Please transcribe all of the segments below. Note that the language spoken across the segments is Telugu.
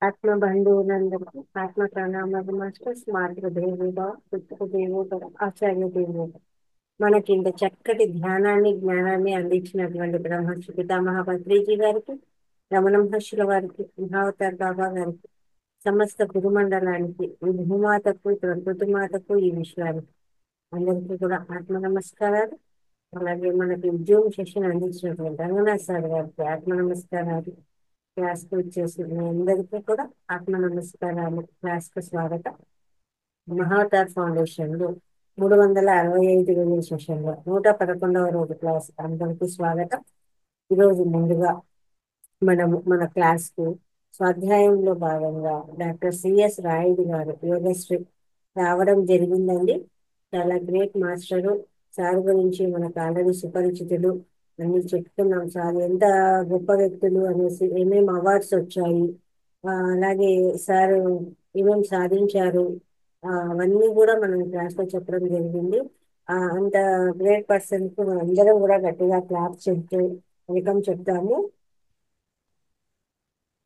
ఆత్మబంధువులందరికీ ఆత్మ ప్రణామాలు మాస్టర్స్. మాతృదేవోభవ, పితృదేవోభవ, ఆచార్య దేవోభవ. మనకి ఇంత చక్కటి ధ్యానాన్ని జ్ఞానాన్ని అందించినటువంటి బ్రహ్మర్షి పితామహ పత్రిజీ గారికి, రమణ మహర్షుల వారికి, మహావతార్ బాబా గారికి, సమస్త గురుమండలానికి, ఈ భూమాతకు, ప్రకృతిమాతకు, ఈ విశ్వానికి అందరికీ కూడా ఆత్మ నమస్కారాలు. అలాగే మనకి జూమ్ సెషన్ అందించినటువంటి రంగనాథ్ సార్ గారికి ఆత్మ నమస్కారాలు. క్లాస్ కు వచ్చేసి మీ అందరికీ కూడా ఆత్మ నమస్కారాలు. క్లాస్ కు స్వాగతం. మహావతార్ ఫౌండేషన్ లో 365 సెషన్ లో 111వ రోజు క్లాస్ అందరికీ స్వాగతం. ఈరోజు ముందుగా మన క్లాస్ కు స్వాధ్యాయంలో భాగంగా డాక్టర్ సిఎస్ రాయుడు గారు యోగశ్రీ రావడం జరిగిందండి. చాలా గ్రేట్ మాస్టరు. సార్ గురించి మనకు ఆల్రెడీ సుపరిచితులు. అన్ని చెప్తున్నాం సార్ ఎంత గొప్ప వ్యక్తులు అనేసి, ఏమేమి అవార్డ్స్ వచ్చాయి, అలాగే సార్ ఏమేమి సాధించారు, అవన్నీ కూడా మనం క్లాస్ లో చెప్పడం జరిగింది. అంత గ్రేట్ పర్సన్ కు మనం అందరం కూడా గట్టిగా క్లాప్ చెప్తూ వెల్కమ్ చెప్తాము.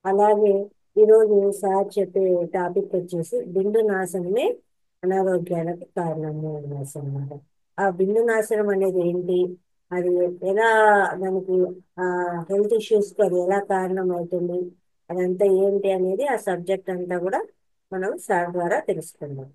అలాగే ఈరోజు సార్ చెప్పే టాపిక్ వచ్చేసి బిందు నాశనమే అనారోగ్యాలకు కారణము అనేసి అన్నమాట. ఆ బిందు నాశనం అనేది ఏంటి, అది ఎలా మనకి హెల్త్ ఇష్యూస్ కి అది ఎలా కారణం అవుతుంది, అదంతా ఏంటి అనేది ఆ సబ్జెక్ట్ అంతా కూడా మనం సార్ ద్వారా తెలుసుకుందాం.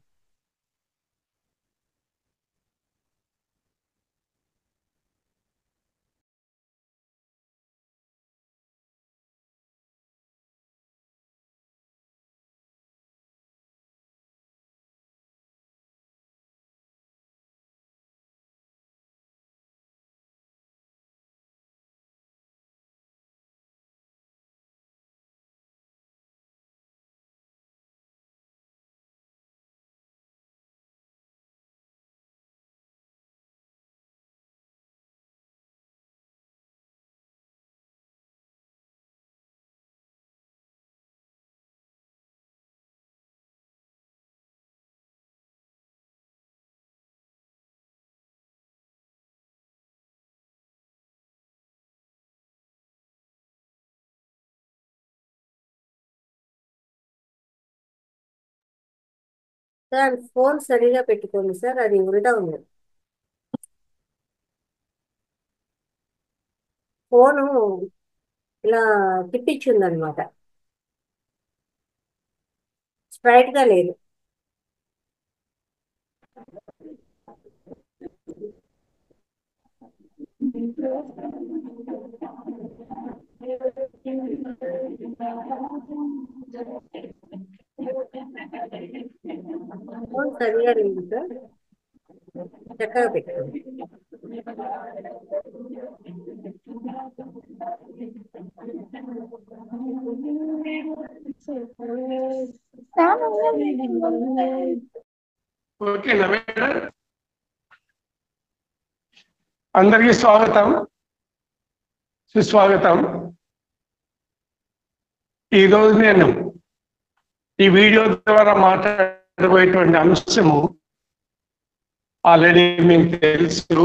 సార్ ఫోన్ సరిగా పెట్టుకోండి సార్, అది ఉల్టా ఉంది. ఫోను ఇలా తిప్పించింది అనమాట, స్ట్రైట్ గా లేదు. ఫోన్ సరిగా లేదు సార్, చక్కగా పెట్టుకోండి. ఓకేనా మేడం? అందరికీ స్వాగతం, సుస్వాగతం. ఈరోజు నేను ఈ వీడియో ద్వారా మాట్లాడబోయేటువంటి అంశము ఆల్రెడీ మీకు తెలుసు.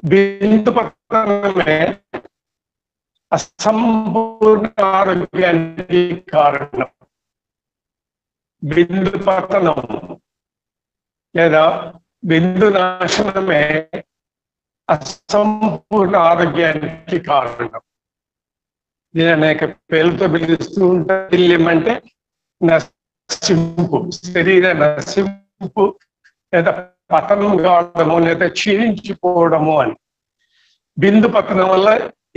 బిందు పతనమే అసంపూర్ణ ఆరోగ్యానికి కారణం. బిందు పతనం లేదా బిందు నాశనమే అసంపూర్ణ ఆరోగ్యానికి కారణం. దీని అనేక పేర్లతో పిలుస్తూ ఉంటారు. అంటే నశింపు, శరీర నశింపు లేదా పతనం కావడము లేదా క్షీణించిపోవడము అని. బిందు పతనం వల్ల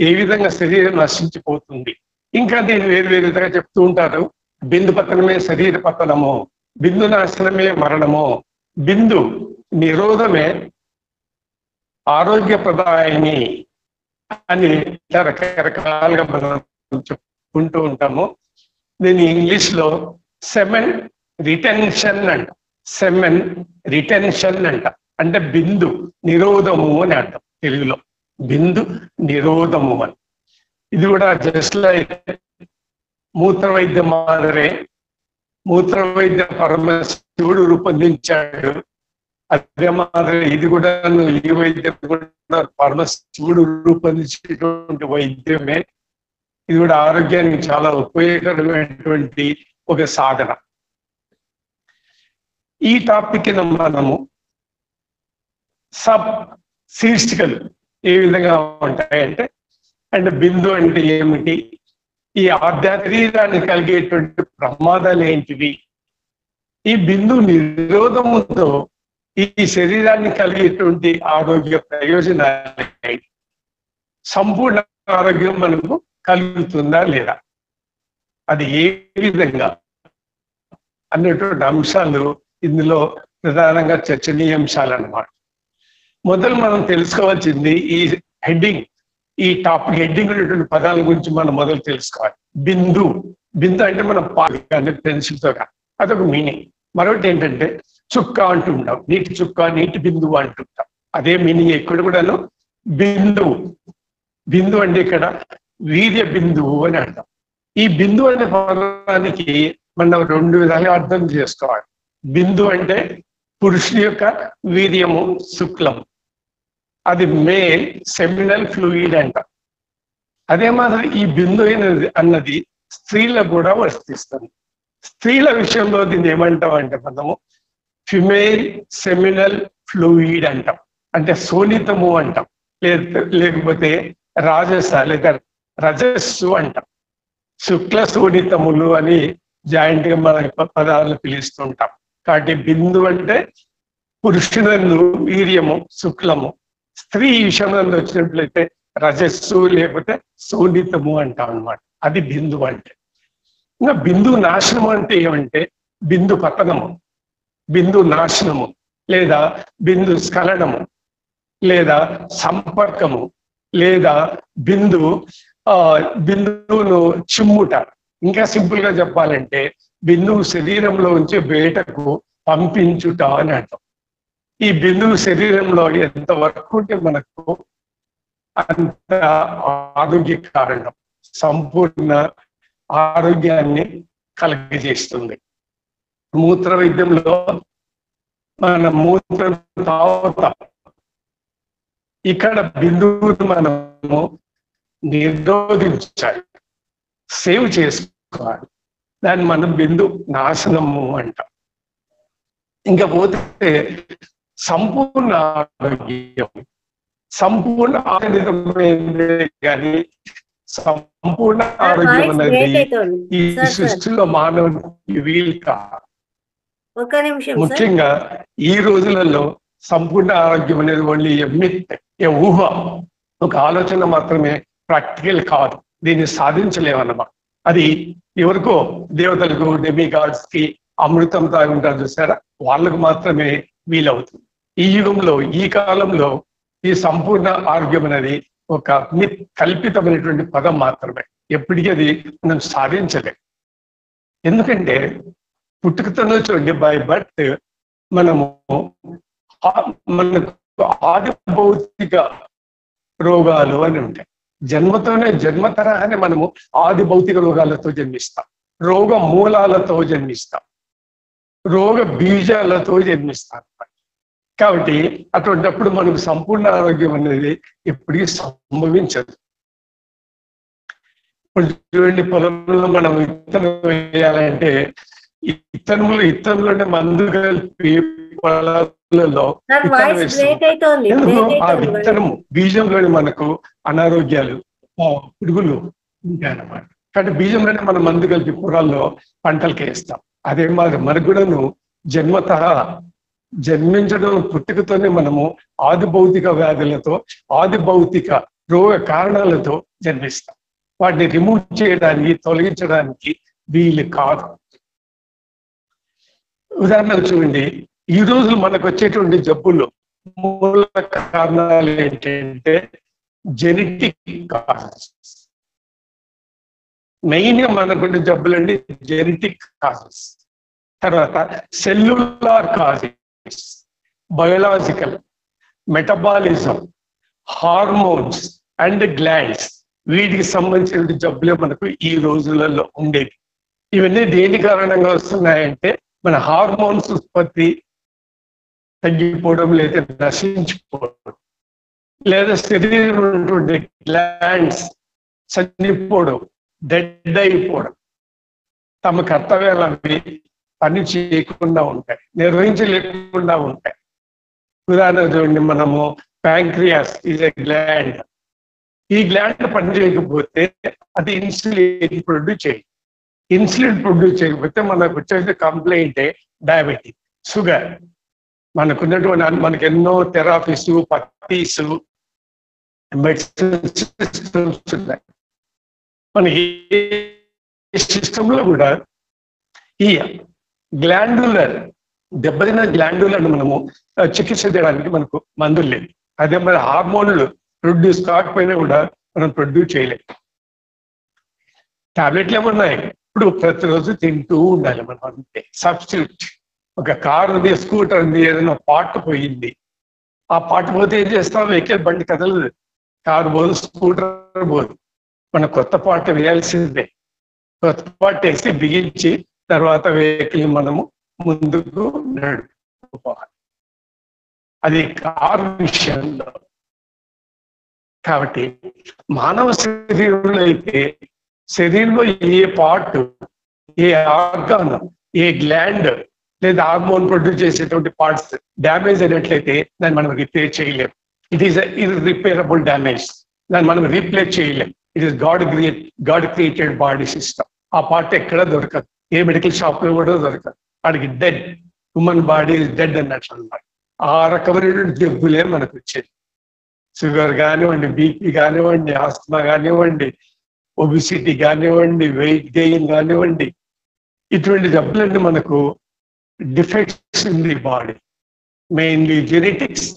ఏ విధంగా శరీరం నశించిపోతుంది. ఇంకా దీన్ని వేరు విధంగా చెప్తూ ఉంటారు. బిందు పతనమే శరీర పతనము, బిందు నాశనమే మరణము, బిందు నిరోధమే ఆరోగ్యప్రదాయని అని రకరకాలుగా మనం చెప్పుకుంటూ ఉంటాము. దీన్ని ఇంగ్లీష్ లో సెమెన్ రిటెన్షన్ అంట. సెమెన్ రిటెన్షన్ అంట, అంటే బిందు నిరోధము అని అంటాం తెలుగులో. బిందు నిరోధము అని. ఇది కూడా జస్ట్ లైక్ మూత్ర వైద్య మాదిరే. మూత్ర వైద్య పరమశివుడు రూపొందించాడు. అదే మాదిరి ఇది కూడా ఈ వైద్యం కూడా పరమశివుడు రూపొందించేటువంటి వైద్యమే. ఇది కూడా ఆరోగ్యానికి చాలా ఉపయోగకరమైనటువంటి ఒక సాధన. ఈ టాపిక్ కింద మనము సబ్ శీర్షికలు ఏ విధంగా ఉంటాయంటే, అంటే బిందు అంటే ఏమిటి, ఈ శరీరానికి కలిగేటువంటి ప్రమాదాలు ఏంటివి, ఈ బిందు నిరోధముతో ఈ శరీరానికి కలిగేటువంటి ఆరోగ్య ప్రయోజనాలు ఏంటి, సంపూర్ణ ఆరోగ్యం మనకు కలుగుతుందా లేదా, అది ఏ విధంగా అన్నటువంటి అంశాలు ఇందులో ప్రధానంగా చర్చనీయాంశాలు అన్నమాట. మొదలు మనం తెలుసుకోవాల్సింది ఈ హెడ్డింగ్, ఈ టాపిక్ హెడ్డింగ్ ఉన్నటువంటి పదాల గురించి మనం మొదలు తెలుసుకోవాలి. బిందు, బిందు అంటే మనం పాలు కానీ పెన్సిల్తో కానీ అదొక మీనింగ్. మరొకటి ఏంటంటే చుక్క అంటుంటాం, నీటి చుక్క, నీటి బిందువు అంటుంటాం. అదే మీనింగ్ ఇక్కడ కూడాను. బిందువు, బిందు అంటే ఇక్కడ వీర్య బిందువు అని అంటాం. ఈ బిందు అనే పదానికి మనం రెండు విధాలుగా అర్థం చేసుకోవాలి. బిందు అంటే పురుషుని యొక్క వీర్యము, శుక్లము, అది మేల్ సెమినల్ ఫ్లూయిడ్ అంట. అదే మాదిరి ఈ బిందు అన్నది స్త్రీలకు కూడా వర్తిస్తుంది. స్త్రీల విషయంలో దీన్ని ఏమంటాం అంటే మనము ఫిమేల్ సెమినల్ ఫ్లూయిడ్ అంటాం, అంటే శోణితము అంటాం, లేకపోతే రాజస లేదా రజస్సు అంటాం. శుక్ల శోణితములు అని జాయింట్ గా మన పదాలను పిలుస్తుంటాం. కాబట్టి బిందు అంటే పురుషునందు వీర్యము, శుక్లము, స్త్రీ విషయంలో వచ్చినట్లయితే రజస్సు లేకపోతే శోణితము అంటాం అన్నమాట. అది బిందు అంటే. ఇంకా బిందు నాశనము అంటే ఏమంటే బిందు పతనము, బిందు నాశనము, లేదా బిందు స్ఖలనము, లేదా సంపర్కము, లేదా బిందువును చిమ్ముట. ఇంకా సింపుల్ గా చెప్పాలంటే బిందువు శరీరంలో ఉంచి బయటకు పంపించుట అని అంటాం. ఈ బిందువు శరీరంలో ఎంత వరకు ఉంటే మనకు అంత ఆరోగ్య కారణం, సంపూర్ణ ఆరోగ్యాన్ని కలగజేస్తుంది. మూత్ర వైద్యంలో మన మూత్రం తాగుతాం, ఇక్కడ బిందువును మనము నిరోధించాలి, సేవ్ చేసుకోవాలి. దాన్ని మనం బిందు నాశనము అంటాం. ఇంకా పోతే సంపూర్ణ ఆరోగ్యం, సంపూర్ణ ఆరోగ్యమైందే కానీ సంపూర్ణ ఆరోగ్యం అనేది ఈ సృష్టిలో మానవునికి వీలు కాదు. ముఖ్యంగా ఈ రోజులలో సంపూర్ణ ఆరోగ్యం అనేది ఓన్లీ ఊహ, ఒక ఆలోచన మాత్రమే, ప్రాక్టికల్ కాదు. దీన్ని సాధించలేమన్నమాట. అది ఎవరికో దేవతలకు, డెమిగాడ్స్ కి అమృతం తాగి ఉంటారు చూసారా, వాళ్ళకు మాత్రమే వీలవుతుంది. ఈ యుగంలో, ఈ కాలంలో ఈ సంపూర్ణ ఆరోగ్యం అనేది ఒక కల్పితమైనటువంటి పదం మాత్రమే. ఎప్పటికీ అది మనం సాధించలేం. ఎందుకంటే పుట్టుకతోనే చూడండి, బై బర్త్ మనకు ఆది భౌతిక రోగాలు అని ఉంటాయి. జన్మతరానే మనము ఆది భౌతిక రోగాలతో జన్మిస్తాం, రోగ మూలాలతో జన్మిస్తాం, రోగ బీజాలతో జన్మిస్తాం. కాబట్టి అటువంటిప్పుడు మనకు సంపూర్ణ ఆరోగ్యం అనేది ఎప్పటికీ సంభవించదు. ఇప్పుడు చూడండి, పొలంలో మనం విత్తనం వేయాలంటే ఇత్తనంలోనే మందు కలిపి పొలాలలో విత్తనం వేస్తాం. ఆ విత్తనము బీజంలోనే మనకు అనారోగ్యాలు, పురుగులు ఉంటాయన్నమాట. కాబట్టి బీజంలోనే మనం మందు కలిపి పొలాల్లో పంటలకి వేస్తాం. అదే మాదిరి మనకు కూడాను జన్మించడం, పుట్టుకతోనే మనము ఆది భౌతిక వ్యాధులతో, ఆది భౌతిక రోగ కారణాలతో జన్మిస్తాం. వాటిని రిమూవ్ చేయడానికి, తొలగించడానికి వీలు కాదు. ఉదాహరణకు చూడండి, ఈ రోజు మనకు వచ్చేటువంటి జబ్బులు మూల కారణాలు ఏంటంటే జెనెటిక్ కాజెస్. మెయిన్ గా మనకుండే జబ్బులండి జెనెటిక్ కాజెస్, తర్వాత cellular causes, biological, metabolism, hormones and glands, వీటికి సంబంధించిన జబ్బులే మనకు ఈ రోజులలో ఉండేవి. ఇవన్నీ దేని కారణంగా వస్తున్నాయంటే మన హార్మోన్స్ ఉత్పత్తి తగ్గిపోవడం, లేదా నశించిపోవడం, లేదా శరీరం గ్లాండ్స్ చనిపోవడం, డెడ్ అయిపోవడం, తమ కర్తవ్యాలు అవి పని చేయకుండా ఉంటాయి, నిర్వహించలేకుండా ఉంటాయి. ఉదాహరణ చూడండి, మనము ప్యాంక్రియాస్ ఈజ్ ఎ గ్లాండ్. ఈ గ్లాండ్ పని చేయకపోతే అది ఇన్సులిన్ ప్రొడ్యూస్ చేయాలి. ఇన్సులిన్ ప్రొడ్యూస్ చేయకపోతే మనకు వచ్చేది కంప్లైంట్ డయాబెటిక్, షుగర్. మనకున్నటువంటి మనకు ఎన్నో థెరపీస్, పత్తీస్, మెడిసిన్ సిస్టమ్స్ ఉన్నాయి. మన సిస్టంలో కూడా ఈ గ్లాండులర్ దెబ్బతిన గ్లాండులను మనము చికిత్స చేయడానికి మనకు మందులు లేదు. అదే మన హార్మోన్లు ప్రొడ్యూస్ కాకపోయినా కూడా మనం ప్రొడ్యూస్ చేయలేము. టాబ్లెట్లు ఏమున్నాయి, ఇప్పుడు ప్రతిరోజు తింటూ ఉండాలి మనం, అంతే. సబ్స్టిట్యూట్. ఒక కారు ఉంది, స్కూటర్ ఉంది, ఏదైనా పార్ట్ పోయింది, ఆ పార్ట్ పోతే ఏం చేస్తాం? వెహికల్ బండి కదలదు, కారు పోదు, స్కూటర్ పోదు. మనం కొత్త పార్ట్ వేయాల్సిందే. కొత్త పార్ట్ వేసి బిగించి తర్వాత వెహికల్ మనము ముందుకు నడుపుకోవాలి. అది కారు విషయంలో. కాబట్టి మానవ శరీరంలో అయితే శరీరంలో ఏ పార్ట్, ఏ ఆర్గాన్, ఏ గ్లాండ్ లేదా హార్మోన్ ప్రొడ్యూస్ చేసేటువంటి పార్ట్స్ డ్యామేజ్ అయినట్లయితే దాన్ని మనం రిపేర్ చేయలేం. It is irreparable damage. దాన్ని మనం రీప్లేస్ చేయలేం. It is God created body system. ఆ పార్ట్ ఎక్కడ దొరకదు, ఏ మెడికల్ షాప్ లో కూడా దొరకదు. వాడికి dead, human body is dead అన్నట్లు అన్నమాట. ఆ రకమైన జబ్బులే మనకు వచ్చేది. షుగర్ కానివ్వండి, బీపీ కానివ్వండి, ఆస్తమా కానివ్వండి, ఒబిసిటీ కానివ్వండి, వెయిట్ గెయిన్ కానివ్వండి, ఇటువంటి జబ్బులన్నీ మనకు defects in the body, mainly genetics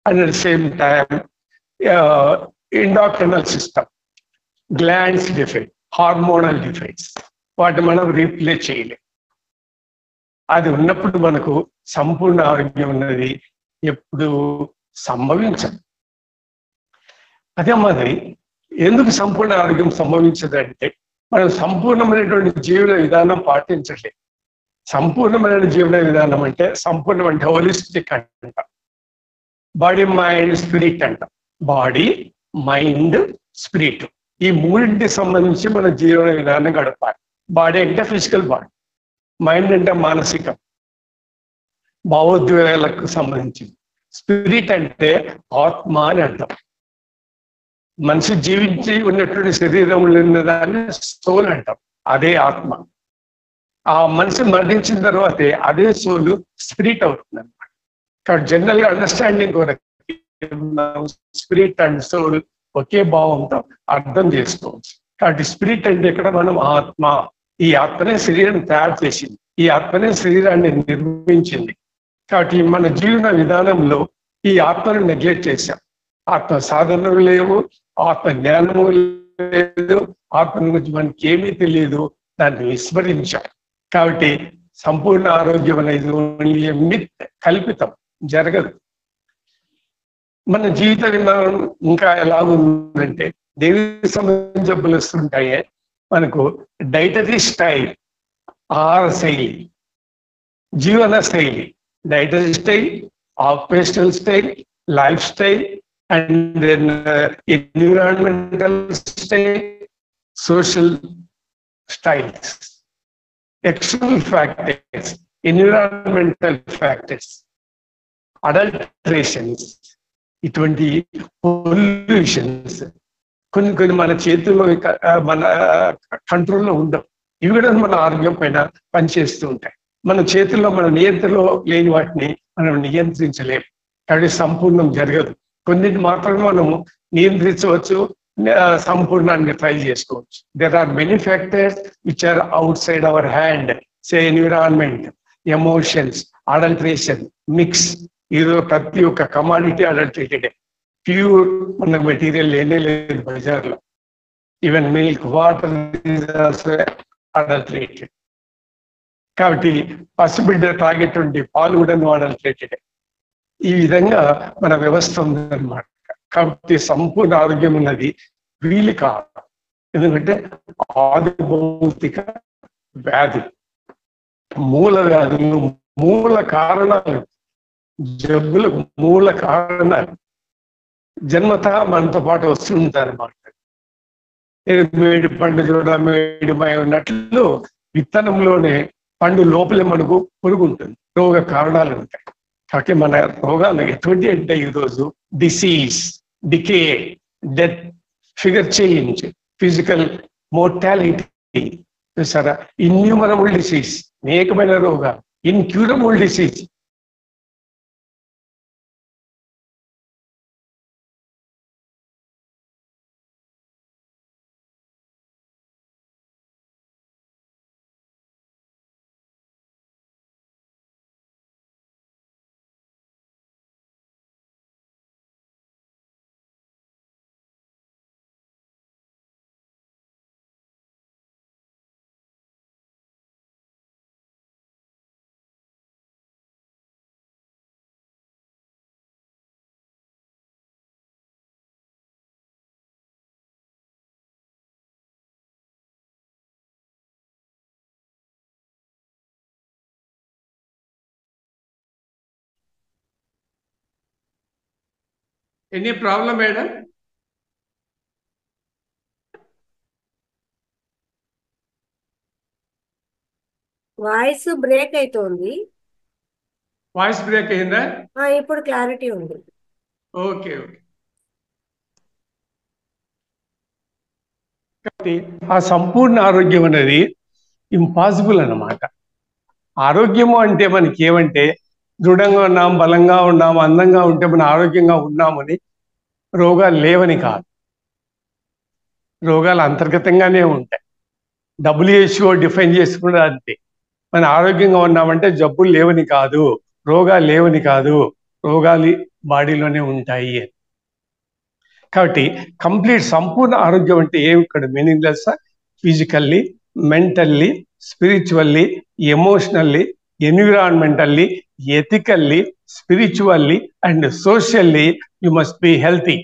and at the same time endocrinal system, glands defect, hormonal defects, వాటిని మనం రీప్లేస్ చేయలేం. అది ఉన్నప్పుడు మనకు సంపూర్ణ ఆరోగ్యం ఉన్నది ఎప్పుడు సంభవించదు. అదే మరి ఎందుకు సంపూర్ణ ఆరోగ్యం సంభవించదంటే మనం సంపూర్ణమైనటువంటి జీవన విధానం పాటించట్లేదు. సంపూర్ణమైన జీవన విధానం అంటే సంపూర్ణం అంటే హోలిస్టిక్ అంట. బాడీ, మైండ్, స్పిరిట్ అంట. బాడీ, మైండ్, స్పిరిట్, ఈ మూడింటికి సంబంధించి మన జీవన విధానం గడపాలి. బాడీ అంటే ఫిజికల్ బాడీ, మైండ్ అంటే మానసికం, భావోద్వేగాలకు సంబంధించింది, స్పిరిట్ అంటే ఆత్మ అని అంటాం. మనిషి జీవించి ఉన్నటువంటి శరీరంలో ఉన్నదాన్ని సోల్ అంటాం, అదే ఆత్మ. ఆ మనిషి మరణించిన తర్వాతే అదే సోలు స్పిరిట్ అవుతుంది అనమాట. కాబట్టి జనరల్ గా అండర్స్టాండింగ్ కొరకు స్పిరిట్ అండ్ సోల్ ఒకే భావంతో అర్థం చేసుకోవచ్చు. కాబట్టి స్పిరిట్ అంటే ఇక్కడ మనం ఆత్మ, ఈ ఆత్మనే శరీరాన్ని తయారు చేసింది, ఈ ఆత్మనే శరీరాన్ని నిర్మించింది. కాబట్టి మన జీవన విధానంలో ఈ ఆత్మను నెగ్లెక్ట్ చేశాం. ఆత్మ సాధనలు లేవు, ఆత్మ జ్ఞానము లేదు, ఆత్మ గురించి మనకి ఏమీ తెలియదు, దాన్ని విస్మరించాం. కాబట్టి సంపూర్ణ ఆరోగ్యం అనేది ఓన్లీ మిత్, కల్పితం, జరగదు. మన జీవిత విధానం ఇంకా ఎలా ఉందంటే దేనికి సంబంధించిన జబ్బులు వస్తుంటాయే మనకు డైటరీ స్టైల్, ఆహార శైలి, జీవన శైలి, dietary style, occupational style, life style, and then environmental style, social styles, external factors, environmental factors, adulterations, ఇటువంటి పొల్యూషన్స్ కొన్ని మన చేతుల్లో మన కంట్రోల్లో ఉండవు. ఇవి కూడా మన ఆరోగ్యం పైన పనిచేస్తూ ఉంటాయి. మన చేతుల్లో మన నియంత్రణలో లేని వాటిని మనం నియంత్రించలేము. కాబట్టి సంపూర్ణం జరగదు. కొన్నింటి మాత్రమే మనము నియంత్రించవచ్చు, సంపూర్ణాన్ని ట్రై చేసుకోవచ్చు. There are many factors which are outside our hand. Say environment, emotions, adulteration, mix. ఈరోజు ప్రతి ఒక్క కమాడిటీ అడల్ట్రేటెడ్. ప్యూర్ మనకు మెటీరియల్ లేనే లేదు బజార్లో. Even milk, water adulterated. కాబట్టి పసిబిడ్డ తాగేటువంటి పాలు కూడా అడల్ట్రేటెడ్. ఈ విధంగా మన వ్యవస్థ ఉందన్నమాట. కాబట్టి సంపూర్ణ ఆరోగ్యం ఉన్నది వీలు కాదు. ఎందుకంటే ఆది భౌతిక వ్యాధి, మూల వ్యాధులు, మూల కారణాలు, జబ్బులకు మూల కారణాలు జన్మత మనతో పాటు వస్తుంటారన్నమాట. మేడి పండు చూడ మేడిమై ఉన్నట్లు విత్తనంలోనే పండు లోపలే మనకు పురుగు ఉంటుంది, రోగ కారణాలు ఉంటాయి. కాబట్టి మన రోగాలు ఎటువంటి అంటే ఈరోజు disease, decay, death, figure change, physical mortality, చూసారా, ఇన్యూమరబుల్ డిసీజ్, అనేకమైన రోగాలు, incurable disease. Any problem madam? Voice break అవుతోంది. వాయిస్ బ్రేక్ అయిందా? ఇప్పుడు క్లారిటీ ఉంది. Okay okay. కాబట్టి ఆ సంపూర్ణ ఆరోగ్యం అనేది ఇంపాసిబుల్ అన్నమాట. ఆరోగ్యము అంటే మనకి ఏమంటే దృఢంగా ఉన్నాం, బలంగా ఉన్నాం, అందంగా ఉంటే మనం ఆరోగ్యంగా ఉన్నామని, రోగాలు లేవని కాదు. రోగాలు అంతర్గతంగానే ఉంటాయి. WHO డిఫైన్ చేసుకున్నది అంతే. మనం ఆరోగ్యంగా ఉన్నామంటే జబ్బులు లేవని కాదు, రోగాలు లేవని కాదు, రోగాలు బాడీలోనే ఉంటాయి అని. కాబట్టి కంప్లీట్ సంపూర్ణ ఆరోగ్యం అంటే ఏమి ఇక్కడ మీనింగ్ తెలుసా? Physically, mentally, spiritually, emotionally, environmentally, ethically, spiritually and socially you must be healthy.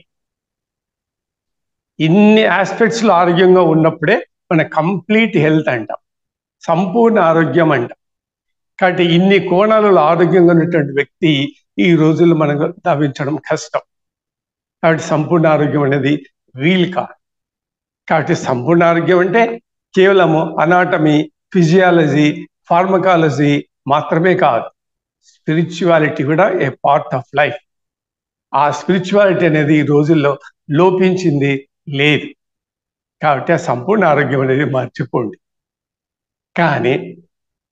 ఇన్ని ఆస్పెక్ట్స్లో ఆరోగ్యంగా ఉన్నప్పుడే మన కంప్లీట్ హెల్త్ అంటాం, సంపూర్ణ ఆరోగ్యం అంటాం. కాబట్టి ఇన్ని కోణాలలో ఆరోగ్యంగా ఉన్నటువంటి వ్యక్తి ఈ రోజుల్లో మనకు లభించడం కష్టం. కాబట్టి సంపూర్ణ ఆరోగ్యం అనేది వీలు కాదు. కాబట్టి సంపూర్ణ ఆరోగ్యం అంటే కేవలము అనాటమీ, ఫిజియాలజీ, ఫార్మకాలజీ మాత్రమే కాదు, స్పిరిచువాలిటీ కూడా ఏ పార్ట్ ఆఫ్ లైఫ్. ఆ స్పిరిచువాలిటీ అనేది ఈ రోజుల్లో లోపించింది, లేదు. కాబట్టి ఆ సంపూర్ణ ఆరోగ్యం అనేది మర్చిపోండి. కానీ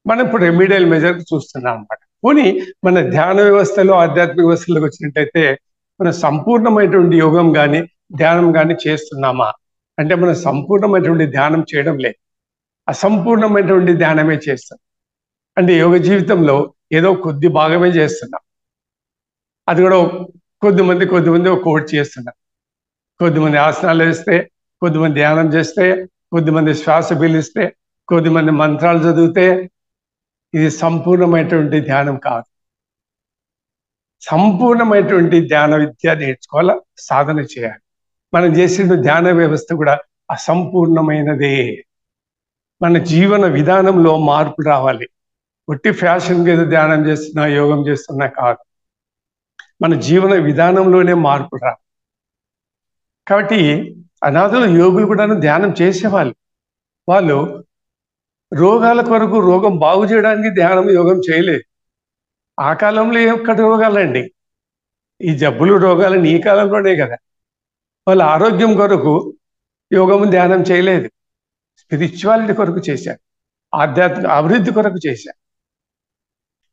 మనం ఇప్పుడు రెమిడియల్ మెజర్ చూస్తున్నాం అనమాట. పోనీ మన ధ్యాన వ్యవస్థలో, ఆధ్యాత్మిక వ్యవస్థలోకి వచ్చినట్టయితే మనం సంపూర్ణమైనటువంటి యోగం కానీ ధ్యానం కానీ చేస్తున్నామా అంటే మనం సంపూర్ణమైనటువంటి ధ్యానం చేయడం లేదు, అసంపూర్ణమైనటువంటి ధ్యానమే చేస్తాం. అంటే యోగ జీవితంలో ఏదో కొద్ది భాగమే చేస్తున్నాం. అది కూడా కొద్దిమంది ఒక్కొక్కటి చేస్తున్నాం. కొద్దిమంది ఆసనాలు వేస్తే, కొద్దిమంది ధ్యానం చేస్తే, కొద్దిమంది శ్వాస పీలిస్తే, కొద్దిమంది మంత్రాలు చదివితే, ఇది సంపూర్ణమైనటువంటి ధ్యానం కాదు. సంపూర్ణమైనటువంటి ధ్యాన విద్య నేర్చుకోవాలా, సాధన చేయాలి. మనం చేసిన ధ్యాన వ్యవస్థ కూడా అసంపూర్ణమైనదే. మన జీవన విధానంలో మార్పు రావాలి. ఒట్టి ఫ్యాషన్ మీద ధ్యానం చేస్తున్నా, యోగం చేస్తున్నా కాదు, మన జీవన విధానంలోనే మార్పు రావాలి. కాబట్టి అనాథులు యోగులు కూడా ధ్యానం చేసేవాళ్ళు. వాళ్ళు రోగాల కొరకు, రోగం బాగు చేయడానికి ధ్యానం యోగం చేయలేదు. ఆ కాలంలో ఎక్కడ రోగాలండి? ఈ జబ్బులు రోగాలని ఈ కాలంలోనే కదా. వాళ్ళ ఆరోగ్యం కొరకు యోగము ధ్యానం చేయలేదు, స్పిరిచువాలిటీ కొరకు చేశారు, ఆధ్యాత్మిక అభివృద్ధి కొరకు చేశారు.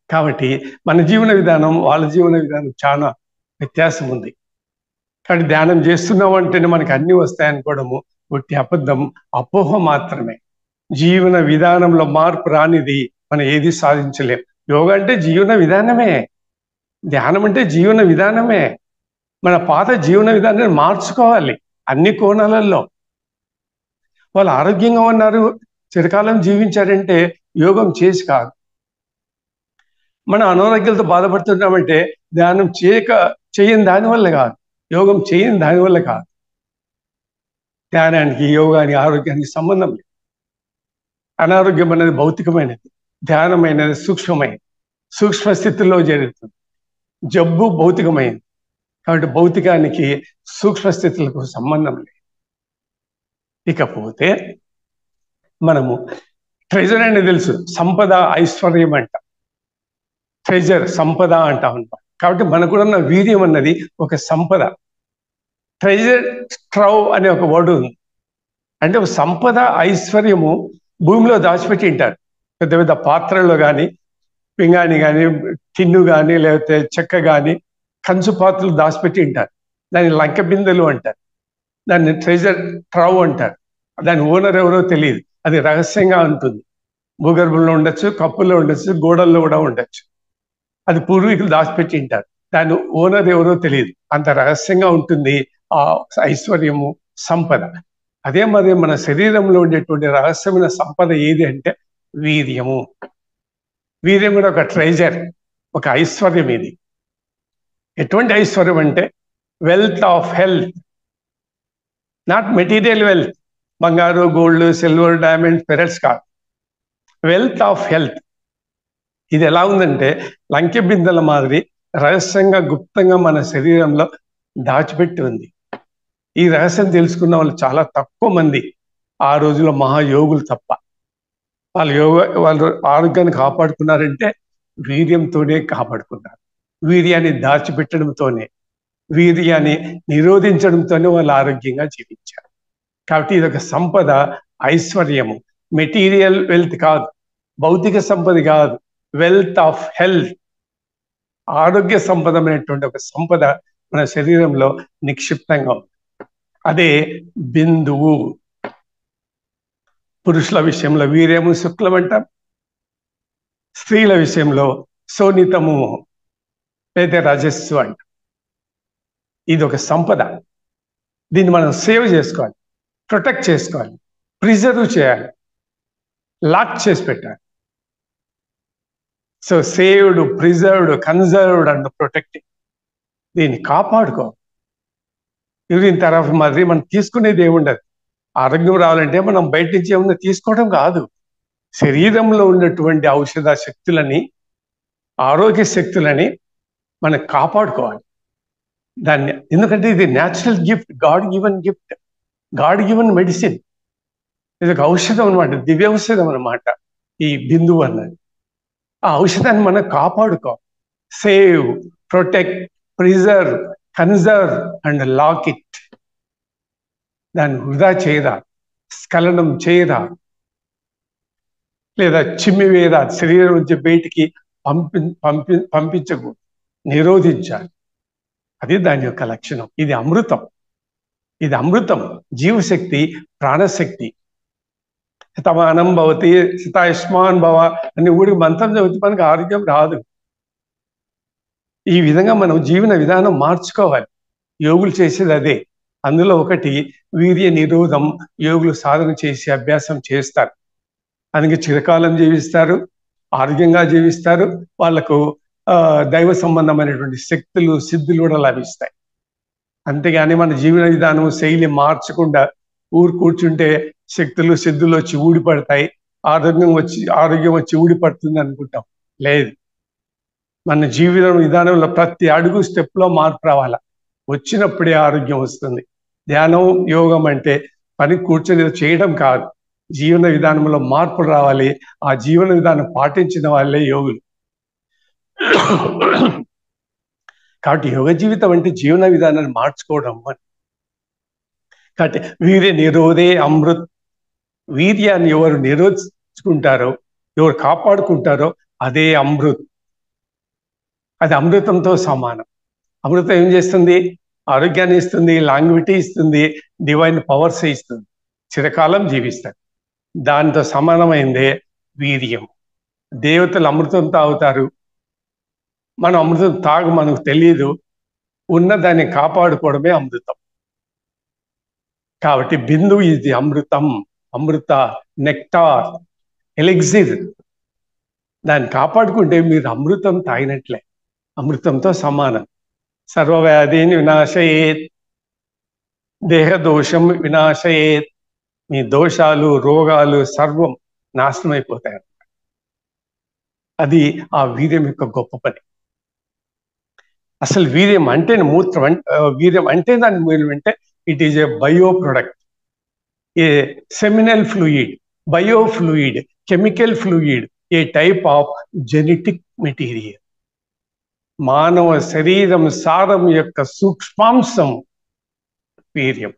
కాబట్టి మన జీవన విధానం, వాళ్ళ జీవన విధానం చాలా వ్యత్యాసం ఉంది. కానీ ధ్యానం చేస్తున్నాం అంటేనే మనకు అన్ని వస్తాయనుకోవడము ఒట్టి అబద్ధం, అపోహ మాత్రమే. జీవన విధానంలో మార్పు రానిది మనం ఏది సాధించలేం. యోగా అంటే జీవన విధానమే, ధ్యానం అంటే జీవన విధానమే. మన పాత జీవన విధానాన్ని మార్చుకోవాలి అన్ని కోణాలలో. వాళ్ళు ఆరోగ్యంగా ఉన్నారు, చిరకాలం జీవించారంటే యోగం చేసి కాదు. మనం అనారోగ్యాలతో బాధపడుతున్నామంటే ధ్యానం చేయని దానివల్ల కాదు, యోగం చేయని దానివల్ల కాదు. ధ్యానానికి, యోగానికి, ఆరోగ్యానికి సంబంధం లేదు. అనారోగ్యం అనేది భౌతికమైనది, ధ్యానమైనది సూక్ష్మమైనది, సూక్ష్మ స్థితిలో జరుగుతుంది. జబ్బు భౌతికమైనది, కాబట్టి భౌతికానికి సూక్ష్మ స్థితులకు సంబంధం లేదు. ఇకపోతే మనము ట్రెజర్ అనేది తెలుసు, సంపద ఐశ్వర్యం అంట, ట్రెజర్ సంపద అంటాం అనమాట. కాబట్టి మనకు కూడా ఉన్న వీర్యం అన్నది ఒక సంపద. ట్రెజర్ ట్రవ్ అనే ఒక వర్డ్ ఉంది. అంటే ఒక సంపద ఐశ్వర్యము భూమిలో దాచిపెట్టి ఉంటారు. పెద్ద పెద్ద పాత్రల్లో కానీ, పింగాణి కానీ, టిన్ను కానీ, లేకపోతే చెక్క కానీ, కంచు పాత్రలు దాచిపెట్టి ఉంటారు. దాన్ని లంక బిందెలు అంటారు, దాన్ని ట్రెజర్ ట్రవ్ అంటారు. దాని ఓనర్ ఎవరో తెలియదు, అది రహస్యంగా ఉంటుంది. భూగర్భంలో ఉండొచ్చు, కప్పుల్లో ఉండొచ్చు, గోడల్లో కూడా ఉండొచ్చు. అది పూర్వీకులు దాచిపెట్టి ఉంటారు, దాని ఓనర్ ఎవరో తెలియదు. అంత రహస్యంగా ఉంటుంది ఆ ఐశ్వర్యము, సంపద. అదే మరి మన శరీరంలో ఉండేటువంటి రహస్యమైన సంపద ఏది అంటే వీర్యము. వీర్యం కూడా ఒక ట్రెజర్, ఒక ఐశ్వర్యం. ఇది ఎటువంటి ఐశ్వర్యం అంటే wealth of health, not material wealth, బంగారు, గోల్డ్, సిల్వర్, డైమండ్, పెరట్స్ కాదు. Wealth of health. ఇది ఎలా ఉందంటే లంకె బిందెల మాదిరి రహస్యంగా, గుప్తంగా మన శరీరంలో దాచిపెట్టి ఉంది. ఈ రహస్యం తెలుసుకున్న వాళ్ళు చాలా తక్కువ మంది, ఆ రోజుల్లో మహాయోగులు తప్ప. వాళ్ళు ఆరోగ్యాన్ని కాపాడుకున్నారంటే వీర్యంతోనే కాపాడుకున్నారు. వీర్యాన్ని దాచిపెట్టడంతోనే, వీర్యాన్ని నిరోధించడంతోనే వాళ్ళు ఆరోగ్యంగా జీవించారు. కాబట్టి ఇది ఒక సంపద, ఐశ్వర్యము. మెటీరియల్ వెల్త్ కాదు, భౌతిక సంపద కాదు, వెల్త్ ఆఫ్ హెల్త్, ఆరోగ్య సంపదమైనటువంటి ఒక సంపద మన శరీరంలో నిక్షిప్తంగా ఉంది. అదే బిందువు. పురుషుల విషయంలో వీర్యము శుక్లం అంటాం, స్త్రీల విషయంలో శోణితము లేదా రజస్సు అంటాం. ఇది ఒక సంపద. దీన్ని మనం సేవ్ చేసుకోవాలి, ప్రొటెక్ట్ చేసుకోవాలి, ప్రిజర్వ్ చేయాలి, లాక్ చేసి పెట్టాలి. So saved, preserved, conserved and protecting. దీన్ని కాపాడుకో. దీని తర్వాత మరి మనం తీసుకునేది ఏముండదు. ఆరోగ్యం రావాలంటే మనం బయట నుంచి ఏమన్నా తీసుకోవడం కాదు, శరీరంలో ఉన్నటువంటి ఔషధ శక్తులని, ఆరోగ్య శక్తులని మనం కాపాడుకోవాలి దాన్ని. ఎందుకంటే ఇది natural gift, God given gift, God given medicine. ఇది ఒక ఔషధం అనమాట, దివ్య ఔషధం అనమాట ఈ బిందువు అన్నది. ఆ ఔషధాన్ని మనం కాపాడుకోవాలి. Save, protect, preserve, conserve and lock it. దాన్ని వృధా చేయరా, స్ఖలనం చేయరా, లేదా చిమ్మివేరా, శరీరం నుంచి బయటికి పంపించకూడదు, నిరోధించాలి. అది దాని యొక్క లక్షణం. ఇది అమృతం, ఇది అమృతం, జీవశక్తి, ప్రాణశక్తి. శతమానం భవతి, శతాయుష్మాన్ భవ అని ఊరికి మంత్రం చదివితే మనకు ఆరోగ్యం రాదు. ఈ విధంగా మనం జీవన విధానం మార్చుకోవాలి. యోగులు చేసేది అదే. అందులో ఒకటి వీర్య నిరోధం. యోగులు సాధన చేసి అభ్యాసం చేస్తారు, అందుకే చిరకాలం జీవిస్తారు, ఆరోగ్యంగా జీవిస్తారు. వాళ్లకు దైవ సంబంధమైనటువంటి శక్తులు, సిద్ధులు కూడా లభిస్తాయి. అంతేగాని మన జీవన విధానం శైలి మార్చకుండా కూర్చుంటే శక్తులు, సిద్ధులు వచ్చి ఊడిపడతాయి, ఆరోగ్యం వచ్చి ఊడిపడుతుంది అనుకుంటాం. లేదు, మన జీవన విధానంలో ప్రతి అడుగు స్టెప్లో మార్పు రావాలా. వచ్చినప్పుడే ఆరోగ్యం వస్తుంది. ధ్యానం, యోగం అంటే పని కూర్చొని చేయడం కాదు, జీవన విధానంలో మార్పులు రావాలి. ఆ జీవన విధానం పాటించిన వాళ్ళే యోగులు. కాబట్టి యోగ జీవితం అంటే జీవన విధానాన్ని మార్చుకోవడం అని. కాబట్టి వీర్య నిరోధే అమృత్. వీర్యాన్ని ఎవరు నిరోధించుకుంటారో, ఎవరు కాపాడుకుంటారో అదే అమృత్. అది అమృతంతో సమానం. అమృతం ఏం చేస్తుంది? ఆరోగ్యాన్ని ఇస్తుంది, లాంగ్విటీ ఇస్తుంది, డివైన్ పవర్స్ ఇస్తుంది, చిరకాలం జీవిస్తారు. దాంతో సమానమైందే వీర్యం. దేవతలు అమృతం తాగుతారు, మనం అమృతం మనకు తెలియదు. ఉన్నదాన్ని కాపాడుకోవడమే అమృతం. కాబట్టి బిందువు ఇది అమృతం, అమృత, నెక్టార్, ఎలిక్సిర్. దాన్ని కాపాడుకుంటే మీరు అమృతం తాగినట్లే, అమృతంతో సమానం. సర్వవ్యాధిని వినాశయేత్, దేహదోషం వినాశయేత్. మీ దోషాలు, రోగాలు సర్వం నాశనం అయిపోతాయి. అది ఆ వీర్యం యొక్క గొప్ప పని. అసలు వీర్యం అంటే మూత్రం, వీర్యం అంటే దాని మూలం అంటే it is a bio product. A seminal fluid, biofluid, chemical fluid, a type of genetic material. మానవ శరీరం సారం యొక్క సూక్ష్మాంశం వీర్యం.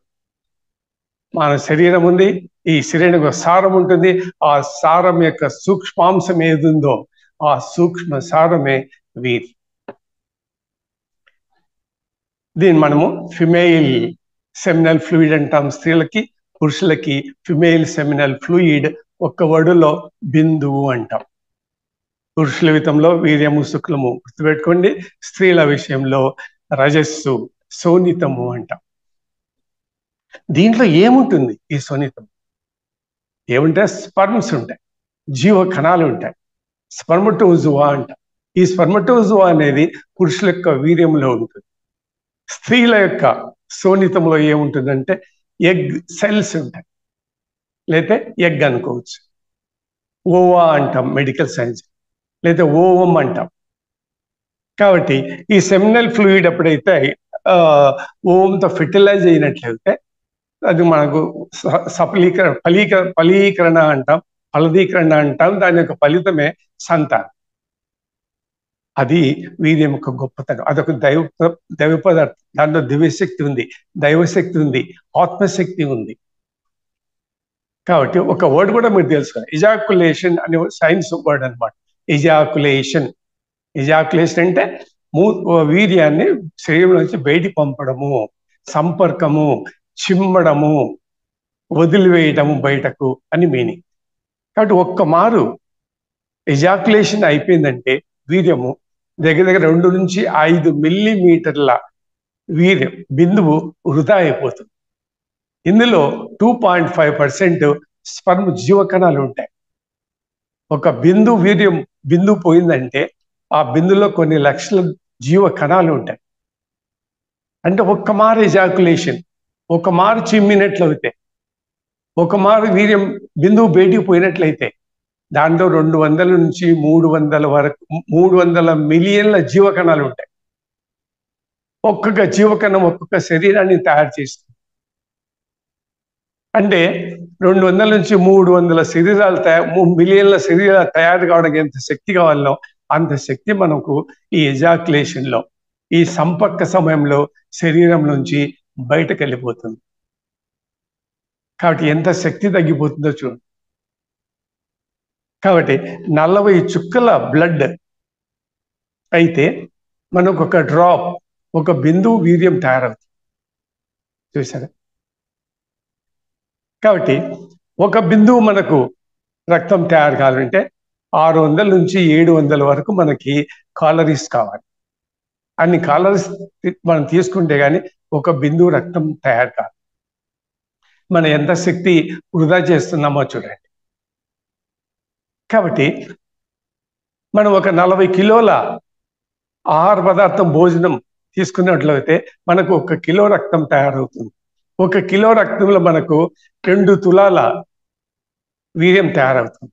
మన శరీరం ఉంది, ఈ శరీరం సారం ఉంటుంది. ఆ సారం యొక్క సూక్ష్మాంశం ఏదుందో ఆ సూక్ష్మ సారమే వీర్యం. దీన్ని మనము ఫిమేల్ సెమినల్ ఫ్లూయిడ్ అంటాం స్త్రీలకి, పురుషులకి ఫిమేల్ సెమినల్ ఫ్లూయిడ్ ఒక్క వడులో బిందువు అంటాం. పురుషుల విషయంలో వీర్యము శుక్లము గుర్తుపెట్టుకోండి, స్త్రీల విషయంలో రజస్సు శోణితము అంటాం. దీంట్లో ఏముంటుంది? ఈ శోణితం ఏముంటాయి? స్పర్మ్స్ ఉంటాయి, జీవ కణాలు ఉంటాయి, స్పర్మటోజువా అంటాం. ఈ స్పర్మటోజువా అనేది పురుషుల యొక్క వీర్యంలో ఉంటుంది. స్త్రీల యొక్క శోణితంలో ఏముంటుందంటే ఎగ్ సెల్స్ ఉంటాయి, లేకపోతే ఎగ్ అనుకోవచ్చు, ఓవా అంటాం మెడికల్ సైన్స్, లేదా ఓవం అంటాం. కాబట్టి ఈ సెమినల్ ఫ్లూయిడ్ ఎప్పుడైతే ఓవంతో ఫెర్టిలైజ్ అయినట్లయితే అది మనకు ఫలీకరణ అంటాం, ఫలదీకరణ అంటాం. దాని యొక్క ఫలితమే సంతానం. అది వీర్యం యొక్క గొప్పతనం. అదొక దైవ పదార్థం. దాంట్లో దివ్యశక్తి ఉంది, దైవశక్తి ఉంది, ఆత్మశక్తి ఉంది. కాబట్టి ఒక వర్డ్ కూడా మీరు తెలుసుకోవాలి, ఇజాకులేషన్ అనే సైన్స్ వర్డ్ అనమాట. ఇజాకులేషన్ అంటే వీర్యాన్ని శరీరం నుంచి బయటికి పంపడము, సంపర్కము, చిమ్మడము, వదిలివేయటము బయటకు అని మీనింగ్. కాబట్టి ఒక్క మారు ఎజాకులేషన్ అయిపోయిందంటే వీర్యము దగ్గర 2 నుంచి 5 మిల్లీమీటర్ల వీర్యం బిందువు వృధా అయిపోతుంది. ఇందులో 2.5% స్పర్మ్ జీవకణాలు ఉంటాయి. ఒక బిందువు పోయిందంటే ఆ బిందులో కొన్ని లక్షల జీవ కణాలు ఉంటాయి. అంటే ఒక్క మారు ఎజాకులేషన్, ఒక మారు చిమ్మినట్లయితే, ఒక మారు వీర్యం బిందువు బయటికి పోయినట్లయితే దాంట్లో 200 నుంచి 300 వరకు 300 మిలియన్ల జీవకణాలు ఉంటాయి. ఒక్కొక్క జీవకణం ఒక్కొక్క శరీరాన్ని తయారు చేస్తుంది. అంటే 200 నుంచి 300 శరీరాలు 3 మిలియన్ల శరీరాలు తయారు కావడానికి ఎంత శక్తి కావాలో అంత శక్తి మనకు ఈ ఎజాకులేషన్ లో, ఈ సంపర్క సమయంలో శరీరం నుంచి బయటకు వెళ్ళిపోతుంది. కాబట్టి ఎంత శక్తి తగ్గిపోతుందో చూడండి. కాబట్టి 40 చుక్కల బ్లడ్ అయితే మనకు ఒక డ్రాప్, ఒక బిందువు వీర్యం తయారవుతుంది. చూసారా? కాబట్టి ఒక బిందువు మనకు రక్తం తయారు కావాలంటే 600 నుంచి 700 వరకు మనకి కాలరీస్ కావాలి. అన్ని కాలరీస్ మనం తీసుకుంటే కానీ ఒక బిందువు రక్తం తయారు కాదు. మనం ఎంత శక్తి వృధా చేస్తున్నామో చూడండి. కాబట్టి మనం ఒక 40 కిలోల ఆహార పదార్థం భోజనం తీసుకున్నట్లయితే మనకు 1 కిలో రక్తం తయారవుతుంది. 1 కిలో రక్తంలో మనకు 2 తులాల వీర్యం తయారవుతుంది.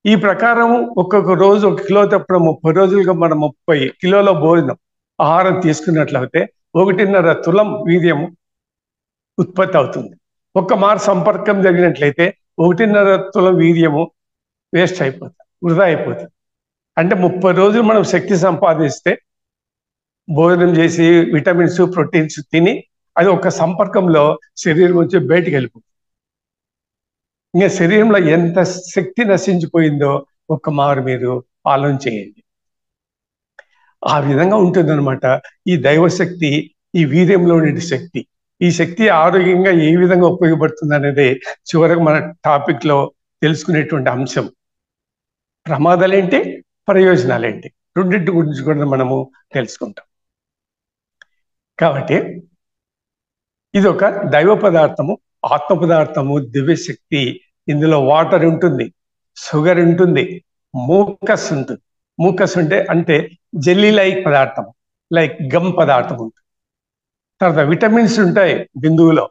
ఈ ప్రకారం ఒక్కొక్క రోజు 1 కిలో తప్పుడు 30 రోజులుగా మనం 30 కిలోల భోజనం ఆహారం తీసుకున్నట్లయితే 1.5 తులం వీర్యం ఉత్పత్తి అవుతుంది. ఒక్క మారు సంపర్కం జరిగినట్లయితే 1.5 తులం వీర్యము వేస్ట్ అయిపోతుంది, వృధా అయిపోతుంది. అంటే 30 రోజులు మనం శక్తి సంపాదిస్తే భోజనం చేసి విటమిన్స్ ప్రోటీన్స్ తిని అది ఒక సంపర్కంలో శరీరం నుంచి బయటికి వెళ్ళిపోతుంది. ఇంకా శరీరంలో ఎంత శక్తి నశించిపోయిందో ఒక్క మారు మీరు ఆలోచన చేయండి. ఆ విధంగా ఉంటుందన్నమాట ఈ దైవశక్తి, ఈ వీర్యంలో ఉండే శక్తి. ఈ శక్తి ఆరోగ్యంగా ఏ విధంగా ఉపయోగపడుతుంది అనేది చివరకు మన టాపిక్ లో తెలుసుకునేటువంటి అంశం. ప్రమాదాలేంటి, ప్రయోజనాలేంటి, రెండింటి గురించి కూడా మనము తెలుసుకుంటాం. కాబట్టి ఇది ఒక దైవ పదార్థము, ఆత్మ పదార్థము, దివ్యశక్తి. ఇందులో వాటర్ ఉంటుంది, షుగర్ ఉంటుంది, మూకస్ ఉంటుంది. మూకస్ అంటే జెల్లీ లైక్ పదార్థం, లైక్ గమ్ పదార్థం ఉంటుంది. తర్వాత విటమిన్స్ ఉంటాయి బిందువులో.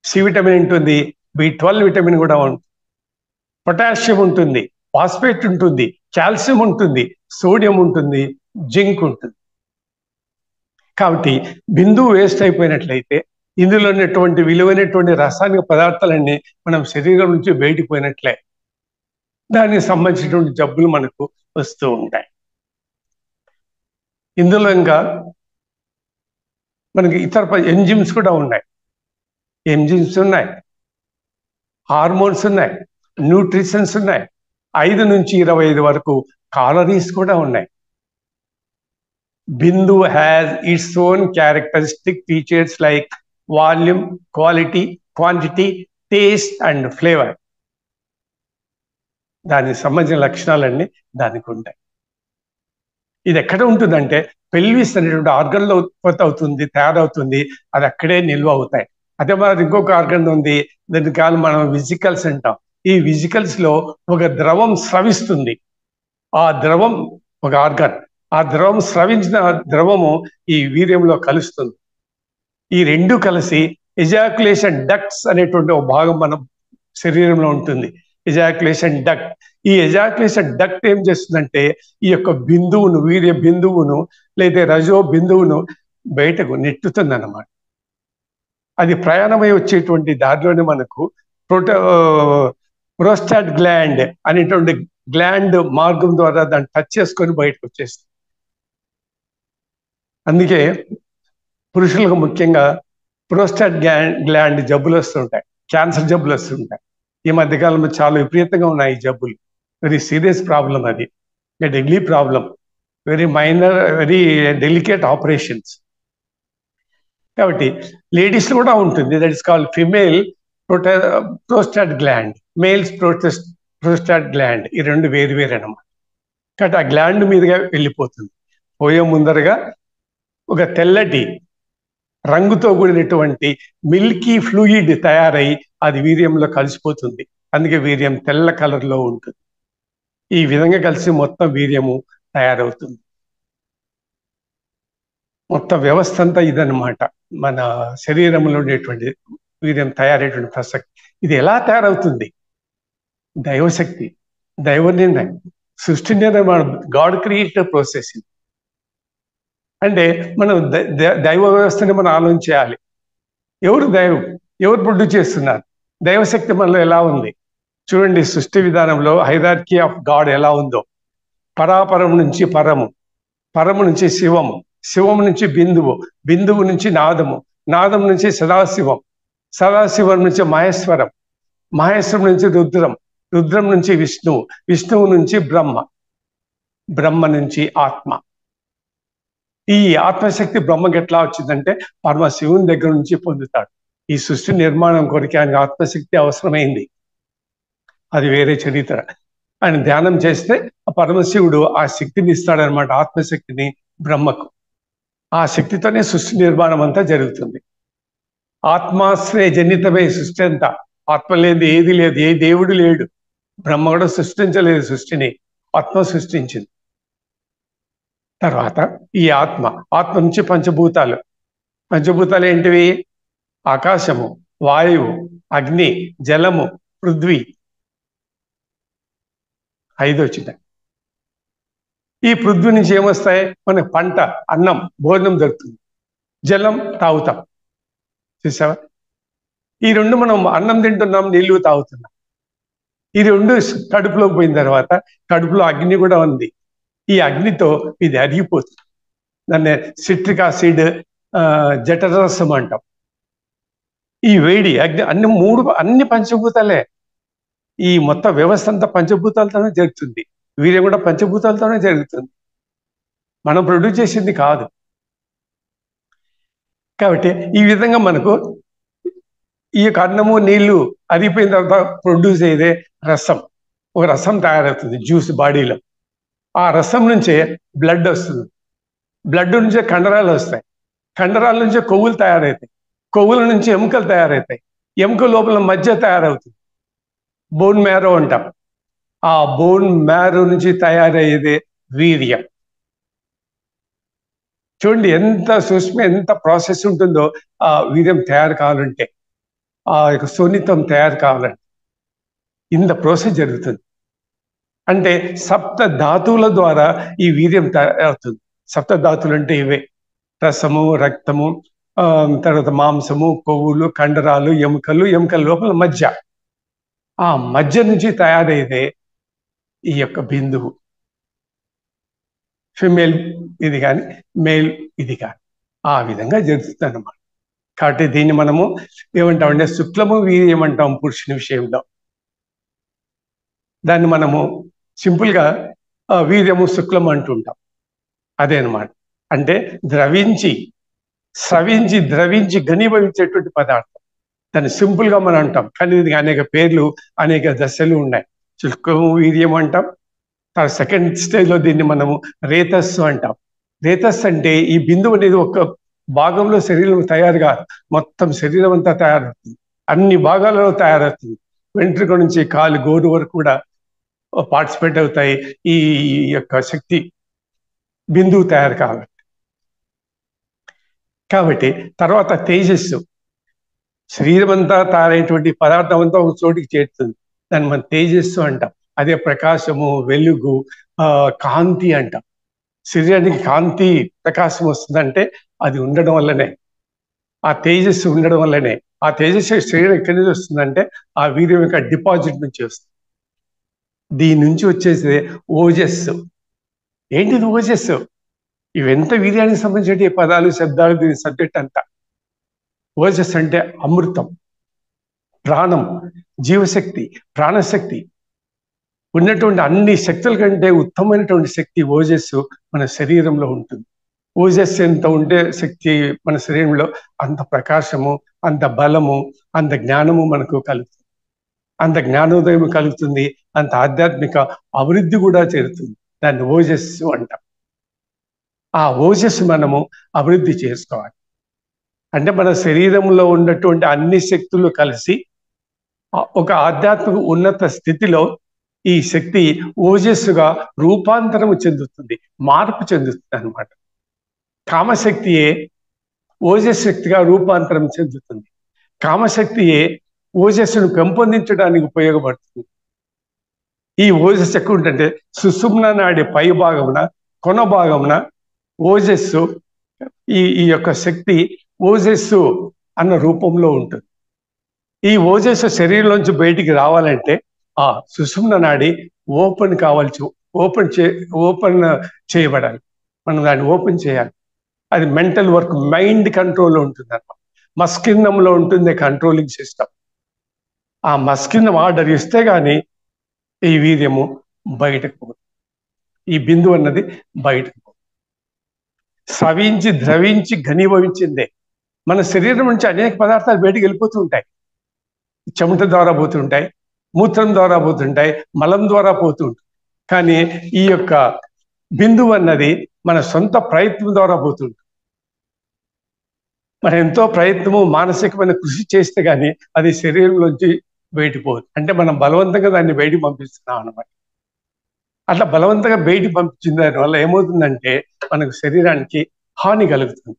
సి విటమిన్ ఉంటుంది, B12 విటమిన్ కూడా ఉంటుంది, పొటాషియం ఉంటుంది, ఫాస్ఫేట్ ఉంటుంది, కాల్షియం ఉంటుంది, సోడియం ఉంటుంది, జింక్ ఉంటుంది. కాబట్టి బిందువు వేస్ట్ అయిపోయినట్లయితే ఇందులో ఉన్నటువంటి విలువైనటువంటి రాసాయనిక పదార్థాలన్నీ మనం శరీరం నుంచి బయటికి పోయినట్లే దానికి సంబంధించినటువంటి జబ్బులు మనకు వస్తూ ఉంటాయి. ఇందులో ఇంకా మనకి ఇతర ఎంజిమ్స్ కూడా ఉన్నాయి. ఎంజిమ్స్ ఉన్నాయి, హార్మోన్స్ ఉన్నాయి, న్యూట్రిషన్స్ ఉన్నాయి, 5 నుంచి 25 వరకు కాలరీస్ కూడా ఉన్నాయి. బిందు has its own characteristic features like volume, quality, quantity, taste and flavour. దానికి సంబంధించిన లక్షణాలన్నీ దానికి ఉంటాయి. ఇది ఎక్కడ ఉంటుందంటే పెల్విస్ అనేటువంటి ఆర్గన్లో ఉత్పత్తి అవుతుంది, తయారవుతుంది, అది అక్కడే నిల్వ అవుతాయి. అదే మరి ఇంకొక ఆర్గన్ ఉంది, దాని కాలం మనం విజికల్స్ అంటాం. ఈ విజికల్స్ లో ఒక ద్రవం స్రవిస్తుంది. ఆ ద్రవం ఒక ఆర్గన్. ఆ ద్రవం స్రవించిన ద్రవము ఈ వీర్యంలో కలుస్తుంది. ఈ రెండు కలిసి ఎజాక్యులేషన్ డక్ట్స్ అనేటువంటి ఒక భాగం మన శరీరంలో ఉంటుంది. Ejaculation duct. ఈ ఎజాక్యులేషన్ డక్ట్ ఏం చేస్తుందంటే ఈ యొక్క బిందువును, వీర్య బిందువును లేదా రజో బిందువును బయటకు నెట్టుతుంది అన్నమాట. అది ప్రయాణమై వచ్చేటువంటి దారిలోనే మనకు ప్రోస్టాట్ గ్లాండ్ అనేటువంటి గ్లాండ్ మార్గం ద్వారా దాన్ని టచ్ చేసుకొని బయటకు వచ్చేస్తుంది. అందుకే పురుషులకు ముఖ్యంగా ప్రోస్టాట్ గ్లాండ్ జబ్బులు వస్తుంటాయి, క్యాన్సర్ జబ్బులు వస్తుంటాయి. ఈ మధ్యకాలంలో చాలా విపరీతంగా ఉన్నాయి ఈ జబ్బులు. వెరీ సీరియస్ ప్రాబ్లం, అది deadly problem, very minor, very delicate operations. కాబట్టి లేడీస్ కూడా ఉంటుంది. That is called female prostate gland, males prostate gland. ఈ రెండు వేరు వేరు అన్నమాట. కాబట్టి ఆ గ్లాండ్ మీదుగా వెళ్ళిపోతుంది. పోయే ముందరగా ఒక తెల్లటి రంగుతో కూడినటువంటి మిల్కీ ఫ్లూయిడ్ తయారై అది వీర్యంలో కలిసిపోతుంది. అందుకే వీర్యం తెల్ల కలర్లో ఉంటుంది. ఈ విధంగా కలిసి మొత్తం వీర్యము తయారవుతుంది. మొత్తం వ్యవస్థ అంతా ఇదన్నమాట. మన శరీరంలో ఉండేటువంటి వీర్యం తయారయ్యేటువంటి ప్రసక్తి. ఇది ఎలా తయారవుతుంది? దైవశక్తి, దైవ నిర్ణయం, సృష్టి నిర్మాణం, గాడ్ క్రియేటెడ్ ప్రాసెస్. అంటే మనం దైవ వ్యవస్థని మనం ఆలోచించాలి. ఎవరు దైవం, ఎవరు ప్రొడ్యూస్ చేస్తున్నారు? దైవశక్తి మనలో ఎలా ఉంది చూడండి. సృష్టి విధానంలో హైరార్కీ ఆఫ్ గాడ్ ఎలా ఉందో, పరాపరం నుంచి పరము, పరము నుంచి శివము, శివం నుంచి బిందువు, బిందువు నుంచి నాదము, నాదం నుంచి సదాశివం, సదాశివం నుంచి మహేశ్వరం, మహేశ్వరం నుంచి రుద్రం, రుద్రం నుంచి విష్ణువు, విష్ణువు నుంచి బ్రహ్మ, బ్రహ్మ నుంచి ఆత్మ. ఈ ఆత్మశక్తి బ్రహ్మకి ఎట్లా వచ్చిందంటే పరమశివుని దగ్గర నుంచి పొందుతాడు. ఈ సృష్టి నిర్మాణం కొరికి ఆయనకు ఆత్మశక్తి అవసరమైంది. అది వేరే చరిత్ర. ఆయన ధ్యానం చేస్తే ఆ పరమశివుడు ఆ శక్తిని ఇస్తాడనమాట, ఆత్మశక్తిని బ్రహ్మకు. ఆ శక్తితోనే సృష్టి నిర్మాణం అంతా జరుగుతుంది. ఆత్మాశ్రయ జనితమే సృష్టి అంతా. ఆత్మ లేదు, ఏది లేదు, ఏ దేవుడు లేడు. బ్రహ్మ కూడా సృష్టించలేదు సృష్టిని, ఆత్మ సృష్టించింది. తర్వాత ఈ ఆత్మ, ఆత్మ నుంచి పంచభూతాలు. పంచభూతాలు ఏంటివి? ఆకాశము, వాయువు, అగ్ని, జలము, పృథ్వీ. 5 వచ్చింది. ఈ పృథ్వీ నుంచి ఏమొస్తాయి? మనకు పంట, అన్నం, భోజనం దొరుకుతుంది. జలం తాగుతాం, చూసావా? ఈ రెండు మనం అన్నం తింటున్నాం, నీళ్లు తాగుతున్నాం. ఈ రెండు కడుపులోకి పోయిన తర్వాత కడుపులో అగ్ని కూడా ఉంది. ఈ అగ్నితో ఇది అరిగిపోతుంది. దాన్ని సిట్రిక్ యాసిడ్, జఠరరసం అంటాం. ఈ వేడి అగ్ని అన్ని పంచభూతాలే. ఈ మొత్తం వ్యవస్థ అంతా పంచభూతాలతోనే జరుగుతుంది. వీర్యం కూడా పంచభూతాలతోనే జరుగుతుంది, మనం ప్రొడ్యూస్ చేసింది కాదు. కాబట్టి ఈ విధంగా మనకు ఈ యొక్క అన్నము, నీళ్లు అరిగిపోయిన తర్వాత ప్రొడ్యూస్ అయ్యేదే రసం. ఒక రసం తయారవుతుంది, జ్యూస్ బాడీలో. ఆ రసం నుంచే బ్లడ్ వస్తుంది, బ్లడ్ నుంచే కండరాలు వస్తాయి, కండరాల నుంచే కొవ్వులు తయారవుతాయి, కొవ్వుల నుంచి ఎముకలు తయారవుతాయి, ఎముక లోపల మధ్య తయారవుతుంది, బోన్ మ్యారో అంటాం. ఆ బోన్ మ్యారో నుంచి తయారయ్యేదే వీర్యం. చూడండి ఎంత సూక్ష్మ, ఎంత ప్రాసెస్ ఉంటుందో ఆ వీర్యం తయారు కావాలంటే, ఆ యొక్క సున్నితం తయారు కావాలంటే ఇంత ప్రాసెస్ జరుగుతుంది. అంటే సప్త ధాతువుల ద్వారా ఈ వీర్యం తయారవుతుంది. సప్త ధాతువులు అంటే ఇవే: రసము, రక్తము, తర్వాత మాంసము, కొవ్వులు, కండరాలు, ఎముకలు, ఎముకల లోపల మధ్య, ఆ మధ్య నుంచి తయారైతే ఈ యొక్క బిందువు. ఫిమేల్ ఇది కానీ మేల్ ఇది కానీ ఆ విధంగా జరుగుతుంది అన్నమాట. కాబట్టి దీన్ని మనము ఏమంటామంటే శుక్లము వీర్యం అంటాం పురుషుని విషయంలో. దాన్ని మనము సింపుల్గా వీర్యము శుక్లము అంటుంటాం. అదే అనమాట. అంటే స్రవించి ద్రవించి ఘనీభవించేటువంటి పదార్థం. దాన్ని సింపుల్గా మనం అంటాం, కానీ దీనికి అనేక పేర్లు, అనేక దశలు ఉన్నాయి. శుక్లము వీర్యం అంటాం. సెకండ్ స్టేజ్లో దీన్ని మనము రేతస్సు అంటాం. రేతస్సు అంటే ఈ బిందువు అనేది ఒక భాగంలో శరీరం తయారు కాదు, మొత్తం శరీరం అంతా తయారవుతుంది, అన్ని భాగాలలో తయారవుతుంది. వెంట్రుక నుంచి కాలు గోరు వరకు కూడా పార్టిసిపేట్ అవుతాయి ఈ యొక్క శక్తి బిందువు తయారు కాబట్టి తర్వాత తేజస్సు, శరీరం అంతా తయారైనటువంటి పదార్థం అంతా ఒక చోటికి చేరుతుంది, దాన్ని మనం తేజస్సు అంటాం. అదే ప్రకాశము, వెలుగు, కాంతి అంటాం. శరీరానికి కాంతి, ప్రకాశం వస్తుందంటే అది ఉండడం వల్లనే, ఆ తేజస్సు ఉండడం వల్లనే. ఆ తేజస్సు శరీరం ఎక్కడి నుంచి వస్తుందంటే ఆ వీర్యం యొక్క డిపాజిట్ నుంచి వస్తుంది. దీని నుంచి వచ్చేసి ఓజస్సు. ఏంటిది ఓజస్సు? ఇవెంత వీర్యానికి సంబంధించిన పదాలు, శబ్దాలు, దీని సబ్జెక్ట్ అంతా. ఓజస్సు అంటే అమృతం, ప్రాణం, జీవశక్తి, ప్రాణశక్తి, ఉన్నటువంటి అన్ని శక్తుల కంటే ఉత్తమమైనటువంటి శక్తి ఓజస్సు మన శరీరంలో ఉంటుంది. ఓజస్సు ఎంత ఉంటే శక్తి మన శరీరంలో అంత ప్రకాశము, అంత బలము, అంత జ్ఞానము మనకు కలుగుతుంది, అంత జ్ఞానోదయం కలుగుతుంది, అంత ఆధ్యాత్మిక అభివృద్ధి కూడా చేరుతుంది. దాన్ని ఓజస్సు అంటాం. ఆ ఓజస్సు మనము అభివృద్ధి చేసుకోవాలి. అంటే మన శరీరంలో ఉన్నటువంటి అన్ని శక్తులు కలిసి ఒక ఆధ్యాత్మిక ఉన్నత స్థితిలో ఈ శక్తి ఓజస్సుగా రూపాంతరము చెందుతుంది, మార్పు చెందుతుంది అన్నమాట. కామశక్తియే ఓజస్ శక్తిగా రూపాంతరం చెందుతుంది. కామశక్తియే ఓజస్సును పెంపొందించడానికి ఉపయోగపడుతుంది. ఈ ఓజస్సు ఎక్కువ ఉంటుంటే సుషుమ్న నాడి పై భాగమున, కొన భాగమున ఓజస్సు, ఈ యొక్క శక్తి ఓజస్సు అన్న రూపంలో ఉంటుంది. ఈ ఓజస్సు శరీరంలోంచి బయటికి రావాలంటే ఆ సుషుమ్న నాడి ఓపెన్ కావాల్సి, ఓపెన్ చేయబడాలి. మనం దాన్ని ఓపెన్ చేయాలి. అది మెంటల్ వర్క్, మైండ్ కంట్రోల్లో ఉంటుంది అన్నమాట. మస్కిన్నంలో ఉంటుంది కంట్రోలింగ్ సిస్టమ్. ఆ మస్కిన్నం ఆర్డర్ ఇస్తే కానీ ఈ వీర్యము బయటకు పోదు, ఈ బిందువు అన్నది బయటకు పోదు. స్రవించి ద్రవించి ఘనీభవించిందే. మన శరీరం నుంచి అనేక పదార్థాలు బయటికి వెళ్ళిపోతూ ఉంటాయి. చెమట ద్వారా పోతుంటాయి, మూత్రం ద్వారా పోతుంటాయి, మలం ద్వారా పోతూ ఉంటాయి. కానీ ఈ యొక్క బిందువు అన్నది మన సొంత ప్రయత్నం ద్వారా పోతుంది. మనం ఎంతో ప్రయత్నము, మానసికమైన కృషి చేస్తే కానీ అది శరీరంలోంచి బయటికి పోదు. అంటే మనం బలవంతంగా దాన్ని బయటికి పంపిస్తున్నాం అన్నమాట. అట్లా బలవంతంగా బయటికి పంపించిన దానివల్ల ఏమవుతుందంటే మనకు శరీరానికి హాని కలుగుతుంది.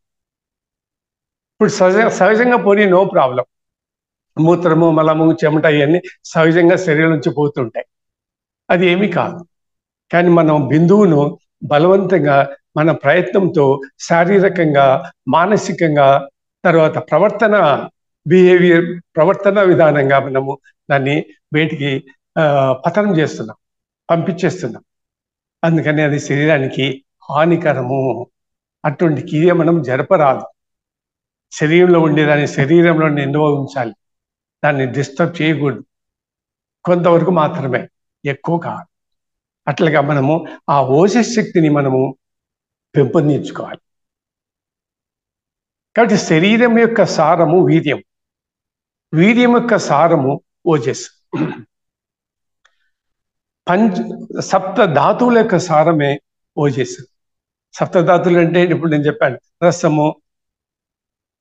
ఇప్పుడు సహజంగా పోనీ నో ప్రాబ్లం, మూత్రము, మలము, చెమట ఇవన్నీ సహజంగా శరీరం నుంచి పోతుంటాయి, అది ఏమీ కాదు. కానీ మనం బిందువును బలవంతంగా మన ప్రయత్నంతో శారీరకంగా, మానసికంగా, తర్వాత ప్రవర్తన విధానంగా మనము దాన్ని బయటికి పతనం చేస్తున్నాం, పంపించేస్తున్నాం. అందుకని అది శరీరానికి హానికరము. అటువంటి క్రియ మనం జరపరాదు. శరీరంలో ఉండేదాన్ని శరీరంలో నిల్వ ఉంచాలి, దాన్ని డిస్టర్బ్ చేయకూడదు. కొంతవరకు మాత్రమే, ఎక్కువ కాదు. అట్లాగా మనము ఆ ఓజస్ శక్తిని మనము పెంపొందించుకోవాలి. కాబట్టి శరీరం యొక్క సారము వీర్యం, వీర్యం యొక్క సారము ఓజస్. సప్త ధాతువుల యొక్క సారమే ఓజస్. సప్తధాతువులు అంటే ఇప్పుడు నేను చెప్పాను, రసము,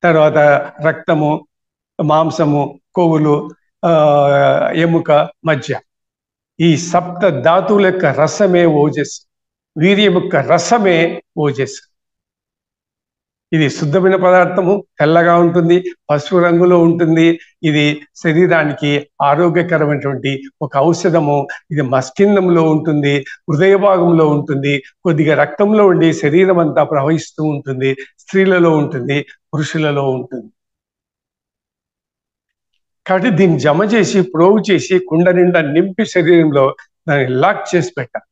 తర్వాత రక్తము, మాంసము, కొవ్వులు, ఎముక, మధ్య. ఈ సప్త ధాతువుల యొక్క రసమే ఓజస్, వీర్యం యొక్క రసమే ఓజస్. ఇది శుద్ధమైన పదార్థము, తెల్లగా ఉంటుంది, పసుపు రంగులో ఉంటుంది. ఇది శరీరానికి ఆరోగ్యకరమైనటువంటి ఒక ఔషధము. ఇది మస్కిందంలో ఉంటుంది, హృదయ భాగంలో ఉంటుంది, కొద్దిగా రక్తంలో ఉండి శరీరం అంతా ప్రవహిస్తూ ఉంటుంది. స్త్రీలలో ఉంటుంది, పురుషులలో ఉంటుంది. కాబట్టి దీన్ని జమ చేసి ప్రోగు చేసి కుండ నిండా నింపి శరీరంలో దాన్ని లాక్ చేసి పెట్టాలి.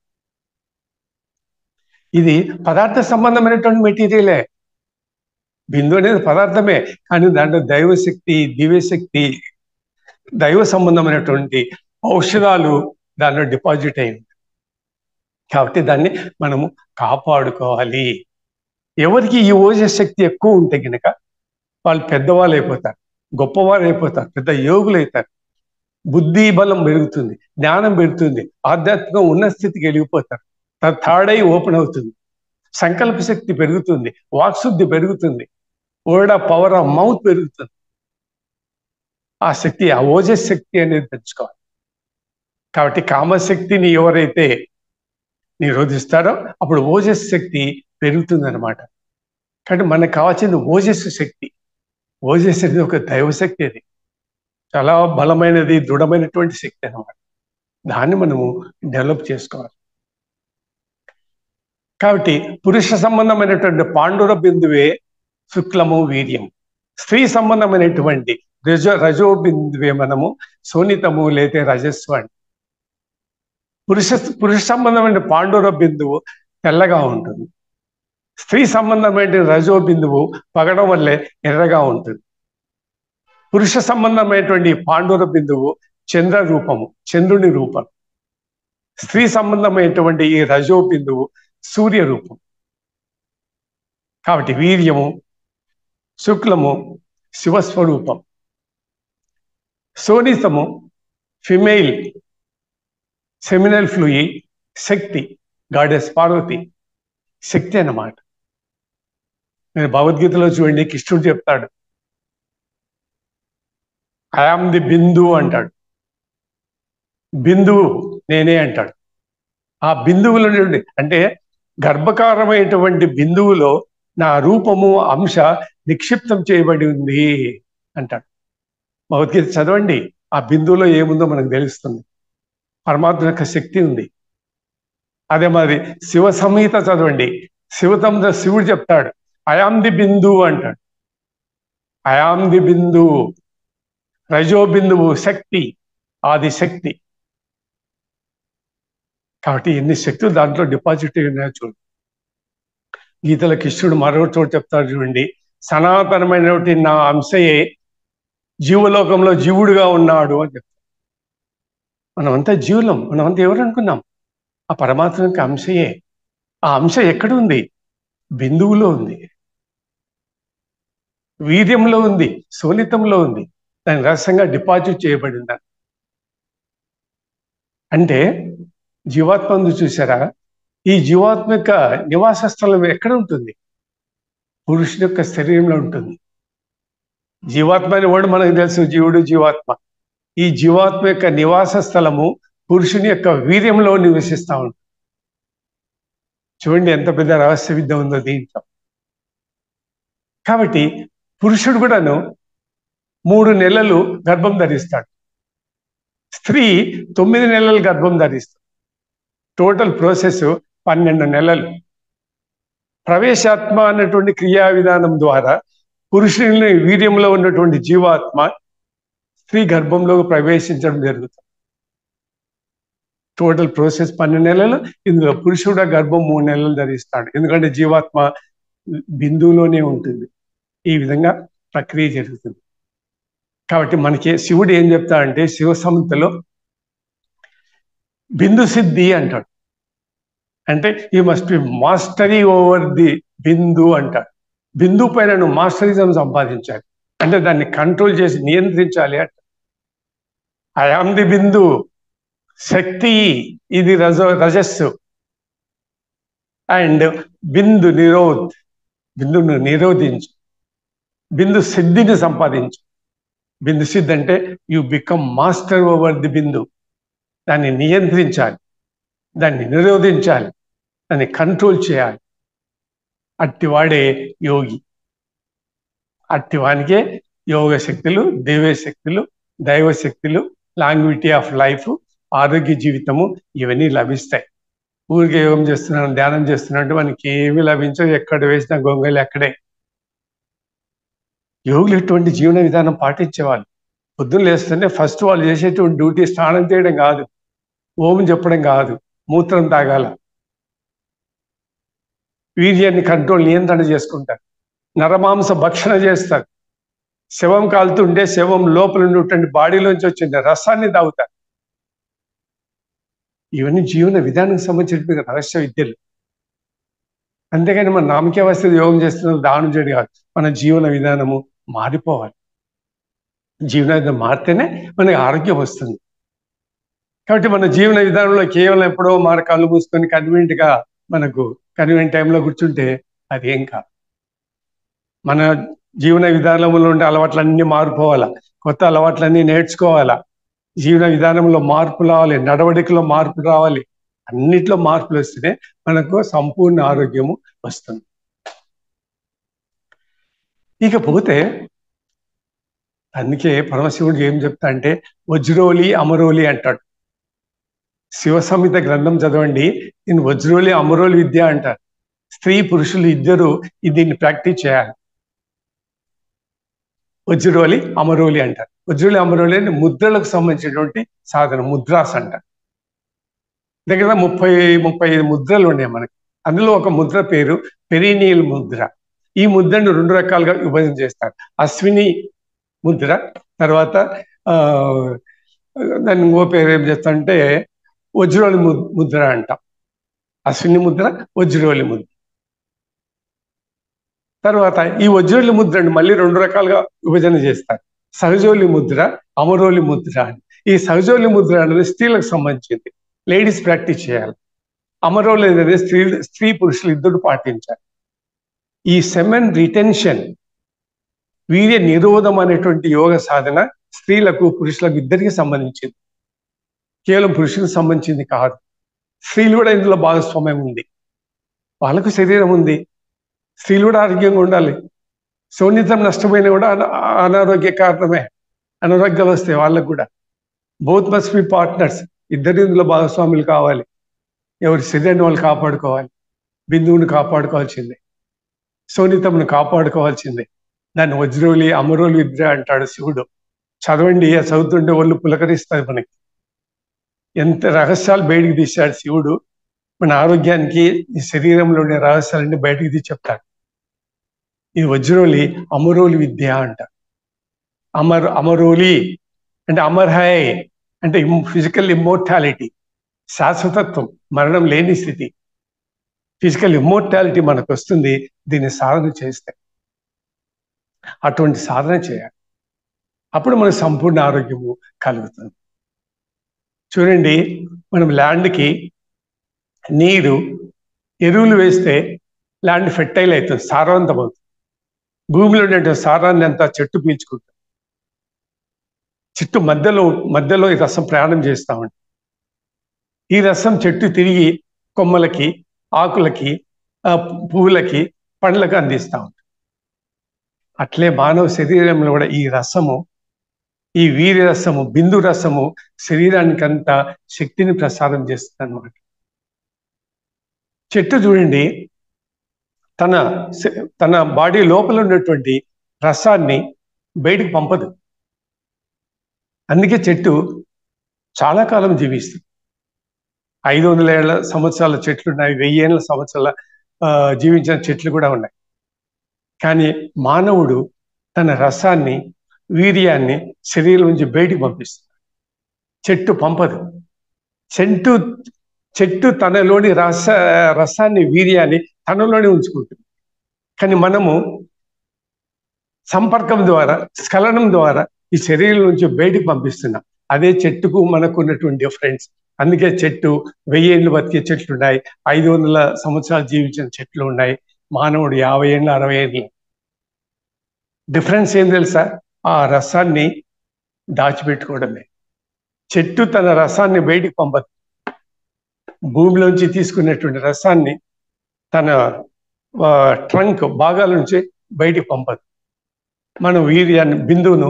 ఇది పదార్థ సంబంధమైనటువంటి మెటీరియలే. బిందు అనేది పదార్థమే, కానీ దాంట్లో దైవశక్తి, దివ్యశక్తి, దైవ సంబంధమైనటువంటి ఔషధాలు దానిలో డిపాజిట్ అయింది. కాబట్టి దాన్ని మనము కాపాడుకోవాలి. ఎవరికి ఈ ఓజస్ శక్తి ఎక్కువ ఉంటే కనుక వాళ్ళు పెద్దవాళ్ళు అయిపోతారు, గొప్పవారు అయిపోతారు, పెద్ద యోగులు అవుతారు. బుద్ధి బలం పెరుగుతుంది, జ్ఞానం పెరుగుతుంది, ఆధ్యాత్మిక ఉన్నత స్థితికి వెళ్ళిపోతారు. థర్డ్ ఐ ఓపెన్ అవుతుంది, సంకల్ప శక్తి పెరుగుతుంది, వాక్శుద్ధి పెరుగుతుంది, word of power of mouth పెరుగుతుంది. ఆ శక్తి, ఆ ఓజస్ శక్తి అనేది తెచ్చుకోవాలి. కాబట్టి కామశక్తిని ఎవరైతే నిరోధిస్తారో అప్పుడు ఓజస్ శక్తి పెరుగుతుంది అనమాట. కాబట్టి మనకు కావాల్సింది ఓజస్సు శక్తి. ఓజస్ అనేది ఒక దైవశక్తి, అది చాలా బలమైనది, దృఢమైనటువంటి శక్తి అనమాట. దాన్ని మనము డెవలప్ చేసుకోవాలి. కాబట్టి పురుష సంబంధమైనటువంటి పాండుర బిందువే శుక్లము వీర్యం, స్త్రీ సంబంధమైనటువంటి రజో బిందువే మనము శోణితము లేదా రజస్సు అండి. పురుష సంబంధమైన పాండుర బిందువు తెల్లగా ఉంటుంది, స్త్రీ సంబంధమైన రజో బిందువు పగడం వల్లే ఎర్రగా ఉంటుంది. పురుష సంబంధమైనటువంటి పాండుర బిందువు చంద్ర రూపము, చంద్రుని రూపం. స్త్రీ సంబంధమైనటువంటి ఈ రజో బిందువు సూర్య రూపం. కాబట్టి వీర్యము, శుక్లము శివస్వరూపం, శోణితము ఫిమేల్ సెమినల్ ఫ్లూయిడ్, శక్తి గాడెస్ పార్వతి, శక్తి అన్నమాట. మీరు భగవద్గీతలో చూడండి, కృష్ణుడు చెప్తాడు, ఐ ఆమ్ ది బిందు అంటాడు. బిందువు నేనే అంటాడు. ఆ బిందువులో అంటే గర్భకారమైనటువంటి బిందువులో నా రూపము, అంశ నిక్షిప్తం చేయబడి ఉంది అంటాడు. భగవద్గీత చదవండి, ఆ బిందువులో ఏముందో మనకు తెలుస్తుంది. పరమాత్మ యొక్క శక్తి ఉంది. అదే మరి శివ సంహిత చదవండి, శివుడు చెప్తాడు, ఐ ఆమ్ ది బిందు అంటాడు. ఐ ఆమ్ ది బిందు, రజో బిందువు శక్తి, ఆది శక్తి. కాబట్టి ఎన్ని శక్తులు దాంట్లో డిపాజిట్ ఉన్నాయో చూడండి. గీతల కృష్ణుడు మరో చోటు చెప్తాడు చూడండి, సనాతనమైనటువంటి నా అంశయే జీవలోకంలో జీవుడుగా ఉన్నాడు అని చెప్తాడు. మనమంతా జీవులం, మనమంతా ఎవరు అనుకున్నాం? ఆ పరమాత్మ యొక్క అంశయే. ఆ అంశ ఎక్కడుంది? బిందువులో ఉంది, వీర్యంలో ఉంది, శోణితంలో ఉంది, దాని రహస్యంగా డిపాజిట్ చేయబడింది. అంటే జీవాత్మ ఉంది చూసారా, ఈ జీవాత్మ యొక్క నివాస స్థలం ఎక్కడ ఉంటుంది? పురుషుని యొక్క శరీరంలో ఉంటుంది. జీవాత్మ అని వాడు మనకు తెలుసు, జీవుడు జీవాత్మ. ఈ జీవాత్మ యొక్క నివాస స్థలము పురుషుని యొక్క వీర్యంలో నివసిస్తూ ఉంటుంది. చూడండి ఎంత పెద్ద రహస్య విద్య ఉందో దీంట్లో. కాబట్టి పురుషుడు కూడాను 3 నెలలు గర్భం ధరిస్తాడు, స్త్రీ 9 నెలలు గర్భం ధరిస్తాడు. టోటల్ ప్రాసెస్ 12 నెలలు. ప్రవేశాత్మ అన్నటువంటి క్రియా విధానం ద్వారా పురుషుని వీర్యంలో ఉన్నటువంటి జీవాత్మ స్త్రీ గర్భంలో ప్రవేశించడం జరుగుతుంది. టోటల్ ప్రాసెస్ 12 నెలలు. ఇందులో పురుషుడు గర్భం 3 నెలలు ధరిస్తాడు, ఎందుకంటే జీవాత్మ బిందువులోనే ఉంటుంది. ఈ విధంగా ప్రక్రియ జరుగుతుంది. కాబట్టి మనకి శివుడు ఏం చెప్తాడంటే, శివ సంహితలో బిందు సిద్ధి అంటాడు. అంటే you must be mastery over the బిందు అంటాడు. బిందు పైన నువ్వు మాస్టరిజం సంపాదించాలి, అంటే దాన్ని కంట్రోల్ చేసి నియంత్రించాలి అంట. ఐ ఆమ్ ది బిందు శక్తి, ఇది రజస్సు. అండ్ బిందు బిందును నిరోధించు, బిందు సిద్ధిని సంపాదించు. బిందు సిద్ధి అంటే you become master over the బిందు. దాన్ని నియంత్రించాలి, దాన్ని నిరోధించాలి, దాన్ని కంట్రోల్ చేయాలి. అట్టివాడే యోగి. అట్టి వానికే యోగ శక్తులు, దివ్య శక్తులు, దైవ శక్తులు, లాంగ్విటీ ఆఫ్ లైఫ్, ఆరోగ్య జీవితము ఇవన్నీ లభిస్తాయి. ఊరికే యోగం చేస్తున్నాను, ధ్యానం చేస్తున్నాడు మనకి ఏమి లభించవు. ఎక్కడ వేసిన గొంగలి అక్కడే. యోగులు ఎటువంటి జీవన విధానం పాటించేవాళ్ళు. పొద్దున్న లేస్తేనే ఫస్ట్ వాళ్ళు చేసేటువంటి డ్యూటీ స్నానం చేయడం కాదు, ఓం చెప్పడం కాదు, మూత్రం తాగాల, వీర్యాన్ని కంట్రోల్ నియంత్రణ చేసుకుంటారు, నరమాంస భక్షణ చేస్తారు, శవం కాలుతుంటే శవం లోపల ఉన్నటువంటి బాడీలోంచి వచ్చిన రసాన్ని తాగుతారు. ఇవన్నీ జీవన విధానానికి సంబంధించిన రహస్య విద్యలు. అంతేగాని మన నామకే వస్తే యోగం చేస్తున్న దానం చేయడం కాదు. మన జీవన విధానము మారిపోవాలి. జీవన విధానం మారితేనే మనకి ఆరోగ్యం వస్తుంది. కాబట్టి మన జీవన విధానంలో కేవలం ఎప్పుడో మన కళ్ళు మూసుకొని కన్వీనియంట్ టైంలో కూర్చుంటే అది ఏం కాదు. మన జీవన విధానంలో ఉండే అలవాట్లన్నీ మారిపోవాలా, కొత్త అలవాట్లన్నీ నేర్చుకోవాలా, జీవన విధానంలో మార్పు రావాలి, నడవడికలో మార్పు రావాలి. అన్నిట్లో మార్పులు వస్తేనే మనకు సంపూర్ణ ఆరోగ్యము వస్తుంది. ఇకపోతే అందుకే పరమశివుడు ఏం చెప్తా అంటే వజ్రోలి అమరోలి అంటాడు. శివ సంహిత గ్రంథం చదవండి, దీన్ని వజ్రోలి అమరోలి విద్య అంటారు. స్త్రీ పురుషులు ఇద్దరు దీన్ని ప్రాక్టీస్ చేయాలి. వజ్రోలి అమరోలి అంటారు. వజ్రోలి అమరోలి అంటే ముద్రలకు సంబంధించినటువంటి సాధన, ముద్రాస్ అంటారు. దగ్గర 35 ముద్రలు ఉన్నాయి మనకి. అందులో ఒక ముద్ర పేరు పెరినియల్ ముద్ర. ఈ ముద్రను 2 రకాలుగా విభజన చేస్తారు. అశ్విని ముద్ర, తర్వాత దాన్ని ఇంకో పేరు ఏం చేస్తారంటే వజ్రోలి ముద్ర అంటాం. అశ్విని ముద్ర, వజ్రోలి ముద్ర. తర్వాత ఈ వజ్రోలి ముద్రను మళ్ళీ 2 రకాలుగా విభజన చేస్తారు. సహజోలి ముద్ర, అమరోలి ముద్ర అని. ఈ సహజోలి ముద్ర అనేది స్త్రీలకు సంబంధించింది, లేడీస్ ప్రాక్టీస్ చేయాలి. అమరోలి అనేది స్త్రీ పురుషులు ఇద్దరు పాటించాలి. ఈ సెమెన్ రిటెన్షన్, వీర్య నిరోధం అనేటువంటి యోగ సాధన స్త్రీలకు పురుషులకు ఇద్దరికి సంబంధించింది, కేవలం పురుషులకు సంబంధించింది కాదు. స్త్రీలు కూడా ఇందులో భాగస్వామ్యం ఉంది. వాళ్ళకు శరీరం ఉంది, స్త్రీలు కూడా ఆరోగ్యంగా ఉండాలి. సౌన్నితం నష్టపోయినా కూడా అనారోగ్య కారణమే, అనారోగ్యాలు వస్తాయి వాళ్ళకు కూడా. బోత్ మస్ట్ బి పార్ట్నర్స్, ఇద్దరు ఇందులో భాగస్వాములు కావాలి. ఎవరి శరీరాన్ని వాళ్ళు కాపాడుకోవాలి, బిందువుని కాపాడుకోవాల్సిందే, సౌన్నితమును కాపాడుకోవాల్సిందే. దాన్ని వజ్రోలి అమరోలి విద్య అంటాడు శివుడు. చదవండి, చదువుతుంటే ఒళ్ళు పులకరిస్తుంది మనకి. ఎంత రహస్యాలు బయటికి తీశాడు శివుడు. మన ఆరోగ్యానికి ఈ శరీరంలో ఉండే రహస్యాలన్నీ బయటికి తీసి చెప్తాడు. ఈ వజ్రోలి అమరోలి విద్య అంట. అమరోలి అంటే అమర్ హై అంటే ఫిజికల్ ఇమ్మోర్టాలిటీ, శాశ్వతత్వం, మరణం లేని స్థితి. ఫిజికల్ ఇమ్మోర్టాలిటీ మనకు వస్తుంది దీన్ని సాధన చేస్తే. అటువంటి సాధన చేయాలి, అప్పుడు మనకు సంపూర్ణ ఆరోగ్యము కలుగుతుంది. చూడండి, మనం ల్యాండ్కి నీరు, ఎరువులు వేస్తే ల్యాండ్ ఫెర్టైల్ అవుతుంది, సారవంతం అవుతుంది. భూమిలో ఉండే సారాన్ని అంతా చెట్టు పీల్చుకుంటుంది. చెట్టు మధ్యలో ఈ రసం ప్రయాణం చేస్తూ ఉంటుంది. ఈ రసం చెట్టు తిరిగి కొమ్మలకి, ఆకులకి, పువ్వులకి, పండ్లకు అందిస్తూ ఉంటుంది. అట్లే మానవ శరీరంలో కూడా ఈ రసము, ఈ వీర్య రసము, బిందు రసము శరీరానికంతా శక్తిని ప్రసారం చేస్తుంది అన్నమాట. చెట్టు చూడండి, తన బాడీ లోపల ఉన్నటువంటి రసాన్ని బయటికి పంపదు. అందుకే చెట్టు చాలా కాలం జీవిస్తుంది. 500 ఏళ్ల సంవత్సరాల చెట్లు ఉన్నాయి, 1000 ఏళ్ళ సంవత్సరాల జీవించిన చెట్లు కూడా ఉన్నాయి. కానీ మానవుడు తన రసాన్ని, వీర్యాన్ని శరీరం నుంచి బయటికి పంపిస్తుంది. చెట్టు పంపదు. చెట్టు తనలోని రసాన్ని, వీర్యాన్ని తనలోనే ఉంచుకుంటుంది. కానీ మనము సంపర్కం ద్వారా, స్ఖలనం ద్వారా ఈ శరీరం నుంచి బయటికి పంపిస్తున్నాం. అదే చెట్టుకు మనకు ఉన్నటువంటి డిఫరెన్స్. అందుకే చెట్టు 1000 ఏళ్ళు బతికే చెట్లు ఉన్నాయి, 500 సంవత్సరాలు జీవించిన చెట్లు ఉన్నాయి. మానవుడు 50 ఏళ్ళు, 60 ఏళ్ళు. డిఫరెన్స్ ఏం తెలుసా? ఆ రసాన్ని దాచిపెట్టుకోవడమే. చెట్టు తన రసాన్ని బయటికి పంపదు. భూమిలోంచి తీసుకున్నటువంటి రసాన్ని తన ట్రంక్ భాగాల నుంచి బయటికి పంపదు. మనం వీర్యాన్ని బిందువును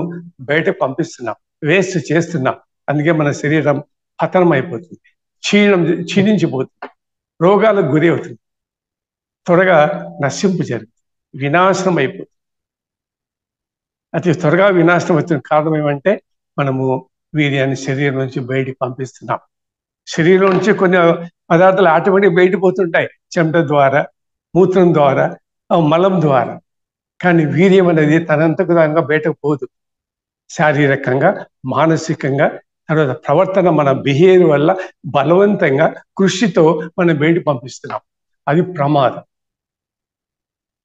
బయటకు పంపిస్తున్నాం, వేస్ట్ చేస్తున్నాం. అందుకే మన శరీరం పతనం అయిపోతుంది, క్షీణించిపోతుంది, రోగాలకు గురి అవుతుంది, త్వరగా నశింపు జరుగుతుంది, వినాశనం అయిపోతుంది. అతి త్వరగా వినాశనం వచ్చిన కారణం ఏమంటే మనము వీర్యాన్ని శరీరం నుంచి బయటికి పంపిస్తున్నాం. శరీరం నుంచి కొన్ని పదార్థాలు ఆటోమేటిక్ బయటకు పోతుంటాయి, చెమట ద్వారా, మూత్రం ద్వారా, మలం ద్వారా. కానీ వీర్యం అనేది తనంతకు దానిగా బయటకు పోదు. శారీరకంగా, మానసికంగా, తర్వాత ప్రవర్తన, మన బిహేవియర్ వల్ల బలవంతంగా కృషితో మనం బయట పంపిస్తున్నాం. అది ప్రమాదం.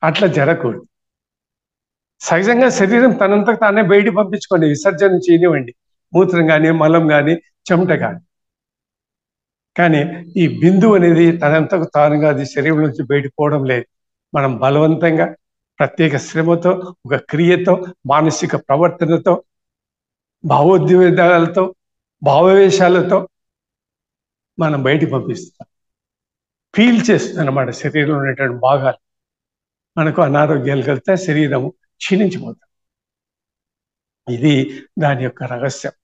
అట్లా జరగకూడదు. సహజంగా శరీరం తనంతకు తానే బయట పంపించుకోండి, విసర్జన చేయనివ్వండి, మూత్రం కానీ, మలం కానీ, చెమట కానీ. కానీ ఈ బిందువు అనేది తనంతకు తానుగా అది శరీరం నుంచి బయటకు పోవడం లేదు. మనం బలవంతంగా ప్రత్యేక శ్రమతో, ఒక క్రియతో, మానసిక ప్రవర్తనతో, భావోద్వేగాలతో, భావవేశాలతో మనం బయటికి పంపిస్తాం. ఫీల్ చేస్తుంది అన్నమాట శరీరంలో ఉన్నటువంటి భాగాలు. మనకు అనారోగ్యాలు కలిగితే శరీరము క్షీణించిపోతాం. ఇది దాని యొక్క రహస్యం.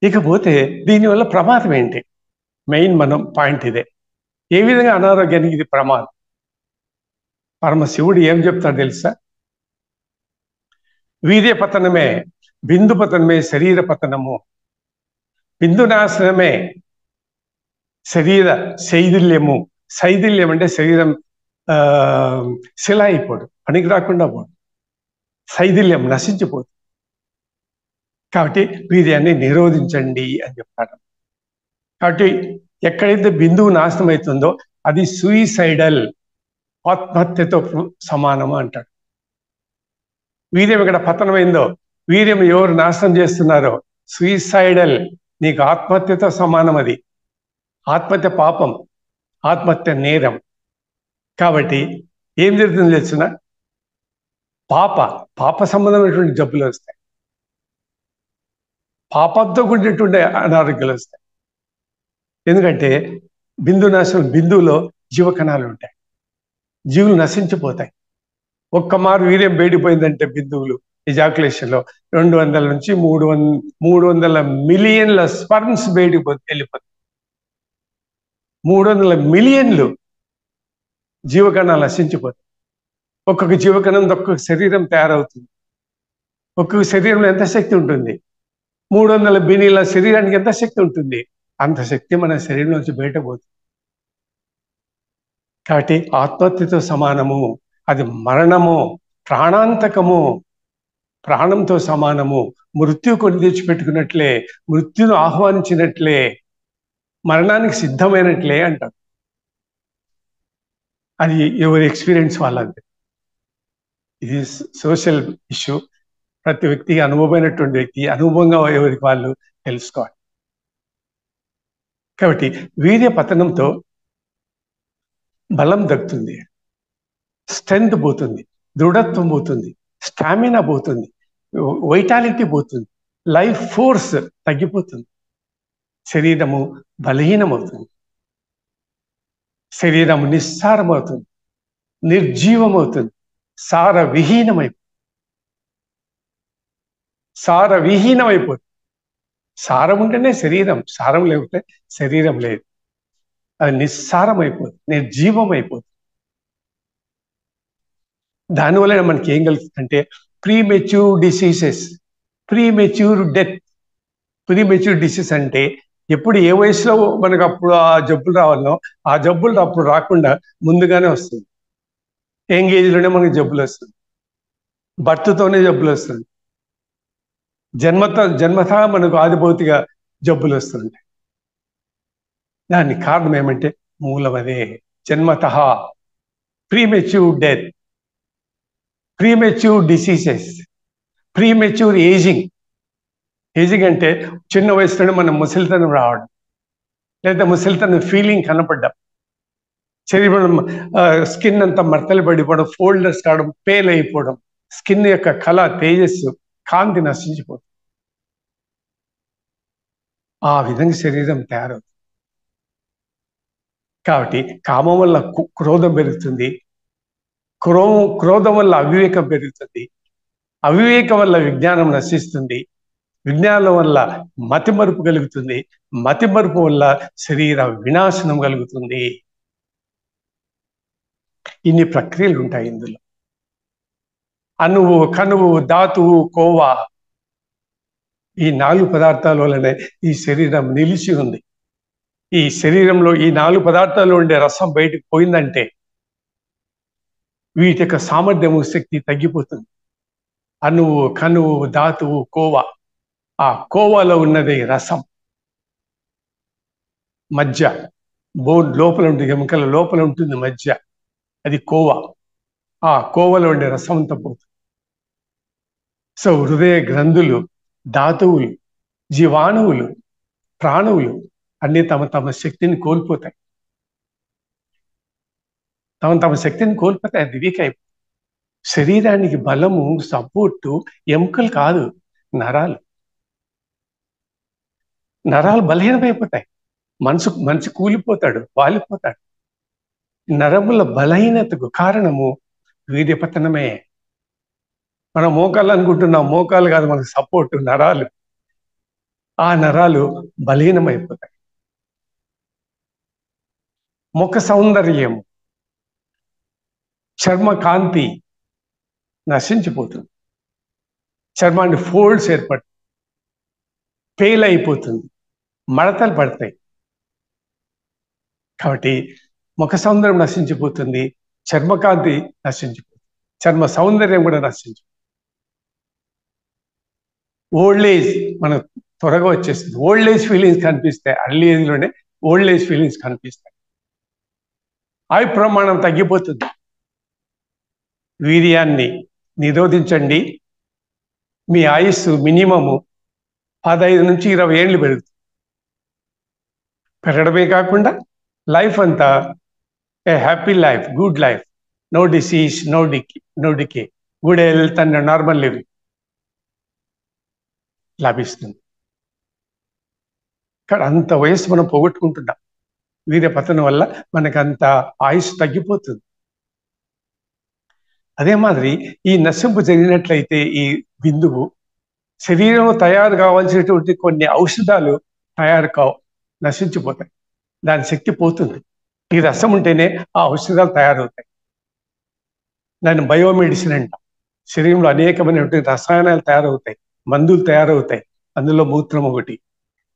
ఇకపోతే దీనివల్ల ప్రమాదం ఏంటి? మెయిన్ మనం పాయింట్ ఇదే. ఏ విధంగా అనారోగ్యానికి ఇది ప్రమాదం? పరమశివుడు ఏం చెప్తాడు తెలుసా? వీర్య పతనమే బిందు పతనమే శరీర పతనము, బిందు నాశనమే శరీర శైథిల్యము. శైథిల్యం అంటే శరీరం శిల అయిపోడు, పనికి రాకుండా పోడు, శైథిల్యం నశించిపోదు. కాబట్టి వీర్యాన్ని నిరోధించండి అని చెప్తాడు. కాబట్టి ఎక్కడైతే బిందువు నాశనం అవుతుందో అది సూయిసైడల్, ఆత్మహత్యతో సమానము అంటాడు. వీర్యం ఇక్కడ పతనమైందో, వీర్యం ఎవరు నాశనం చేస్తున్నారో సూయిసైడల్, నీకు ఆత్మహత్యతో సమానం. అది ఆత్మహత్య పాపం, ఆత్మహత్య నేరం. కాబట్టి ఏం జరుగుతుంది తెలుసునా? పాప సంబంధమైనటువంటి జబ్బులు వస్తాయి, పాపంతో కూడినటువంటి అనారోగ్యాలు వస్తాయి. ఎందుకంటే బిందు నాశనం, బిందువులో జీవకణాలు ఉంటాయి, జీవులు నశించిపోతాయి. ఒక్క మారు వీర్యం బయటిపోయిందంటే బిందువులు ఎజాకులేషన్లో 200 నుంచి 300 మిలియన్ల స్పర్మ్స్ బయటికి వెళ్ళిపోతాయి. 300 మిలియన్లు జీవకణాలు నశించిపోతాయి. ఒక్కొక్క జీవకణం ఒక్కొక్క శరీరం తయారవుతుంది. ఒక్కొక్క శరీరంలో ఎంత శక్తి ఉంటుంది? 300 బిలియన్ల శరీరానికి ఎంత శక్తి ఉంటుంది? అంత శక్తి మన శరీరం నుంచి బయటపోతుంది. కాబట్టి ఆత్మహత్యతో సమానము, అది మరణము, ప్రాణాంతకము, ప్రాణంతో సమానము. మృత్యు కొని తెచ్చిపెట్టుకున్నట్లే, మృత్యును ఆహ్వానించినట్లే, మరణానికి సిద్ధమైనట్లే అంటారు. అది ఎవరి ఎక్స్పీరియన్స్ వాళ్ళది. ఇది సోషల్ ఇష్యూ. ప్రతి వ్యక్తికి అనుభవమైనటువంటి వ్యక్తి అనుభవంగా ఎవరికి వాళ్ళు తెలుసుకోవాలి. కాబట్టి వీర్య పతనంతో బలం దక్కుతుంది, స్ట్రెంత్ పోతుంది, దృఢత్వం పోతుంది, స్టామినా పోతుంది, వైటాలిటీ పోతుంది, లైఫ్ ఫోర్స్ తగ్గిపోతుంది, శరీరము బలహీనమవుతుంది, శరీరము నిస్సారమవుతుంది, నిర్జీవమవుతుంది, సారవిహీనమైపోతుంది. సారం ఉంటేనే శరీరం, సారం లేకపోతే శరీరం లేదు. అది నిస్సారమైపోతుంది, నిర్జీవమైపోతుంది. దానివల్ల మనకి ఏం కలుగుతుందంటే premature diseases, premature death. Premature disease అంటే ఎప్పుడు ఏ వయసులో మనకు అప్పుడు ఆ జబ్బులు రావాలనో ఆ జబ్బులు అప్పుడు రాకుండా ముందుగానే వస్తుంది. యంగ్ ఏజ్లోనే మనకి జబ్బులు వస్తుంది, బర్త్తోనే జబ్బులు వస్తుంది, జన్మత మనకు ఆదిభౌతిక జబ్బులు వస్తుంటాయి. దానికి కారణం ఏమంటే మూలం అదే, జన్మత premature death, premature diseases, premature ageing. Ageing అంటే చిన్న వయసులోనే మనం ముసలితనం రావడం, లేదా ముసలితనం ఫీలింగ్ కనపడ్డం, శరీరం స్కిన్ అంతా మర్తలు పడిపోవడం, ఫోల్డర్స్ కావడం, పేల్ అయిపోవడం, స్కిన్ యొక్క కళ, తేజస్సు, కాంతి నశించిపోతుంది. ఆ విధంగా శరీరం తయారవుతుంది. కాబట్టి కామం వల్ల క్రోధం పెరుగుతుంది, క్రోధం వల్ల అవివేకం పెరుగుతుంది, అవివేకం వల్ల విజ్ఞానం నశిస్తుంది, విజ్ఞానం వల్ల మతిమరుపు కలుగుతుంది, మతిమరుపు వల్ల శరీర వినాశనం కలుగుతుంది. ఇన్ని ప్రక్రియలు ఉంటాయి ఇందులో. అణువు, కణువు, ధాతువు, కోవా, ఈ 4 పదార్థాల వల్లనే ఈ శరీరం నిలిచి ఉంది. ఈ శరీరంలో ఈ 4 పదార్థాలు ఉండే రసం బయటకు పోయిందంటే వీటి యొక్క సామర్థ్యము, శక్తి తగ్గిపోతుంది. అణువు, కణువు, ధాతువు, కోవా. ఆ కోవాలో ఉన్నది రసం. మధ్య, బోన్ లోపల ఉంటుంది, ఎముకల లోపల ఉంటుంది మధ్య, అది కోవా. ఆ కోవలో ఉండే రసం అంతా పోతుంది. సో హృదయ గ్రంథులు, ధాతువులు, జీవాణువులు, ప్రాణువులు అన్ని తమ తమ శక్తిని కోల్పోతాయి. తమ శక్తిని కోల్పోతాయి, అది వీక్ అయిపోతాయి. శరీరానికి బలము, సపోర్టు ఎముకలు కాదు, నరాలు. నరాలు బలహీనమైపోతాయి. మనిషి కూలిపోతాడు, వాలిపోతాడు. నరముల బలహీనతకు కారణము వీర్యపతనమే. మనం మోకాళ్ళు అనుకుంటున్నాం, మోకాలు కాదు మనకు సపోర్ట్, నరాలు. ఆ నరాలు బలహీనమైపోతాయి. ముఖ సౌందర్యం, చర్మ కాంతి నశించిపోతుంది. చర్మాన్ని ఫోల్డ్స్ ఏర్పడుతుంది, పేల్ అయిపోతుంది, మడతలు పడతాయి. కాబట్టి ముఖ సౌందర్యం నశించిపోతుంది, చర్మకాంతి నశించిపోతుంది, చర్మ సౌందర్యం కూడా నశించిపోతుంది. ఓల్డ్ ఏజ్ మనకు త్వరగా వచ్చేస్తుంది. ఓల్డ్ ఏజ్ ఫీలింగ్స్ కనిపిస్తాయి, అర్లీ ఏజ్లోనే ఓల్డ్ ఏజ్ ఫీలింగ్స్ కనిపిస్తాయి. ఆయు ప్రమాణం తగ్గిపోతుంది. వీర్యాన్ని నిరోధించండి, మీ ఆయుస్సు మినిమము 15 నుంచి 20 ఏళ్ళు పెరుగుతుంది. పెరగడమే కాకుండా లైఫ్ అంతా a happy life, good life, no disease, no decay, good health and normal living లభిస్తుంది. కానీ అంత వయస్సు మనం పోగొట్టుకుంటున్నాం. వీర్య పతనం వల్ల మనకు అంత ఆయుష్ తగ్గిపోతుంది. అదే మాదిరి ఈ నశింపు జరిగినట్లయితే ఈ బిందువు శరీరంలో తయారు కావాల్సినటువంటి కొన్ని ఔషధాలు తయారు కావు, నశించిపోతాయి. దాని శక్తి పోతుంది. ఈ రసం ఉంటేనే ఆ ఔషధాలు తయారవుతాయి. దాన్ని బయోమెడిసిన్ అంట. శరీరంలో అనేకమైనటువంటి రసాయనాలు తయారవుతాయి, మందులు తయారవుతాయి. అందులో మూత్రం ఒకటి,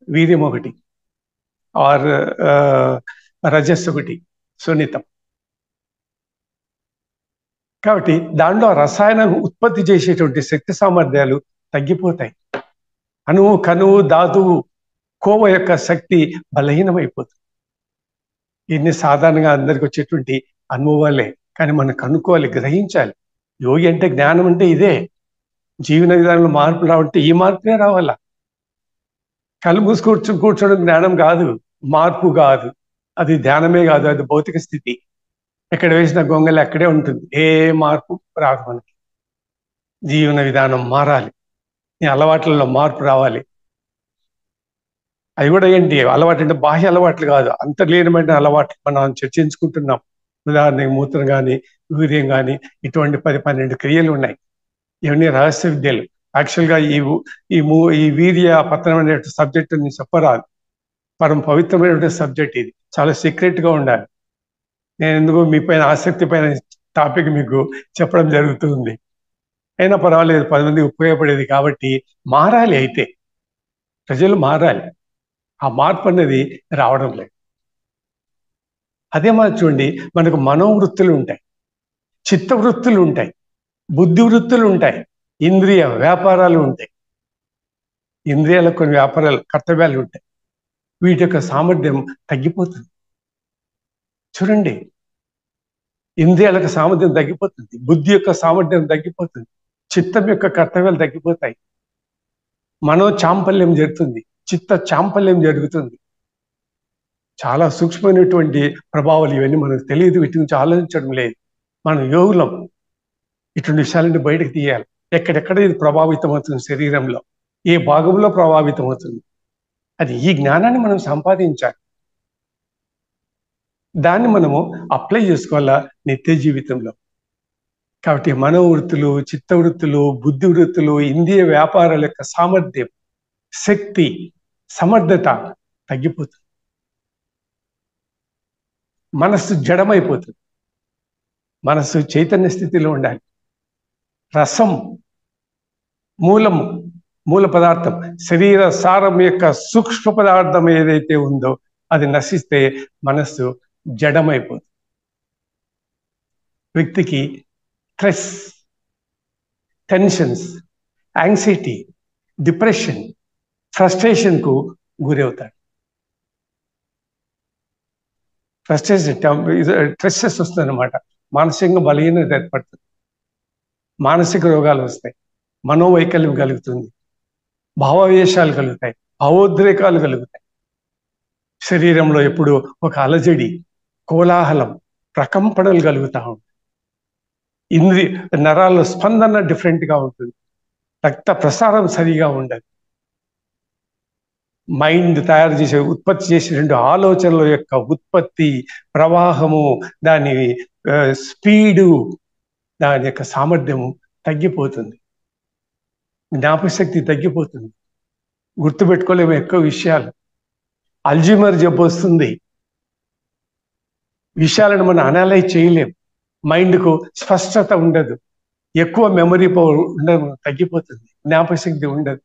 వీర్యం ఒకటి, ఆర్ రజస్సు ఒకటి, సున్నితం. కాబట్టి దాంట్లో రసాయనం ఉత్పత్తి చేసేటువంటి శక్తి సామర్థ్యాలు తగ్గిపోతాయి. అణువు, కణువు, ధాతువు, కోవ యొక్క శక్తి బలహీనమైపోతుంది. ఇన్ని సాధారణంగా అందరికి వచ్చేటువంటి అనుభవాలే. కానీ మనం కనుక్కోవాలి, గ్రహించాలి. యోగి అంటే, జ్ఞానం అంటే ఇదే. జీవన విధానంలో మార్పు రావంటే ఈ మార్పులే రావాలా. కళ్ళు మూసి కూర్చోవడం జ్ఞానం కాదు, మార్పు కాదు, అది ధ్యానమే కాదు, అది భౌతిక స్థితి. ఎక్కడ వేసిన గొంగలి అక్కడే ఉంటుంది, ఏ మార్పు రాదు మనకి. జీవన విధానం మారాలి, నీ అలవాట్లలో మార్పు రావాలి. అవి కూడా ఏంటి అలవాటు అంటే బాహ్య అలవాట్లు కాదు, అంతర్లీనమైన అలవాట్లు మనం చర్చించుకుంటున్నాం. ఉదాహరణకి మూత్రం కానీ, వీర్యం కానీ, ఇటువంటి 10-12 క్రియలు ఉన్నాయి. ఇవన్నీ రహస్య విద్యలు. యాక్చువల్గా ఈ వీర్య పతనం అనే సబ్జెక్ట్ నేను చెప్పరాదు. పరమ పవిత్రమైనటువంటి సబ్జెక్ట్ ఇది, చాలా సీక్రెట్గా ఉండాలి. నేను ఎందుకు మీ పైన ఆసక్తి పైన టాపిక్ మీకు చెప్పడం జరుగుతుంది. అయినా పర్వాలేదు, 10 మందికి ఉపయోగపడేది కాబట్టి మారాలి. అయితే ప్రజలు మారాలి. ఆ మార్పు అనేది రావడం లేదు. అదే మరి చూడండి, మనకు మనోవృత్తులు ఉంటాయి, చిత్తవృత్తులు ఉంటాయి, బుద్ధి వృత్తులు ఉంటాయి, ఇంద్రియ వ్యాపారాలు ఉంటాయి. ఇంద్రియాలకు కొన్ని వ్యాపారాలు, కర్తవ్యాలు ఉంటాయి. వీటి యొక్క సామర్థ్యం తగ్గిపోతుంది. చూడండి, ఇంద్రియాలకు సామర్థ్యం తగ్గిపోతుంది, బుద్ధి యొక్క సామర్థ్యం తగ్గిపోతుంది, చిత్తం యొక్క కర్తవ్యాలు తగ్గిపోతాయి. మనో చాంపల్యం జరుగుతుంది, చిత్త చాంపల్యం జరుగుతుంది. చాలా సూక్ష్మమైనటువంటి ప్రభావాలు ఇవన్నీ మనకు తెలియదు, వీటి నుంచి ఆలోచించడం లేదు. మనం యోగులం, ఇటువంటి విషయాలని బయటకు తీయాలి. ఎక్కడెక్కడ ఇది ప్రభావితం అవుతుంది, శరీరంలో ఏ భాగంలో ప్రభావితం అవుతుంది, అది ఈ జ్ఞానాన్ని మనం సంపాదించాలి. దాన్ని మనము అప్లై చేసుకోవాలా నిత్య జీవితంలో. కాబట్టి మనోవృత్తులు, చిత్తవృత్తులు, బుద్ధి వృత్తులు, ఇంద్రియ వ్యాపారాల యొక్క సామర్థ్యం, శక్తి, సమర్థత తగ్గిపోతుంది. మనస్సు జడమైపోతుంది. మనస్సు చైతన్య స్థితిలో ఉండాలి. రసం మూలము, మూల పదార్థం, శరీర సారం యొక్క సూక్ష్మ పదార్థం ఏదైతే ఉందో అది నశిస్తే మనస్సు జడమైపోతుంది. వ్యక్తికి స్ట్రెస్, టెన్షన్స్, యాంగ్జైటీ, డిప్రెషన్, ఫ్రస్ట్రేషన్కు గురి అవుతాడు. స్ట్రెస్సెస్ వస్తుంది అనమాట. మానసికంగా బలహీనత ఏర్పడుతుంది, మానసిక రోగాలు వస్తాయి, మనోవైకల్యం కలుగుతుంది, భావావేశాలు కలుగుతాయి, భావోద్రేకాలు కలుగుతాయి. శరీరంలో ఎప్పుడు ఒక అలజడి, కోలాహలం, ప్రకంపనలు కలుగుతూ ఉంటాయి. నరాల స్పందన డిఫరెంట్గా ఉంటుంది, రక్త ప్రసారం సరిగా ఉండదు. మైండ్ తయారు చేసే, ఉత్పత్తి చేసే రెండు ఆలోచనల యొక్క ఉత్పత్తి, ప్రవాహము, దాని స్పీడు, దాని యొక్క సామర్థ్యము తగ్గిపోతుంది. జ్ఞాపకశక్తి తగ్గిపోతుంది. గుర్తుపెట్టుకోలేము ఎక్కువ విషయాలు. అల్జీమర్ జబ్బు వస్తుంది. విషయాలను మనం అనలైజ్ చేయలేం. మైండ్కు స్పష్టత ఉండదు, ఎక్కువ మెమరీ పవర్ ఉండదు, తగ్గిపోతుంది, జ్ఞాపకశక్తి ఉండదు,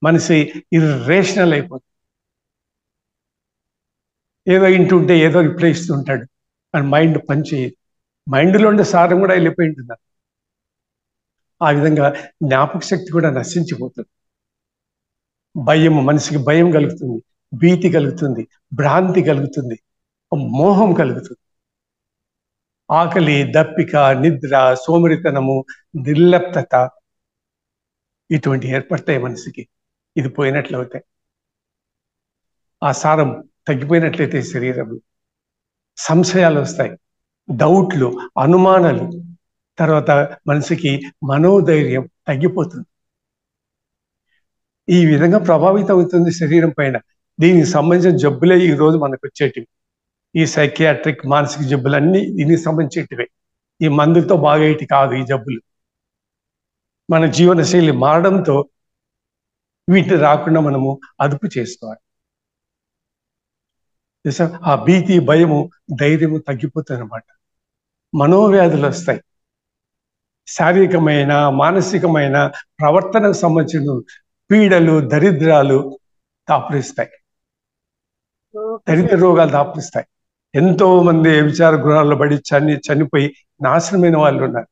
మనిషి ఇర్రేషనల్ అయిపోతుంది. ఏదో ఇంటుంటే ఏదో రిప్లై ఇస్తుంటాడు, అని మైండ్ పనిచేయదు. మైండ్లో ఉండే సారం కూడా వెళ్ళిపోయి ఉంటుంది. ఆ విధంగా జ్ఞాపక శక్తి కూడా నశించిపోతుంది. భయం, మనిషికి భయం కలుగుతుంది, భీతి కలుగుతుంది, భ్రాంతి కలుగుతుంది, మోహం కలుగుతుంది. ఆకలి, దప్పిక, నిద్ర, సోమరితనము, నిర్లిప్తత ఇటువంటి ఏర్పడతాయి మనిషికి. ఇది పోయినట్లయితే, ఆ సారం తగ్గిపోయినట్లయితే శరీరంలో సంశయాలు వస్తాయి, డౌట్లు, అనుమానాలు. తర్వాత మనిషికి మనోధైర్యం తగ్గిపోతుంది. ఈ విధంగా ప్రభావితం అవుతుంది శరీరం పైన. దీనికి సంబంధించిన జబ్బులే ఈరోజు మనకు వచ్చేటివి. ఈ సైకియాట్రిక్, మానసిక జబ్బులన్నీ దీనికి సంబంధించేటివే. ఈ మందులతో బాగేటి కాదు ఈ జబ్బులు. మన జీవనశైలి మారడంతో వీటిని రాకుండా మనము అదుపు చేసుకోవాలి. ఆ భీతి, భయము, ధైర్యము తగ్గిపోతుంది అన్నమాట. మనోవ్యాధులు వస్తాయి. శారీరకమైన, మానసికమైన, ప్రవర్తనకు సంబంధించిన పీడలు, దరిద్రాలు దాపురిస్తాయి. దరిద్ర రోగాలు దాపురిస్తాయి. ఎంతో మంది విచార గృహాల్లో పడి చనిపోయి నాశనమైన వాళ్ళు ఉన్నారు.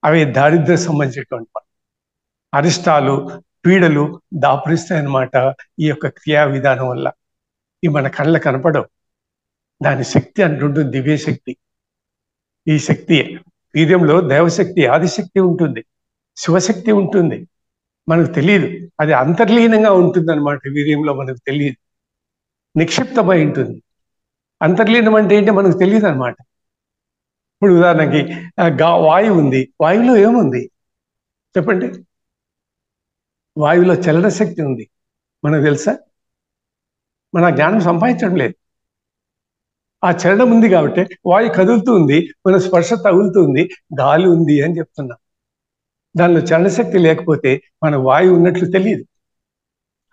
అవి దారిద్ర్య సంబంధించినటువంటి అరిష్టాలు, పీడలు దాపురిస్తాయి అన్నమాట. ఈ యొక్క క్రియా విధానం వల్ల ఈ మన కళ్ళ కనపడవు. దాని శక్తి అంటుంటుంది దివ్యశక్తి. ఈ శక్తి వీర్యంలో దైవశక్తి, ఆదిశక్తి ఉంటుంది, శివశక్తి ఉంటుంది. మనకు తెలియదు, అది అంతర్లీనంగా ఉంటుంది అనమాట. వీర్యంలో మనకు తెలియదు, నిక్షిప్తమై ఉంటుంది. అంతర్లీనం అంటే ఏంటి మనకు తెలియదు అనమాట. ఇప్పుడు ఉదాహరణకి వాయువు ఉంది, వాయువులో ఏముంది చెప్పండి? వాయువులో చలన శక్తి ఉంది, మనకు తెలుసా? మన జ్ఞానం సంపాదించడం లేదు. ఆ చలనం ఉంది కాబట్టి వాయు కదులుతుంది, మన స్పర్శ తగులుతుంది, గాలి ఉంది అని చెప్తున్నాం. దానిలో చలనశక్తి లేకపోతే మన వాయువు ఉన్నట్లు తెలియదు.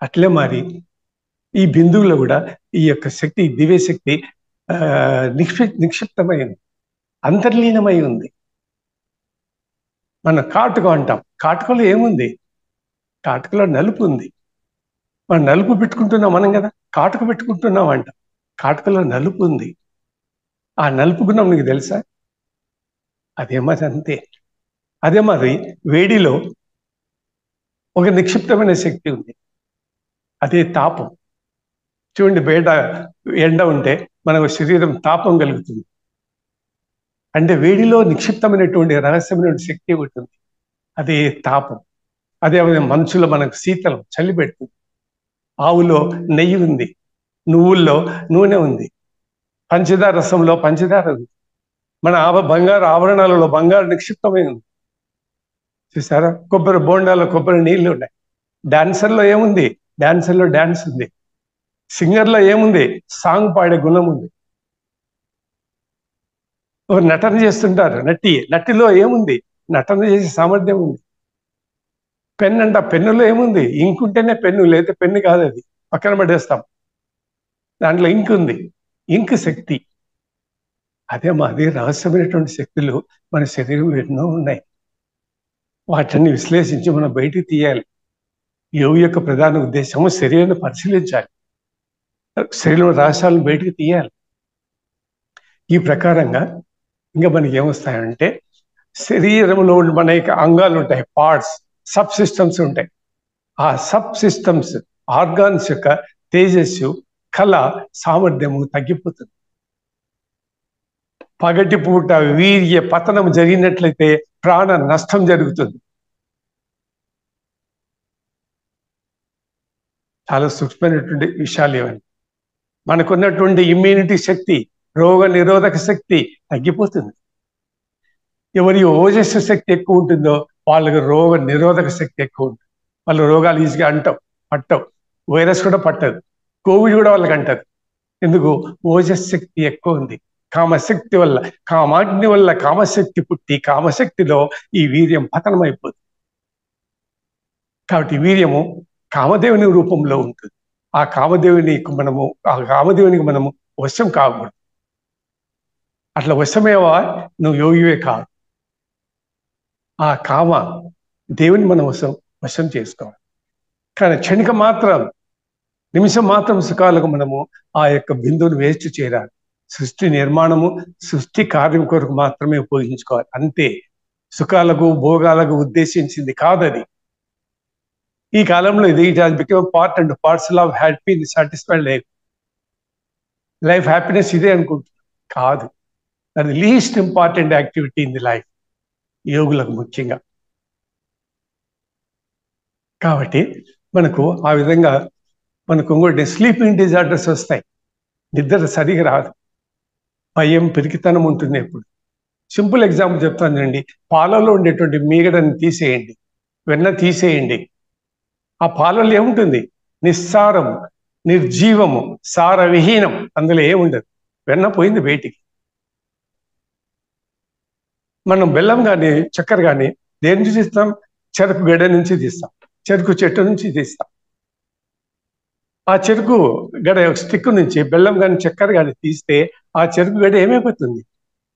అట్లే మరి ఈ బిందువులో కూడా ఈ యొక్క శక్తి, దివ్యశక్తి నిక్షిప్తమైంది, అంతర్లీనమై ఉంది. మన కాటుక అంటాం. కాటుకలో ఏముంది? కాటుకలో నలుపు ఉంది. మనం నలుపు పెట్టుకుంటున్నాం మనం కదా, కాటుక పెట్టుకుంటున్నాం అంట. కాటుకలో నలుపు ఉంది. ఆ నలుపు గుణం నీకు తెలుసా? అదేమది అంతే. అదే మరి వేడిలో ఒక నిక్షిప్తమైన శక్తి ఉంది, అదే తాపం. చూడండి, బయట ఎండ ఉంటే మనకు శరీరం తాపం కలుగుతుంది. అంటే వేడిలో నిక్షిప్తమైనటువంటి రహస్యమైన శక్తి ఉంటుంది, అదే తాపం. అదే మనసులో మనకు శీతలం, చలి పెడుతుంది. ఆవులో నెయ్యి ఉంది, నువ్వుల్లో నూనె ఉంది, పంచదార రసంలో పంచదార ఉంది, మన బంగారు ఆభరణాలలో బంగారు నిక్షిప్తమై ఉంది. చూసారా? కొబ్బరి బోండాలో కొబ్బరి నీళ్ళు ఉన్నాయి. డాన్సర్లో ఏముంది? డాన్సర్లో డాన్స్ ఉంది. సింగర్లో ఏముంది? సాంగ్ పాడే గుణం ఉంది. ఒక నటన చేస్తుంటారు, నటిలో ఏముంది? నటన చేసే సామర్థ్యం ఉంది. పెన్ అంట, పెన్నులో ఏముంది? ఇంక్ ఉంటేనే పెన్ను, లేదా పెన్ను కాదు, అది పక్కన పడేస్తాం. దాంట్లో ఇంక్ ఉంది, ఇంక్ శక్తి. అదే రహస్యమైనటువంటి శక్తులు మన శరీరంలో ఎన్నో ఉన్నాయి. వాటిని విశ్లేషించి మనం బయటికి తీయాలి. యోగి యొక్క ప్రధాన ఉద్దేశము శరీరాన్ని పరిశీలించాలి, శరీరంలో రహస్యాలను బయటికి తీయాలి. ఈ ప్రకారంగా ఇంకా మనకి ఏమొస్తాయంటే, శరీరంలో మన యొక్క అంగాలు ఉంటాయి, పార్ట్స్, సబ్ సిస్టమ్స్ ఉంటాయి. ఆ సబ్ సిస్టమ్స్, ఆర్గాన్స్ యొక్క తేజస్సు, కళ, సామర్థ్యము తగ్గిపోతుంది. పగటి పూట వీర్య పతనం జరిగినట్లయితే ప్రాణ నష్టం జరుగుతుంది. చాలా సూక్ష్మమైనటువంటి విషయాలు ఇవన్నీ. మనకున్నటువంటి ఇమ్యూనిటీ శక్తి, రోగ నిరోధక శక్తి తగ్గిపోతుంది. ఎవరి ఓజస్సు శక్తి ఎక్కువ ఉంటుందో వాళ్ళకి రోగ నిరోధక శక్తి ఎక్కువ ఉంటుంది. వాళ్ళు రోగాలు ఈజీగా పట్టవు. వైరస్ కూడా పట్టదు, కోవిడ్ కూడా వాళ్ళకి అంటది. ఎందుకు? ఓజస్ శక్తి ఎక్కువ ఉంది. కామశక్తి వల్ల, కామాగ్ని వల్ల కామశక్తి పుట్టి, కామశక్తిలో ఈ వీర్యం పతనం అయిపోతుంది. కాబట్టి వీర్యము కామదేవుని రూపంలో ఉంటుంది. ఆ కామదేవునికి మనము వశం కాకూడదు. అట్లా వశమేవా నువ్వు యోగివే కాదు. ఆ కామ దేవుని మనం వశం చేసుకోవాలి. కానీ క్షణిక మాత్రం, నిమిషం మాత్రం సుఖాలకు మనము ఆ యొక్క బిందువును వేస్ట్ చేయాలి. సృష్టి నిర్మాణము, సృష్టి కార్యం కొరకు మాత్రమే ఉపయోగించుకోవాలి, అంతే. సుఖాలకు భోగాలకు ఉద్దేశించింది కాదది. ఈ కాలంలో ఇది it has become part and parcel of happy satisfied life happiness ఇదే అనుకుంటున్నాను. కాదు, అది least important activity in the life, యోగులకు ముఖ్యంగా. కాబట్టి మనకు ఆ విధంగా మనకు ఇంకోటి స్లీపింగ్ డిజార్డర్స్ వస్తాయి, నిద్ర సరిగా రాదు, భయం, పిరికితనం ఉంటుంది ఎప్పుడు. సింపుల్ ఎగ్జాంపుల్ చెప్తానండి. పాలలో ఉండేటువంటి మీగడని తీసేయండి, వెన్న తీసేయండి. ఆ పాలలో ఏముంటుంది? నిస్సారం, నిర్జీవము, సారవిహీనం, అందులో ఏముండదు. వెన్న పోయింది బయటికి. మనం బెల్లం కానీ చక్కెర కానీ దేని నుంచి తీస్తాం? చెరుకు గడ్డ నుంచి తీస్తాం, చెరుకు చెట్టు నుంచి తీస్తాం. ఆ చెరుకు గడ స్టిక్ నుంచి బెల్లం కానీ చక్కెర కానీ తీస్తే ఆ చెరుకు గడ్డ ఏమైపోతుంది?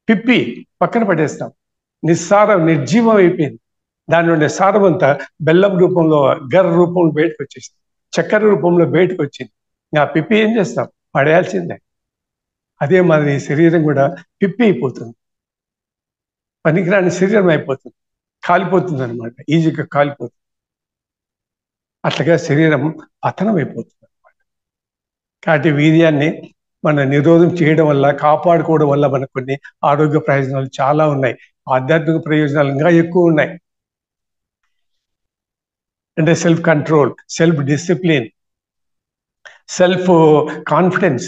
పిప్పి పక్కన పడేస్తాం. నిస్సారం, నిర్జీవం అయిపోయింది. దాని నుండి సారం అంతా బెల్లం రూపంలో, గర్ర రూపంలో బయటకు వచ్చేసింది, చక్కెర రూపంలో బయటకు వచ్చింది. ఆ పిప్పి ఏం చేస్తాం? పడేయాల్సిందే. అదే మాదిరి శరీరం కూడా పిప్పి అయిపోతుంది, పనికిరాని శరీరం అయిపోతుంది, కాలిపోతుంది అనమాట, ఈజీగా కాలిపోతుంది. అట్లాగా శరీరం పతనం అయిపోతుంది అనమాట. కాబట్టి వీర్యాన్ని మన నిరోధం చేయడం వల్ల, కాపాడుకోవడం వల్ల మనకు కొన్ని ఆరోగ్య ప్రయోజనాలు చాలా ఉన్నాయి. ఆధ్యాత్మిక ప్రయోజనాలు ఇంకా ఎక్కువ ఉన్నాయి. అంటే self control, self discipline, self confidence,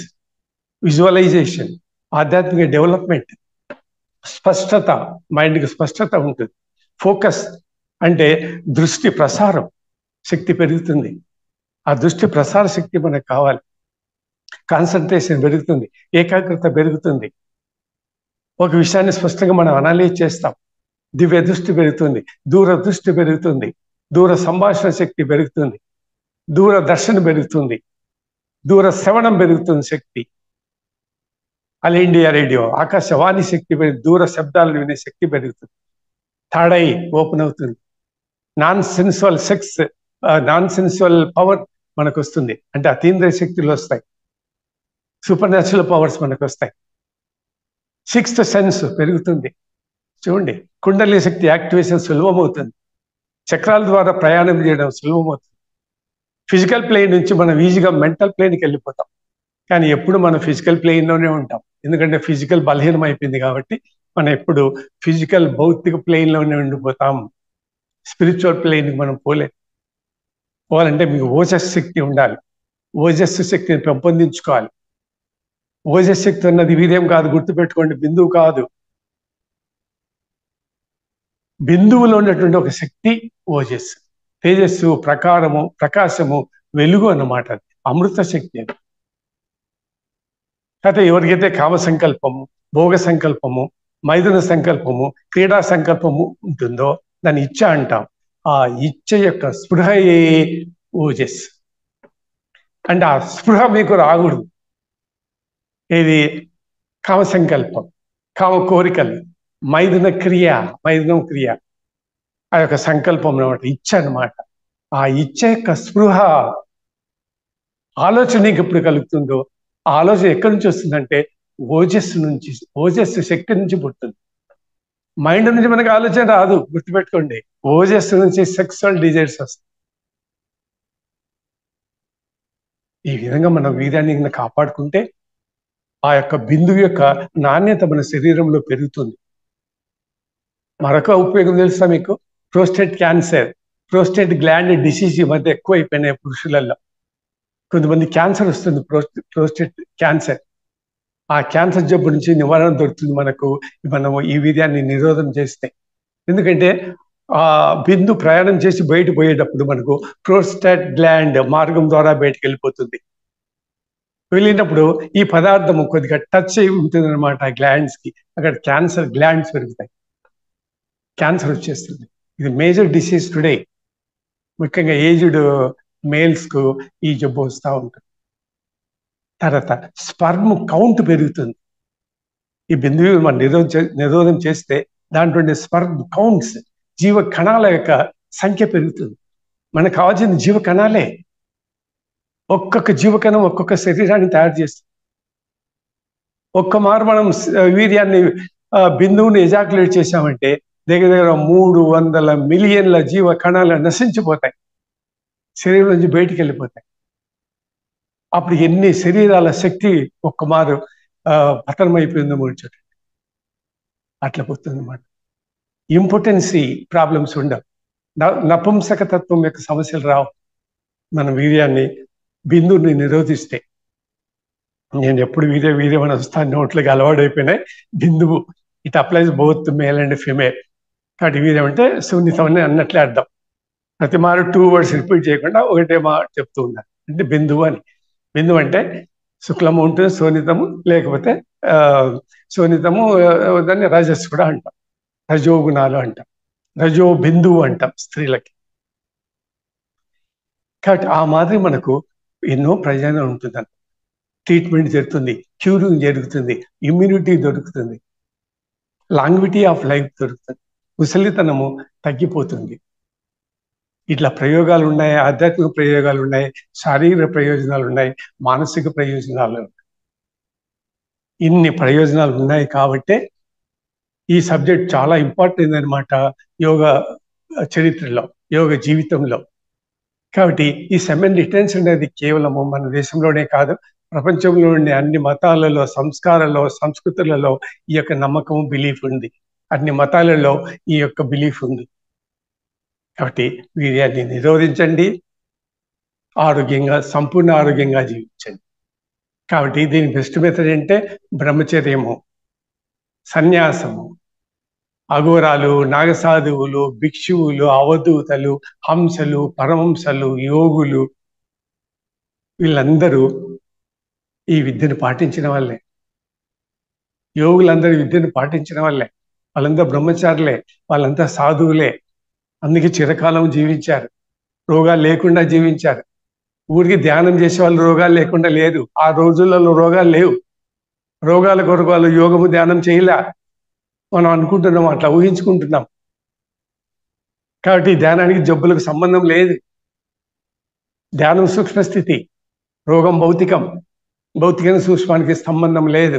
visualisation, ఆధ్యాత్మిక డెవలప్మెంట్, స్పష్టత, మైండ్కి స్పష్టత ఉంటుంది. ఫోకస్ అంటే దృష్టి ప్రసారం శక్తి పెరుగుతుంది. ఆ దృష్టి ప్రసార శక్తి మనకు కావాలి. కాన్సన్ట్రేషన్ పెరుగుతుంది, ఏకాగ్రత పెరుగుతుంది. ఒక విషయాన్ని స్పష్టంగా మనం అనలైజ్ చేస్తాం. దివ్య దృష్టి పెరుగుతుంది, దూరదృష్టి పెరుగుతుంది, దూర సంభాషణ శక్తి పెరుగుతుంది, దూరదర్శన పెరుగుతుంది, దూర శ్రవణం పెరుగుతుంది శక్తి. ఆల్ ఇండియా రేడియో, ఆకాశవాణి శక్తి దూర శబ్దాలను వినే శక్తి పెరుగుతుంది. థర్డ్ ఐ ఓపెన్ అవుతుంది. నాన్ సెన్సువల్ పవర్ మనకు వస్తుంది, అంటే అతీంద్రియ శక్తులు వస్తాయి, సూపర్ న్యాచురల్ పవర్స్ మనకు వస్తాయి. సిక్స్త్ సెన్స్ పెరుగుతుంది. చూడండి, కుండలి శక్తి యాక్టివేషన్ సులభమవుతుంది, చక్రాల ద్వారా ప్రయాణం చేయడం సులభమవుతుంది. ఫిజికల్ ప్లేన్ నుంచి మనం ఈజీగా మెంటల్ ప్లేన్కి వెళ్ళిపోతాం. కానీ ఎప్పుడు మనం ఫిజికల్ ప్లేన్లోనే ఉంటాం, ఎందుకంటే ఫిజికల్ బలహీనం అయిపోయింది కాబట్టి మనం ఎప్పుడు ఫిజికల్ భౌతిక ప్లేన్లోనే ఉండిపోతాం. స్పిరిచువల్ ప్లేన్కి మనం పోవాలంటే మీకు ఓజస్ శక్తి ఉండాలి, ఓజస్సు శక్తిని పెంపొందించుకోవాలి. ఓజస్ శక్తి అన్నది వీర్యం కాదు, గుర్తుపెట్టుకోండి, బిందువు కాదు. బిందువులో ఉన్నటువంటి ఒక శక్తి ఓజస్సు, తేజస్సు, ప్రకాశము, వెలుగు అన్నమాట. అమృత శక్తి అది. అయితే ఎవరికైతే కామ సంకల్పము, భోగ సంకల్పము, మైథున సంకల్పము, క్రీడా సంకల్పము ఉంటుందో దాన్ని ఇచ్చ అంటాం. ఆ ఇచ్చ యొక్క స్పృహయే ఓజస్. అంటే ఆ స్పృహ మీకు రాకూడదు. ఇది కామ సంకల్పం, కామ కోరికలు, మైథునం క్రియ, ఆ యొక్క సంకల్పం అనమాట, ఇచ్చ అనమాట. ఆ ఇచ్చ యొక్క స్పృహ ఆలోచన ఎప్పుడు కలుగుతుందో, ఆ ఆలోచన ఎక్కడి నుంచి వస్తుందంటే ఓజస్సు నుంచి, ఓజస్సు శక్తి నుంచి పుట్టింది. మైండ్ నుంచి మనకి ఆలోచన రాదు, గుర్తుపెట్టుకోండి. ఓజస్సు నుంచి సెక్సువల్ డిజైర్స్ వస్తాయి. ఈ విధంగా మనం వీర్యాన్ని కాపాడుకుంటే ఆ యొక్క బిందువు యొక్క నాణ్యత మన శరీరంలో పెరుగుతుంది. మరొక ఉపయోగం తెలుసా మీకు? Prostate cancer, prostate gland disease ఈ మధ్య ఎక్కువ అయిపోయినాయి పురుషులలో. కొంతమంది క్యాన్సర్ వస్తుంది, ప్రోస్టేట్ క్యాన్సర్. ఆ క్యాన్సర్ జబ్బు నుంచి నివారణ దొరుకుతుంది మనము ఈ వీర్యాన్ని నిరోధం చేస్తే. ఎందుకంటే ఆ బిందు ప్రయాణం చేసి బయట పోయేటప్పుడు మనకు ప్రోస్టేట్ గ్లాండ్ మార్గం ద్వారా బయటకు వెళ్ళిపోతుంది. వెళ్ళినప్పుడు ఈ పదార్థము కొద్దిగా టచ్ అయి ఉంటుంది అనమాట గ్లాండ్స్ కి. అక్కడ క్యాన్సర్ గ్లాండ్స్ పెరుగుతాయి, క్యాన్సర్ వచ్చేస్తుంది. ఇది మేజర్ డిసీజ్ టుడే. ముఖ్యంగా ఏజ్డ్ మేల్స్ కు ఈ జబ్బు వస్తూ ఉంటుంది. తర్వాత స్పర్మ్ కౌంట్ పెరుగుతుంది. ఈ బిందువు మనం నిరోధం చేస్తే దాంట్లో స్పర్మ్ కౌంట్స్, జీవ కణాల యొక్క సంఖ్య పెరుగుతుంది. మనకు కావాల్సిన జీవ కణాలే. ఒక్కొక్క జీవకణం ఒక్కొక్క శరీరాన్ని తయారు చేస్తుంది. ఒక్క మారు మనం వీర్యాన్ని బిందువుని ఎజాక్యులేట్ చేశామంటే దగ్గర 300 మిలియన్ల జీవ కణాలు నశించిపోతాయి, శరీరం నుంచి బయటికి వెళ్ళిపోతాయి. అప్పుడు ఎన్ని శరీరాల శక్తి ఒక్క మారు పతనం అయిపోయిందో చూడండి. అట్లా పోతుంది అన్నమాట. ఇంపార్టెన్సీ ప్రాబ్లమ్స్ ఉండవు, నపుంసకతత్వం యొక్క సమస్యలు రావు. మన వీర్యాన్ని బిందువుని నిరోధిస్తే. నేను ఎప్పుడు వీర్యం అని వస్తాను, నోట్లకి అలవాడైపోయినాయి. బిందువు it applies both male and female. కాబట్టి వీర్యం అంటే సున్నితం అని అన్నట్లే అర్థం. ప్రతి మారు 2 words రిపీట్ చేయకుండా ఒకటే మాట చెప్తూ ఉన్నారు, అంటే బిందువు అని. బిందువు అంటే శుక్లము ఉంటుంది, శోణితము, లేకపోతే శోణితము, దాన్ని రజస్ కూడా అంటాం, రజోగుణాలు అంటాం, రజో బిందువు అంటాం స్త్రీలకి. కాబట్టి ఆ మాదిరి మనకు ఎన్నో ప్రయోజనం ఉంటుందని. ట్రీట్మెంట్ జరుగుతుంది, క్యూరింగ్ జరుగుతుంది, ఇమ్యూనిటీ దొరుకుతుంది, లాంగ్విటీ ఆఫ్ లైఫ్ దొరుకుతుంది, ముసలితనము తగ్గిపోతుంది. ఇట్లా ప్రయోగాలు ఉన్నాయి, ఆధ్యాత్మిక ప్రయోగాలు ఉన్నాయి, శారీరక ప్రయోజనాలు ఉన్నాయి, మానసిక ప్రయోజనాలు ఉన్నాయి. ఇన్ని ప్రయోజనాలు ఉన్నాయి కాబట్టే ఈ సబ్జెక్ట్ చాలా ఇంపార్టెంట్ అనమాట యోగ చరిత్రలో, యోగ జీవితంలో. కాబట్టి ఈ సెమెన్ రిటెన్షన్ అనేది కేవలము మన దేశంలోనే కాదు, ప్రపంచంలోని అన్ని మతాలలో, సంస్కారాల్లో, సంస్కృతులలో ఈ యొక్క నమ్మకం, బిలీఫ్ ఉంది. అన్ని మతాలలో ఈ యొక్క బిలీఫ్ ఉంది. కాబట్టి వీర్యాన్ని నిరోధించండి, ఆరోగ్యంగా, సంపూర్ణ ఆరోగ్యంగా జీవించండి. కాబట్టి దీని బెస్ట్ మెథడ్ అంటే బ్రహ్మచర్యము, సన్యాసము. అఘోరాలు, నాగసాధువులు, భిక్షువులు, అవధూతలు, హంసలు, పరమహంసలు, యోగులు, వీళ్ళందరూ ఈ విద్యను పాటించిన వాళ్ళే. యోగులందరూ విద్యను పాటించిన వాళ్ళే. వాళ్ళంతా బ్రహ్మచారులే, వాళ్ళంతా సాధువులే. అందుకే చిరకాలం జీవించారు, రోగాలు లేకుండా జీవించారు. ఊరికి ధ్యానం చేసే వాళ్ళు రోగాలు లేకుండా లేరు. ఆ రోజులలో రోగాలు లేవు. రోగాల కొరకు వాళ్ళు యోగము, ధ్యానం చేయలే. మనం అనుకుంటున్నాం, అట్లా ఊహించుకుంటున్నాం. కాబట్టి ధ్యానానికి జబ్బులకు సంబంధం లేదు. ధ్యానం సూక్ష్మస్థితి, రోగం భౌతికం. భౌతిక సూక్ష్మానికి సంబంధం లేదు.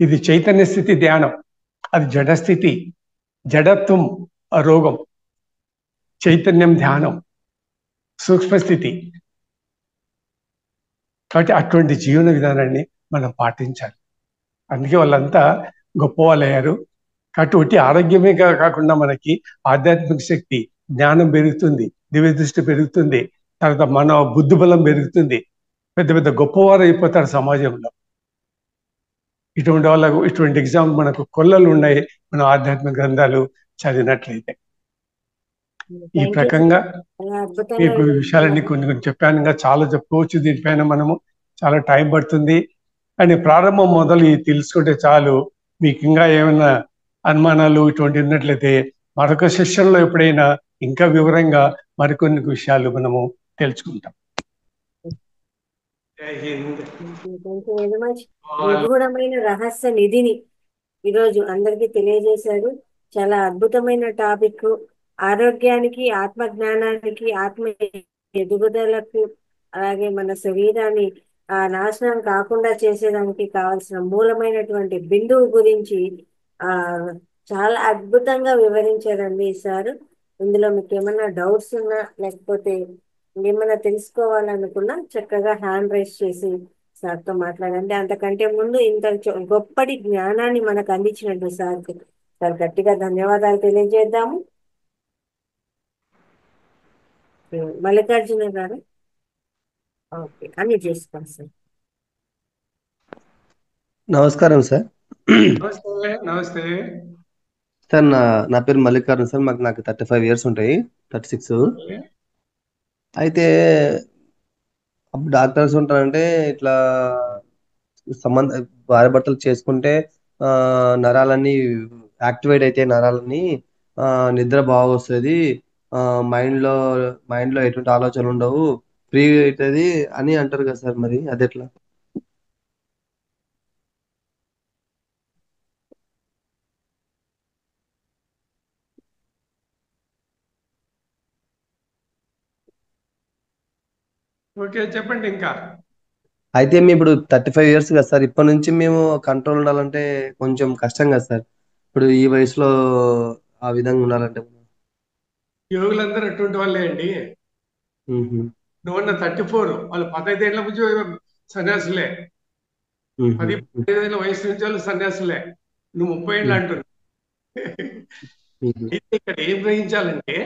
ఇది చైతన్య స్థితి ధ్యానం, అది జడస్థితి. జడత్వం రోగం, చైతన్యం ధ్యానం, సూక్ష్మస్థితి. కాబట్టి అటువంటి జీవన విధానాన్ని మనం పాటించాలి. అందుకే వాళ్ళంతా గొప్పవాళ్ళయ్యారు. కాబట్టి ఒకటి ఆరోగ్యమే కాకుండా మనకి ఆధ్యాత్మిక శక్తి, జ్ఞానం పెరుగుతుంది, దివ్య దృష్టి పెరుగుతుంది, తర్వాత మన బుద్ధి బలం పెరుగుతుంది. పెద్ద పెద్ద గొప్పవారు అయిపోతారు సమాజంలో. ఇటువంటి ఎగ్జామ్ మనకు కొల్లలు ఉన్నాయి మన ఆధ్యాత్మిక గ్రంథాలు చదివినట్లయితే. ఈ ప్రకంగా మీకు విషయాలన్నీ కొన్ని చెప్పాను. ఇంకా చాలా చెప్పుకోవచ్చు దీనిపైన, మనము చాలా టైం పడుతుంది. అని ప్రారంభం మొదలు తెలుసుకుంటే చాలు మీకు ఇంకా ఏమైనా అనుమానాలు ఇటువంటి ఉన్నట్లయితే మరొక సెషన్లో ఎప్పుడైనా ఇంకా వివరంగా మరికొన్ని విషయాలు మనము తెలుసుకుంటాం. Jai Hind. Thank you very much. నిగూఢమైన రహస్య నిధిని ఈరోజు అందరికీ తెలియజేశారు. చాలా అద్భుతమైన టాపిక్. ఆరోగ్యానికి, ఆత్మ జ్ఞానానికి, ఆత్మ ఎదుగుదలకు, అలాగే మన శరీరాన్ని నాశనం కాకుండా చేసేదానికి కావాల్సిన మూలమైనటువంటి బిందువు గురించి ఆ చాలా అద్భుతంగా వివరించారండి సార్. ఇందులో మీకు ఏమైనా డౌట్స్ ఉన్నా, లేకపోతే ఏమైనా తెలుసుకోవాలనుకున్నా చక్కగా హ్యాండ్ రైస్ చేసి సార్తో మాట్లాడండి. అంతకంటే ముందు ఇంత గొప్పటి జ్ఞానాన్ని మనకు అందించినట్టు సార్కి సార్ గట్టిగా ధన్యవాదాలు తెలియజేద్దాము. మల్లికార్జున గారు, ఓకే అన్ని చేసుకోండి సార్. నమస్కారం సార్. నమస్తే. నమస్తే సార్ నా పేరు మల్లికార్జున సార్. నాకు 35 ఇయర్స్ ఉంటాయి, 36. అయితే అప్పుడు డాక్టర్స్ ఉంటారంటే ఇట్లా సంబంధ భార్య భర్తలు చేసుకుంటే నరాలన్నీ యాక్టివేట్ అయితే నరాలన్నీ నిద్ర బాగా వస్తుంది, మైండ్లో మైండ్లో ఎటువంటి ఆలోచనలు ఉండవు, ఫ్రీ అవుతుంది అని అంటారు కదా సార్. మరి అది ఎట్లా? ఓకే, చెప్పండి ఇంకా. అయితే మేము ఇప్పుడు 35 ఇయర్స్ కదా సార్. ఇప్పటి నుంచి మేము కంట్రోల్ ఉండాలంటే కొంచెం కష్టం కదా సార్. ఇప్పుడు ఈ వయసులో ఆ విధంగా ఉండాలంటే. యోగులందరూ అటువంటి వాళ్ళే అండి. మ్మ్. నువ్వన్న 34 వాళ్ళు 15 ఏళ్ల నుంచి సన్యాసులే, మ్మ్. 15 ఏళ్ల వయసు నుంచి వాళ్ళు సన్యాసులే. నువ్వు 30 ఏళ్ళు అంటున్నావు. మ్మ్. అయితే ఇక్కడ ఏం గ్రహించాలంటే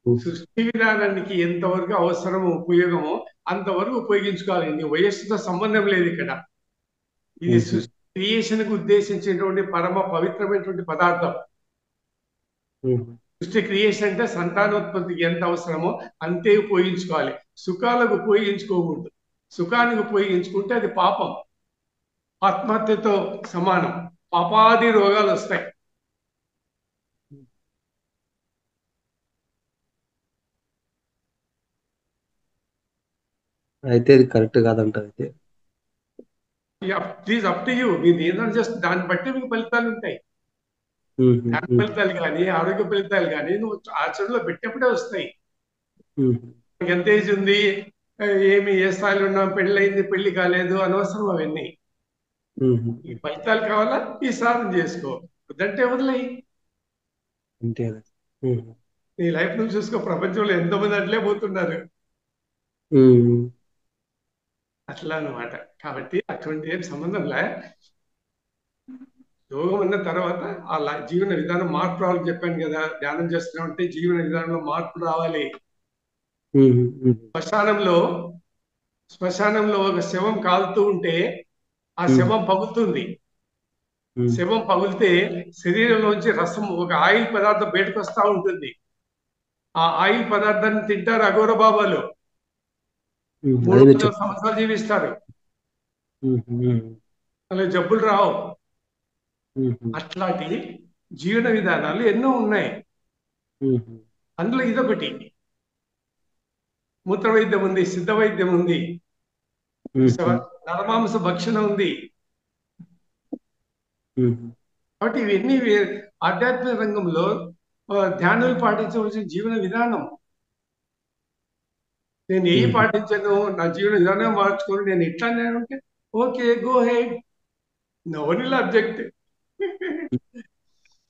మ్మ్. సృష్టి విధానానికి ఎంతవరకు అవసరమో ఉపయోగమో అంతవరకు ఉపయోగించుకోవాలి. నీ వయస్సుతో సంబంధం లేదు ఇక్కడ. ఇది మ్మ్. సృష్టి క్రియేషన్ కు ఉద్దేశించినటువంటి పరమ పవిత్రమైనటువంటి పదార్థం. మ్మ్. సృష్టి క్రియేషన్ అంటే సంతానోత్పత్తికి ఎంత అవసరమో అంతే ఉపయోగించుకోవాలి. సుఖాలకు ఉపయోగించుకోకూడదు. సుఖానికి ఉపయోగించుకుంటే అది పాపం, ఆత్మహత్యతో సమానం. పాపాది రోగాలు వస్తాయి. అయితే ఇది కరెక్ట్ కాదంటారు అయితే. Please up to you. మీరు ఏదైనా చేస్తే దాన్ని బట్టి మీకు ఫలితాలు ఉంటాయి. మ్మ్. జ్ఞాన మ్మ్. ఫలితాలు కానీ, ఆరోగ్య ఫలితాలు కానీ నువ్వు ఆచరణలో పెట్టినప్పుడే వస్తాయి. మ్మ్. నీకు ఎంత ఏజ్ ఉంది, ఏమి ఏ స్థాయిలో ఉన్నాం, పెళ్ళయింది, పెళ్లి కాలేదు, అనవసరం అవన్నీ. మ్మ్. ఈ ఫలితాలు కావాలా, ఈ సాధన చేసుకో. వద్దంటే వదిలేయి. అంతే కదా. మ్మ్. నీ లైఫ్ నుంచి చూసుకో. ప్రపంచంలో ఎంతోమంది అట్లే పోతున్నారు. మ్మ్. అట్లా అన్నమాట. కాబట్టి అటువంటి ఏం సంబంధం లే. యోగం అన్న తర్వాత ఆ జీవన విధానం మార్పు రావాలని చెప్పాను కదా. ధ్యానం చేస్తున్నామంటే జీవన విధానంలో మార్పు రావాలి. మ్మ్. మ్మ్. శ్మశానంలో ఒక శవం కాలుతూ ఉంటే ఆ శవం పగులుతుంది. మ్మ్. శవం పగిలితే శరీరంలోంచి రసం, ఒక ఆయిల్ పదార్థం బయటకు వస్తూ ఉంటుంది. ఆ ఆయిల్ పదార్థాన్ని తింటారు అఘోర బాబాలు. మ్మ్. అదే మీరు 300 చెప్పారు. సంవత్సరాలు జీవిస్తారు. మ్మ్. మ్మ్. అలా జబ్బులు రావు. మ్మ్. అట్లాంటి జీవన విధానాలు ఎన్నో ఉన్నాయి. మ్మ్. అందులో ఇదొకటి. మూత్ర వైద్యం ఉంది, సిద్ధ వైద్యం ఉంది, మ్మ్. నరమాంస భక్షణ ఉంది. మ్మ్. కాబట్టి ఇవన్నీ ఆధ్యాత్మిక రంగంలో ధ్యానులు పాటించవలసిన జీవన విధానం. నేను ఏ పాటించాను, నా జీవన విధానం మార్చుకొని నేను ఇట్లా అంటే okay, go ahead, no one will object.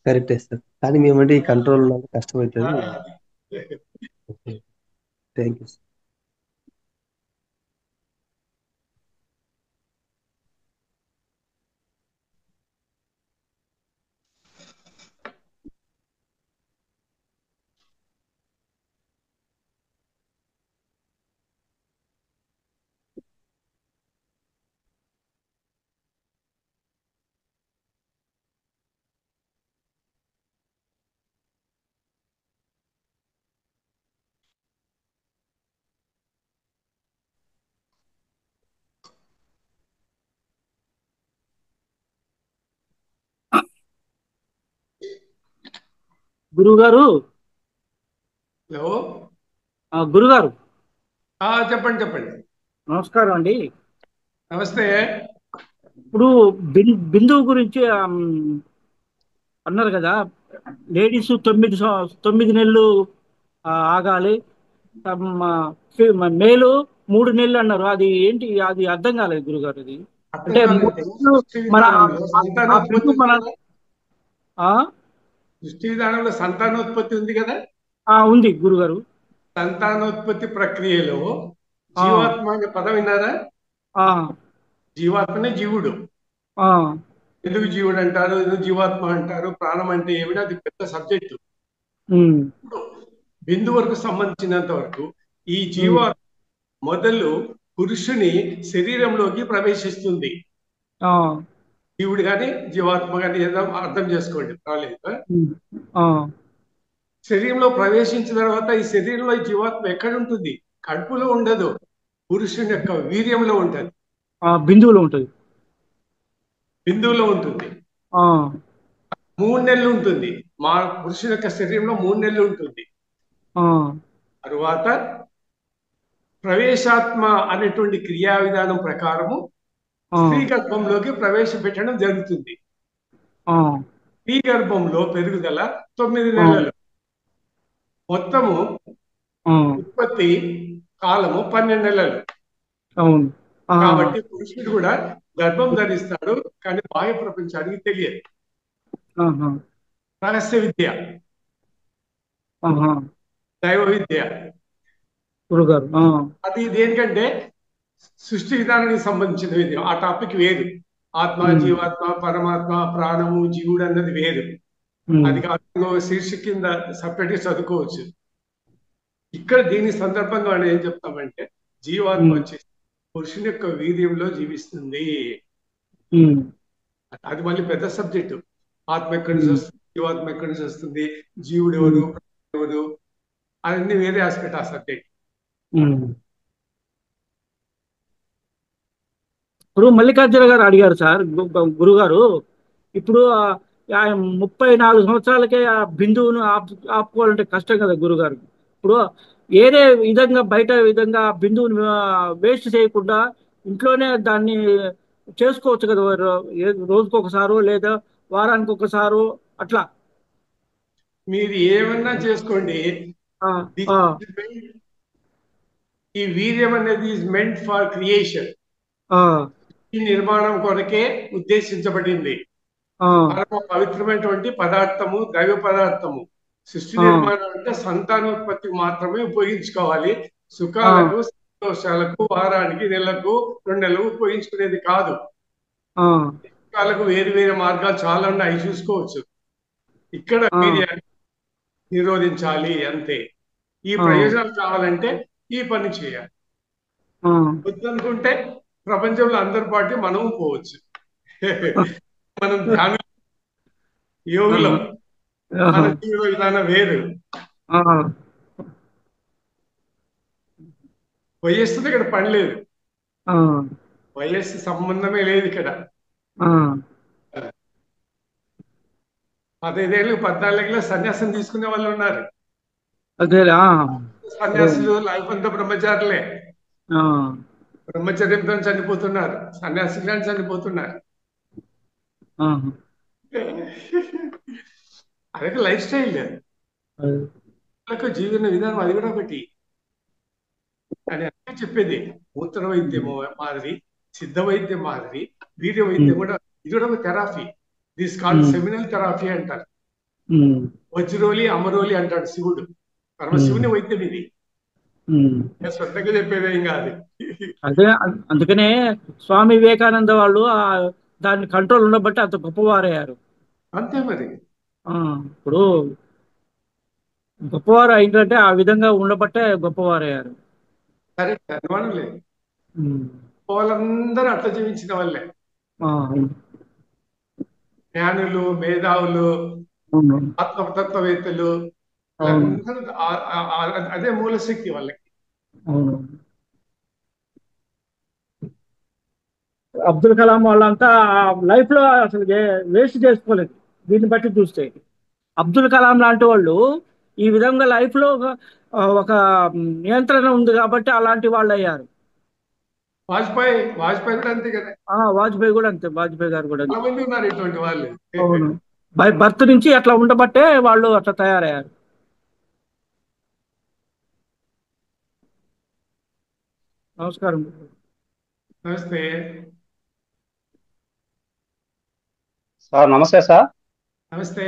కరెక్టే సార్. కానీ మేమంటే ఈ కంట్రోల్ కష్టమవుతుంది. Thank you. గురుగారు. హలో. గురుగారు చెప్పండి చెప్పండి. నమస్కారం అండి. నమస్తే. ఇప్పుడు బిందువు గురించి అన్నారు కదా. లేడీస్ 9 నెలలు ఆగాలి. మేలు 3 నెలలు అన్నారు. అది ఏంటి? అది అర్థం కాలేదు గురుగారు. అది అర్థం అంటే కాలేదు. సృష్టి మన విధానంలో ఆ సంతానోత్పత్తి బిందువు ఉంది మన కదా. సృష్టి విధానంలో సంతానోత్పత్తి ఉంది కదా. ఉంది గురుగారు. సంతానోత్పత్తి ప్రక్రియలో ఆ జీవాత్మ అనే పదం విన్నారా? ఆ జీవాత్మనే జీవుడు. ఆ ఎందుకు జీవుడు అంటారు, ఎందుకు జీవాత్మ అంటారు, ప్రాణం అంటే ఏమిటి, అది పెద్ద సబ్జెక్టు. ఉమ్, బిందు వరకు సంబంధించినంత వరకు ఈ ఉమ్, జీవాత్మ మొదలు పురుషుని శరీరంలోకి ప్రవేశిస్తుంది. ఆ జీవుడు కానీ జీవాత్మ కానీ ఏదో అర్థం చేసుకోండి, రాలేదు. ఉమ్, ఆ శరీరంలో ప్రవేశించిన తర్వాత ఈ శరీరంలో ఈ జీవాత్మ ఎక్కడ ఉంటుంది? కడుపులో ఉండదు, పురుషుని యొక్క వీర్యంలో ఉంటుంది, బిందువులో ఉంటుంది. బిందువులో ఉంటుంది. ఆ 3 నెలలు ఉంటుంది. మా పురుషుని యొక్క శరీరంలో 3 నెలలు ఉంటుంది. ఆ తరువాత ప్రవేశాత్మ అనేటువంటి క్రియా విధానం ప్రకారము ఆ స్త్రీ గర్భంలోకి ప్రవేశపెట్టడం జరుగుతుంది. ఆ స్త్రీ గర్భంలో పెరుగుదల 9 ఆ నెలలు. మొత్తము ఆ ఉత్పత్తి కాలము 12 నెలలు. అవును. కాబట్టి పురుషుడు కూడా గర్భం ధరిస్తాడు, కానీ బాహ్య ప్రపంచానికి తెలియదు. ఆహా రహస్య విద్య, ఆహా దైవ విద్య. గురుగారు. అది దేనికంటే సృష్టి విధానానికి సంబంధించిన విద్య. ఆ టాపిక్ వేరు. ఆత్మ, జీవాత్మ, పరమాత్మ, ప్రాణము, జీవుడు అన్నది వేరు. అది కాకుండా శీర్షిక కింద సపరేట్ గా చదువుకోవచ్చు. ఇక్కడ దీని సందర్భంగా మనం ఏం చెప్తామంటే, జీవాత్మ వచ్చేసి పురుషుని యొక్క వీర్యంలో జీవిస్తుంది. అది మళ్ళీ పెద్ద సబ్జెక్టు. ఆత్మ ఎక్కడి నుంచి వస్తుంది, జీవాత్మ ఎక్కడి నుంచి వస్తుంది, జీవుడు ఎవరు, ఎవరు, అన్ని వేరే ఆస్పెక్ట్ ఆ సబ్జెక్ట్. ఇప్పుడు మల్లికార్జున గారు అడిగారు సార్, గురుగారు. ఇప్పుడు 34 సంవత్సరాలకే ఆ బిందువును ఆపుకోవాలంటే కష్టం కదా గురుగారు. ఇప్పుడు ఏదే విధంగా బయట విధంగా బిందువుని వేస్ట్ చేయకుండా ఇంట్లోనే దాన్ని చేసుకోవచ్చు కదా. రోజుకొకసారో లేదా వారానికి ఒకసారో అట్లా. మీరు ఏమన్నా చేసుకోండి. ఆ, ఆ, ఈ వీర్యం అనేది ఈజ్ మెంట్ ఫర్ క్రియేషన్. ఆ, ఈ నిర్మాణం కొరకే ఉద్దేశించబడింది. ఆ, పరమ పవిత్రమైనటువంటి పదార్థము, దైవ పదార్థము. సృష్టి ఆ, నిర్మాణం అంటే సంతానోత్పత్తికి మాత్రమే ఉపయోగించుకోవాలి. సుఖాలకు, సంతోషాలకు, వారానికి, నెలకు, 2 నెలలకు ఉపయోగించుకునేది కాదు. సుఖాలకు వేరు వేరు మార్గాలు చాలా ఉన్నాయి, అవి చూసుకోవచ్చు. ఇక్కడ వీర్యాన్ని నిరోధించాలి అంతే. ఈ ప్రయోజనాలు కావాలంటే ఈ పని చేయాలి. వద్దనుకుంటే ప్రపంచంలో అందరి పాటు మనం పోవచ్చు. మనం ధ్యాన యోగులం, మన జీవన విధానం వేరు. వయస్సుతో ఇక్కడ పని లేదు, వయస్సు సంబంధమే లేదు ఇక్కడ. 15 ఏళ్ళు 14 సన్యాసం తీసుకునే వాళ్ళు ఉన్నారు. సన్యాసులు లైఫ్ అంతా బ్రహ్మచారులే, బ్రహ్మచర్యంతో చనిపోతున్నారు, సన్యాసులు చనిపోతున్నారు. అదొక లైఫ్ స్టైల్, జీవన విధానం. అది కూడా ఒకటి అని అన్నీ చెప్పేది. మూత్ర వైద్యం మాదిరి, సిద్ధ వైద్యం మాదిరి, వీర్య వైద్యం కూడా, ఇది కూడా ఒక therapy. This called seminal therapy అంటారు. వజ్రోలి అమరోలి అంటాడు శివుడు. పరమశివుని వైద్యం ఇది. స్వతంగా చెప్పేదేం కాదు. అదే అందుకనే స్వామి వివేకానంద వాళ్ళు దాన్ని కంట్రోల్ ఉండబట్టి అంత గొప్పవారయ్యారు. అంతే మరి. ఇప్పుడు గొప్పవారు అయిందంటే ఆ విధంగా ఉండబట్టే గొప్పవారయ్యారు. కరెక్ట్, అనుమానం లేదు. వాళ్ళందరూ అట్లా జీవించిన వాళ్ళే, జ్ఞానులు, మేధావులు, ఆత్మతత్వవేత్తలు. అదే మూలశక్తి వాళ్ళకి. అబ్దుల్ కలాం వాళ్ళంతా లైఫ్ లో అసలు వేస్ట్ చేసుకోలేదు దీన్ని బట్టి చూస్తే. అబ్దుల్ కలాం లాంటి వాళ్ళు ఈ విధంగా లైఫ్లో ఒక నియంత్రణ ఉంది కాబట్టి అలాంటి వాళ్ళు అయ్యారు. వాజ్పేయి కూడా అంతే కదా. వాజ్పేయి కూడా అంతే, వాజ్పేయి గారు కూడా చాలా అంతే. మంది ఉన్నారు ఇటువంటి వాళ్ళు. అవును, బై బర్త్ నుంచి అట్లా ఉండబట్టే వాళ్ళు అట్లా తయారయ్యారు. నమస్కారం. నమస్తే. సార్ నమస్తే సార్. నమస్తే.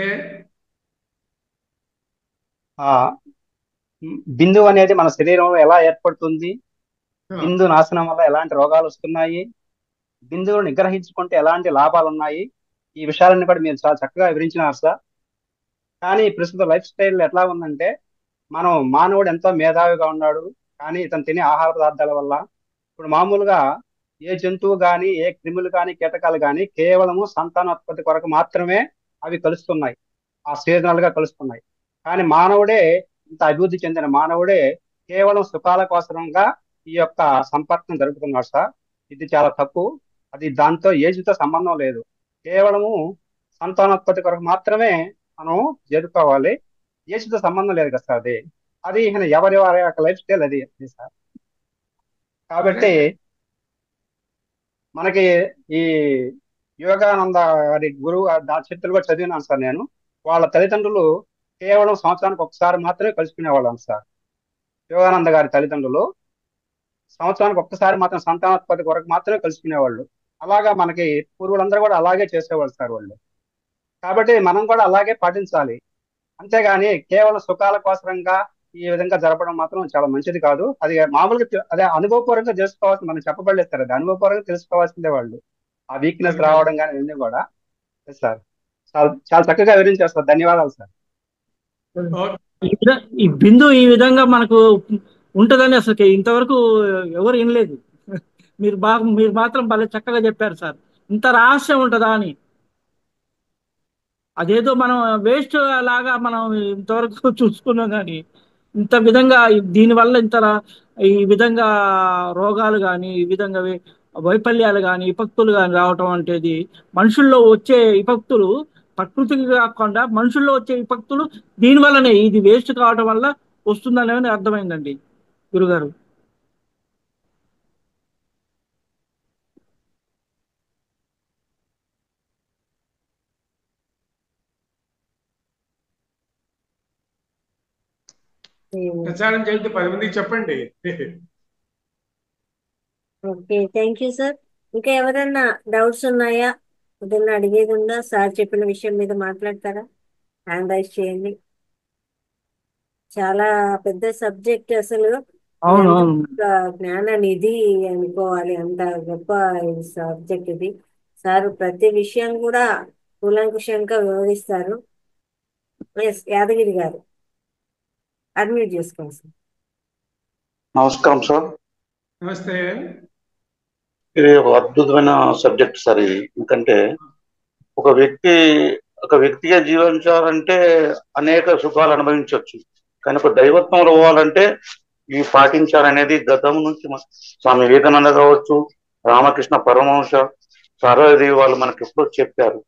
బిందు అనేది మన శరీరంలో ఎలా ఏర్పడుతుంది, బిందు నాశనం వల్ల ఎలాంటి రోగాలు వస్తున్నాయి, బిందువులు నిగ్రహించుకుంటే ఎలాంటి లాభాలు ఉన్నాయి, ఈ విషయాలన్నీ కూడా మీరు చాలా చక్కగా వివరించినారు సార్. కానీ ప్రస్తుత లైఫ్ స్టైల్ ఎట్లా ఉందంటే, మనం మానవుడు ఎంతో మేధావిగా ఉన్నాడు, కానీ ఇతను తినే ఆహార పదార్థాల వల్ల ఇప్పుడు మామూలుగా ఏ జంతువు కానీ, ఏ క్రిములు కానీ, కీటకాలు కానీ కేవలము సంతానోత్పత్తి కొరకు మాత్రమే అవి కలుస్తున్నాయి, ఆ సీజనల్ గా కలుస్తున్నాయి. కానీ మానవుడే, ఇంత అభివృద్ధి చెందిన మానవుడే కేవలం సుఖాల కోసంగా ఈ యొక్క సంపర్కం జరుపుతున్నాడు సార్. ఇది చాలా తప్పు. అది దాంతో ఏజ్తో సంబంధం లేదు, కేవలము సంతానోత్పత్తి కొరకు మాత్రమే మనం జరుపుకోవాలి. ఏజ్తో సంబంధం లేదు కదా సార్. అది అది ఎవరి వారి యొక్క లైఫ్ స్టైల్ అది సార్. కాబట్టి మనకి ఈ యోగానంద గారి గురువు చరిత్రలు కూడా చదివినాను సార్ నేను. వాళ్ళ తల్లిదండ్రులు కేవలం సంవత్సరానికి ఒకసారి మాత్రమే కలుసుకునేవాళ్ళం సార్. యోగానంద గారి తల్లిదండ్రులు సంవత్సరానికి ఒక్కసారి మాత్రం సంతానోత్పత్తి కొరకు మాత్రమే కలుసుకునేవాళ్ళు. అలాగా మనకి పూర్వులందరూ కూడా అలాగే చేసేవాళ్ళు సార్ వాళ్ళు. కాబట్టి మనం కూడా అలాగే పాటించాలి. అంతేగాని కేవలం సుఖాల కోసంగా ఈ విధంగా జరపడం మాత్రం చాలా మంచిది కాదు. అది మామూలుగా అదే అనుభవపూర్వకంగా తెలుసుకోవాల్సింది, మనం చెప్పబడలేదు సార్. అది అనుభవపూర్వకంగా తెలుసుకోవాల్సిందే వాళ్ళు. ఆ వీక్నెస్ రావడం కానీ ఇవన్నీ కూడా సార్. చాలా చాలా చక్కగా వివరించారు సార్. ధన్యవాదాలు సార్. ఈ బిందు ఈ విధంగా మనకు ఉంటుందని అసలు ఇంతవరకు ఎవరు వినలేదు. మీరు మాత్రం భలే చక్కగా చెప్పారు సార్. ఇంత రహస్యం ఉంటుందా అని. అదేదో మనం వేస్ట్ లాగా మనం ఇంతవరకు చూసుకున్నాం, కానీ ఇంత విధంగా దీనివల్ల ఈ విధంగా రోగాలు కానీ, ఈ విధంగా వైఫల్యాలు కానీ, విపత్తులు కానీ రావటం అంటేది మనుషుల్లో వచ్చే విపత్తులు ప్రకృతికి కాకుండా మనుషుల్లో వచ్చే విపత్తులు దీనివల్లనే, ఇది వేస్ట్ కావడం వల్ల వస్తుందనేది అర్థమైందండి గురుగారు. ప్రచారం చేయండి, 10 మందికి చెప్పండి. Okay, thank you sir. ఇంకా ఎవరన్నా డౌట్స్ ఉన్నాయా? ఏదన్నా అడిగేది ఉందా? సార్ చెప్పిన విషయం మీద మాట్లాడతారా? హ్యాండ్ రైజ్ చేయండి. చాలా పెద్ద సబ్జెక్ట్ అసలు. జ్ఞాన నిధి అనుకోవాలి, అంత గొప్ప సబ్జెక్ట్ ఇది. సార్ ప్రతి విషయం కూడా కూలంకుషంగా వివరిస్తారు. ఎస్, యాదగిరి గారు అడ్మిట్ చేసుకోండి సార్. నమస్కారం సార్. నమస్తే. ఇది ఒక అద్భుతమైన సబ్జెక్ట్ సార్ ఇది. ఎందుకంటే ఒక వ్యక్తిగా జీవించాలంటే అనేక సుఖాలు అనుభవించవచ్చు, కానీ ఒక దైవత్వంలో పోవాలంటే ఇవి పాటించాలనేది గతం నుంచి స్వామి వివేకానంద కావచ్చు, రామకృష్ణ పరమహంస, సారదేవి వాళ్ళు మనకి ఎప్పుడో చెప్పారు.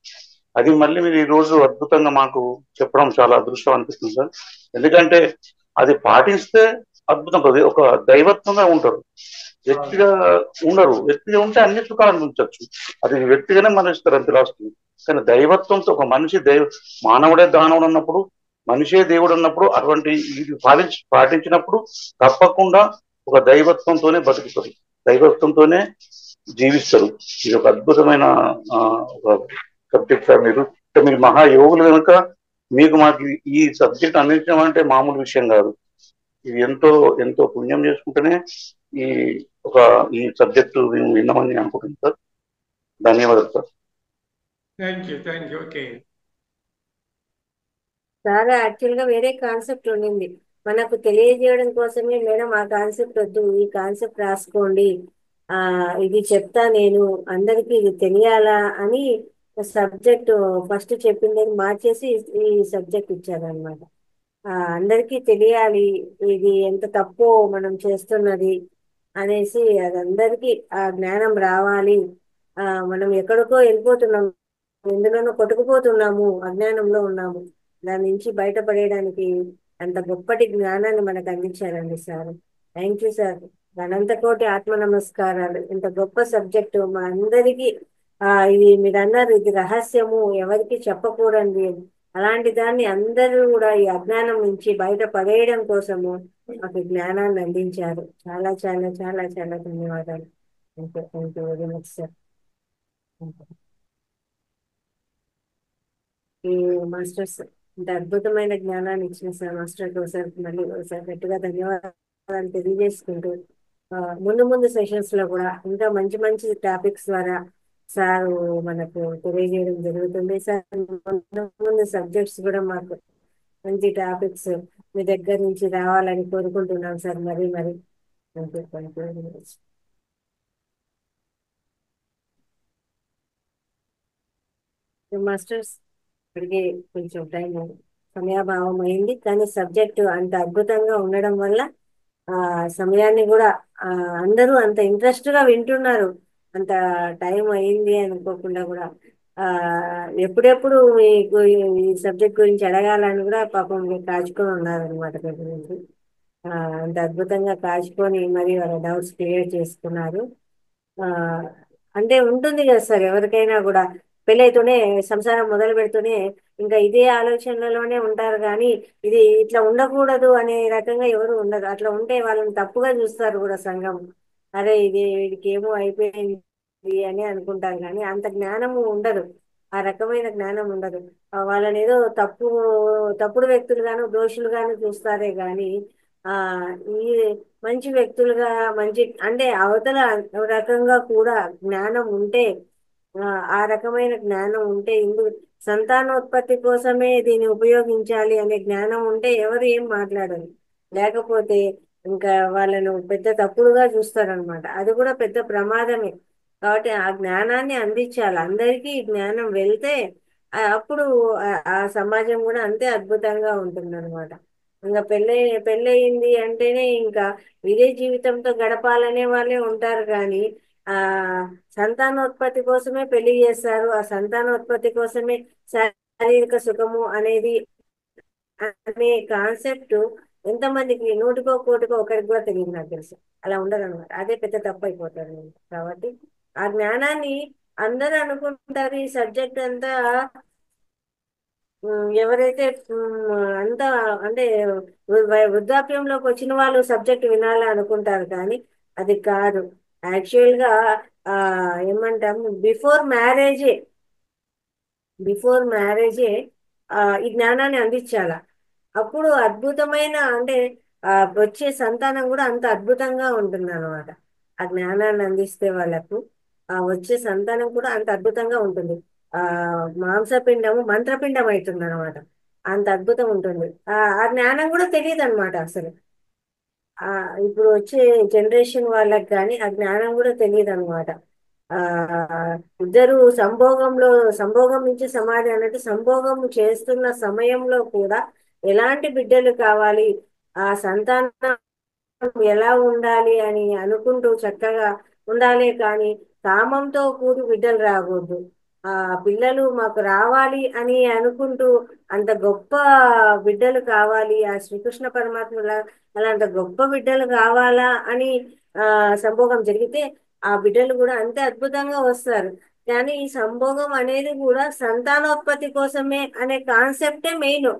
అది మళ్ళీ మీరు ఈ రోజు అద్భుతంగా మాకు చెప్పడం చాలా అదృష్టం అనిపిస్తుంది సార్. ఎందుకంటే అది పాటిస్తే అద్భుతం. ఒక దైవత్వంగా ఉంటారు, వ్యక్తిగా ఉండరు. వ్యక్తిగా ఉంటే అన్ని సుఖాలు అనిపించవచ్చు, అది వ్యక్తిగానే మరణిస్తారు అంతే లాస్ట్. కానీ దైవత్వంతో ఒక మనిషి మానవుడే దానవుడు అన్నప్పుడు, మనిషే దేవుడు అన్నప్పుడు, అటువంటి ఇది పాటించినప్పుడు తప్పకుండా ఒక దైవత్వంతోనే బతుకుతారు, దైవత్వంతోనే జీవిస్తారు. ఇది ఒక అద్భుతమైన ఒక సబ్జెక్ట్ సార్. మీరు మహాయోగులు కనుక మాకు ఈ సబ్జెక్ట్ అందించడం అంటే మామూలు విషయం కాదు. ఇది ఎంతో ఎంతో పుణ్యం చేసుకుంటేనే ఈ సబ్జెక్టు మేము విన్నామని అనుకుంటున్నాం సార్. ధన్యవాదాలు sir. Thank you. Okay sir, actual గా వేరే కాన్సెప్ట్ ఉండింది, మనకు తెలియజేయడం కోసమే. మేడం ఆ కాన్సెప్ట్ వద్దు, ఈ కాన్సెప్ట్ రాసుకోండి, ఇది చెప్తా నేను, అందరికీ ఇది తెలియాలా అని సబ్జెక్ట్ ఫస్ట్ చెప్పింది మార్చేసి ఈ సబ్జెక్ట్ ఇచ్చారనమాట. అందరికీ తెలియాలి ఇది ఎంత తప్పో మనం చేస్తున్నది అనేసి, అది అందరికీ ఆ జ్ఞానం రావాలి. మనం ఎక్కడికో వెళ్ళిపోతున్నాము, ఎందులోనో కొట్టుకుపోతున్నాము, అజ్ఞానంలో ఉన్నాము. దాని నుంచి బయటపడేయడానికి అంత గొప్పటి జ్ఞానాన్ని మనకు అందించారండి సార్. Thank you sir. అనంతకోటి ఆత్మ నమస్కారాలు. ఇంత గొప్ప సబ్జెక్టు మా అందరికీ ఇది మీరు అన్నారు, ఇది రహస్యము, ఎవరికి చెప్పకూడదు. అలాంటి దాన్ని అందరూ కూడా ఈ అజ్ఞానం నుంచి బయట పడేయడం కోసము మాకు జ్ఞానాన్ని అందించారు. చాలా చాలా చాలా చాలా ధన్యవాదాలు. Thank you very much sir. ఈ మాస్టర్స్ ఇంత అద్భుతమైన జ్ఞానాన్ని ఇచ్చిన సార్ మాస్టర్ సార్ మళ్ళీ ఒకసారి గట్టిగా ధన్యవాదాలు తెలియజేసుకుంటూ ముందు ముందు సెషన్స్ లో కూడా ఇంకా మంచి మంచి టాపిక్స్ ద్వారా సార్ మనకు తెలియజేయడం జరుగుతుంది. సార్ ముందు ముందు సబ్జెక్ట్స్ కూడా మాకు మంచి టాపిక్స్ మీ దగ్గర నుంచి రావాలని కోరుకుంటున్నాం సార్. మరి మరి thank you very much. Masters ఇప్పటికే కొంచెం టైం సమయాభావం అయింది, కానీ సబ్జెక్టు అంత అద్భుతంగా ఉండడం వల్ల సమయాన్ని కూడా అందరూ అంత ఇంట్రెస్ట్ గా వింటున్నారు. అంత టైం అయింది అనుకోకుండా కూడా ఎప్పుడెప్పుడు ఈ సబ్జెక్ట్ గురించి అడగాలని కూడా పాపం కాచుకొని ఉన్నారు అనమాట. గురించి అంత అద్భుతంగా కాచుకొని మరి వాళ్ళ డౌట్స్ క్లియర్ చేసుకున్నారు. అంటే ఉంటుంది కదా సార్, ఎవరికైనా కూడా పెళ్ళైతూనే సంసారం మొదలు పెడుతూనే ఇంకా ఇదే ఆలోచనలలోనే ఉంటారు, కానీ ఇది ఇట్లా ఉండకూడదు అనే రకంగా ఎవరు ఉండరు. అట్లా ఉంటే వాళ్ళని తప్పుగా చూస్తారు కూడా సంఘం. అరే ఇది వీడికి ఏమో అయిపోయింది అని అనుకుంటారు, కానీ అంత జ్ఞానము ఉండదు, ఆ రకమైన జ్ఞానం ఉండదు. వాళ్ళని ఏదో తప్పుడు వ్యక్తులుగాను దోషులుగాను చూస్తారే కానీ ఆ ఈ మంచి వ్యక్తులుగా, మంచి అంటే అవతల రకంగా కూడా జ్ఞానం ఉంటే ఆ రకమైన జ్ఞానం ఉంటే సంతానోత్పత్తి కోసమే దీన్ని ఉపయోగించాలి అనే జ్ఞానం ఉంటే ఎవరు ఏం మాట్లాడరు. లేకపోతే ఇంకా వాళ్ళను పెద్ద తప్పుడుగా చూస్తారనమాట. అది కూడా పెద్ద ప్రమాదమే. కాబట్టి ఆ జ్ఞానాన్ని అందించాలి, అందరికీ ఈ జ్ఞానం వెళ్తే అప్పుడు ఆ సమాజం కూడా అంతే అద్భుతంగా ఉంటుందన్నమాట. ఇంకా పెళ్ళయింది అంటేనే ఇంకా ఇదే జీవితంతో గడపాలనే వాళ్ళే ఉంటారు, కానీ ఆ సంతానోత్పత్తి కోసమే పెళ్లి చేస్తారు. ఆ సంతానోత్పత్తి కోసమే శారీరక సుఖము అనేది అనే కాన్సెప్ట్ ఎంతమందికి, నూటికో కోటికో ఒకరికి కూడా తెలియదు నాకు తెలుసు. అలా ఉండదు అనమాట. అదే పెద్ద తప్పు అయిపోతారు. కాబట్టి ఆ జ్ఞానాన్ని అందరూ అనుకుంటారు ఈ సబ్జెక్ట్ అంతా ఎవరైతే అంతా అంటే వృద్ధాప్యంలోకి వచ్చిన వాళ్ళు సబ్జెక్ట్ వినాలి అనుకుంటారు, కానీ అది కాదు. యాక్చువల్ గా ఏమంటాం, బిఫోర్ మ్యారేజే ఈ జ్ఞానాన్ని అందించాల. అప్పుడు అద్భుతమైన అంటే వచ్చే సంతానం కూడా అంత అద్భుతంగా ఉంటుంది అనమాట. ఆ జ్ఞానాన్ని అందిస్తే వాళ్ళకు వచ్చే సంతానం కూడా అంత అద్భుతంగా ఉంటుంది. మాంసపిండము మంత్రపిండం అవుతుంది అనమాట. అంత అద్భుతం ఉంటుంది. ఆ జ్ఞానం కూడా తెలియదు అనమాట అసలు. ఇప్పుడు వచ్చే జనరేషన్ వాళ్ళకి కానీ ఆ జ్ఞానం కూడా తెలియదు అనమాట. ఆ ఇద్దరు సంభోగం నుంచి సమాధి అన్నట్టు సంభోగం చేస్తున్న సమయంలో కూడా ఎలాంటి బిడ్డలు కావాలి, ఆ సంతానం ఎలా ఉండాలి అని అనుకుంటూ చక్కగా ఉండాలి, కానీ కామంతో కూడి బిడ్డలు రాకూడదు. పిల్లలు మాకు రావాలి అని అనుకుంటూ అంత గొప్ప బిడ్డలు కావాలి, ఆ శ్రీకృష్ణ పరమాత్మ అలాంటి గొప్ప బిడ్డలు కావాలా అని సంభోగం జరిగితే ఆ బిడ్డలు కూడా అంతే అద్భుతంగా వస్తారు. కానీ ఈ సంభోగం అనేది కూడా సంతానోత్పత్తి కోసమే అనే కాన్సెప్టే మెయిన్,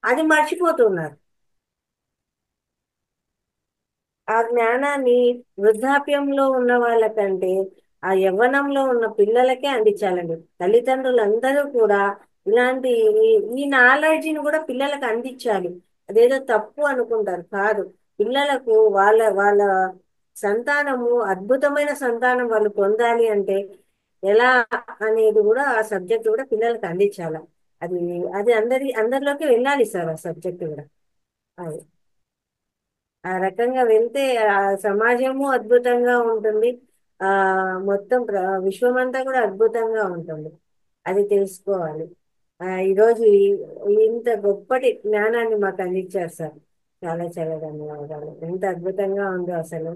అది మర్చిపోతున్నారు. ఆ జ్ఞానాన్ని వృద్ధాప్యంలో ఉన్న వాళ్ళకంటే ఆ యవ్వనంలో ఉన్న పిల్లలకే అందించాలండి. తల్లిదండ్రులందరూ కూడా ఇలాంటి ఈ నాలెడ్జిని కూడా పిల్లలకు అందించాలి. అదేదో తప్పు అనుకుంటారు, కాదు. పిల్లలకు వాళ్ళ వాళ్ళ సంతానము అద్భుతమైన సంతానం వాళ్ళు పొందాలి అంటే ఎలా అనేది కూడా ఆ సబ్జెక్ట్ కూడా పిల్లలకు అందించాలి. అది అది అందరిలోకి వెళ్ళాలి సార్ ఆ సబ్జెక్ట్ కూడా. అది ఆ రకంగా వెళ్తే ఆ సమాజము అద్భుతంగా ఉంటుంది. ఆ మొత్తం విశ్వమంతా కూడా అద్భుతంగా ఉంటుంది. అది తెలుసుకోవాలి. ఈరోజు ఇంత గొప్పటి జ్ఞానాన్ని మాకు అందించారు సార్. చాలా చాలా ధన్యవాదాలు. ఎంత అద్భుతంగా ఉందో అసలు.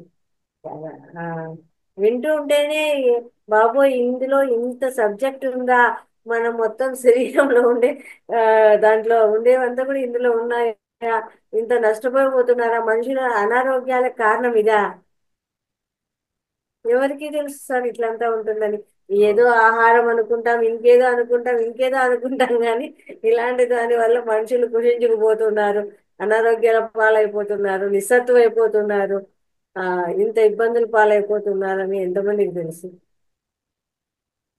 చాలా వింటూ ఉంటేనే బాబోయ్ ఇందులో ఇంత సబ్జెక్ట్ ఉందా మనం మొత్తం శరీరంలో ఉండే ఆ, దాంట్లో ఉండేవంతా కూడా ఇందులో ఉన్నాయా? ఇంత నష్టపోయిపోతున్నారా మనుషుల అనారోగ్యాలకు కారణం ఇదా? ఎవరికి తెలుసు సార్ ఇట్లంతా ఉంటుందని? ఏదో ఆహారం అనుకుంటాం, ఇంకేదో అనుకుంటాం, ఇంకేదో అనుకుంటాం, కానీ ఇలాంటి దాని వల్ల మనుషులు కుషించుకుపోతున్నారు, అనారోగ్యాల పాలైపోతున్నారు, నిస్సత్వం అయిపోతున్నారు, ఆ ఇంత ఇబ్బందులు పాలైపోతున్నారని ఎంతమందికి తెలుసు?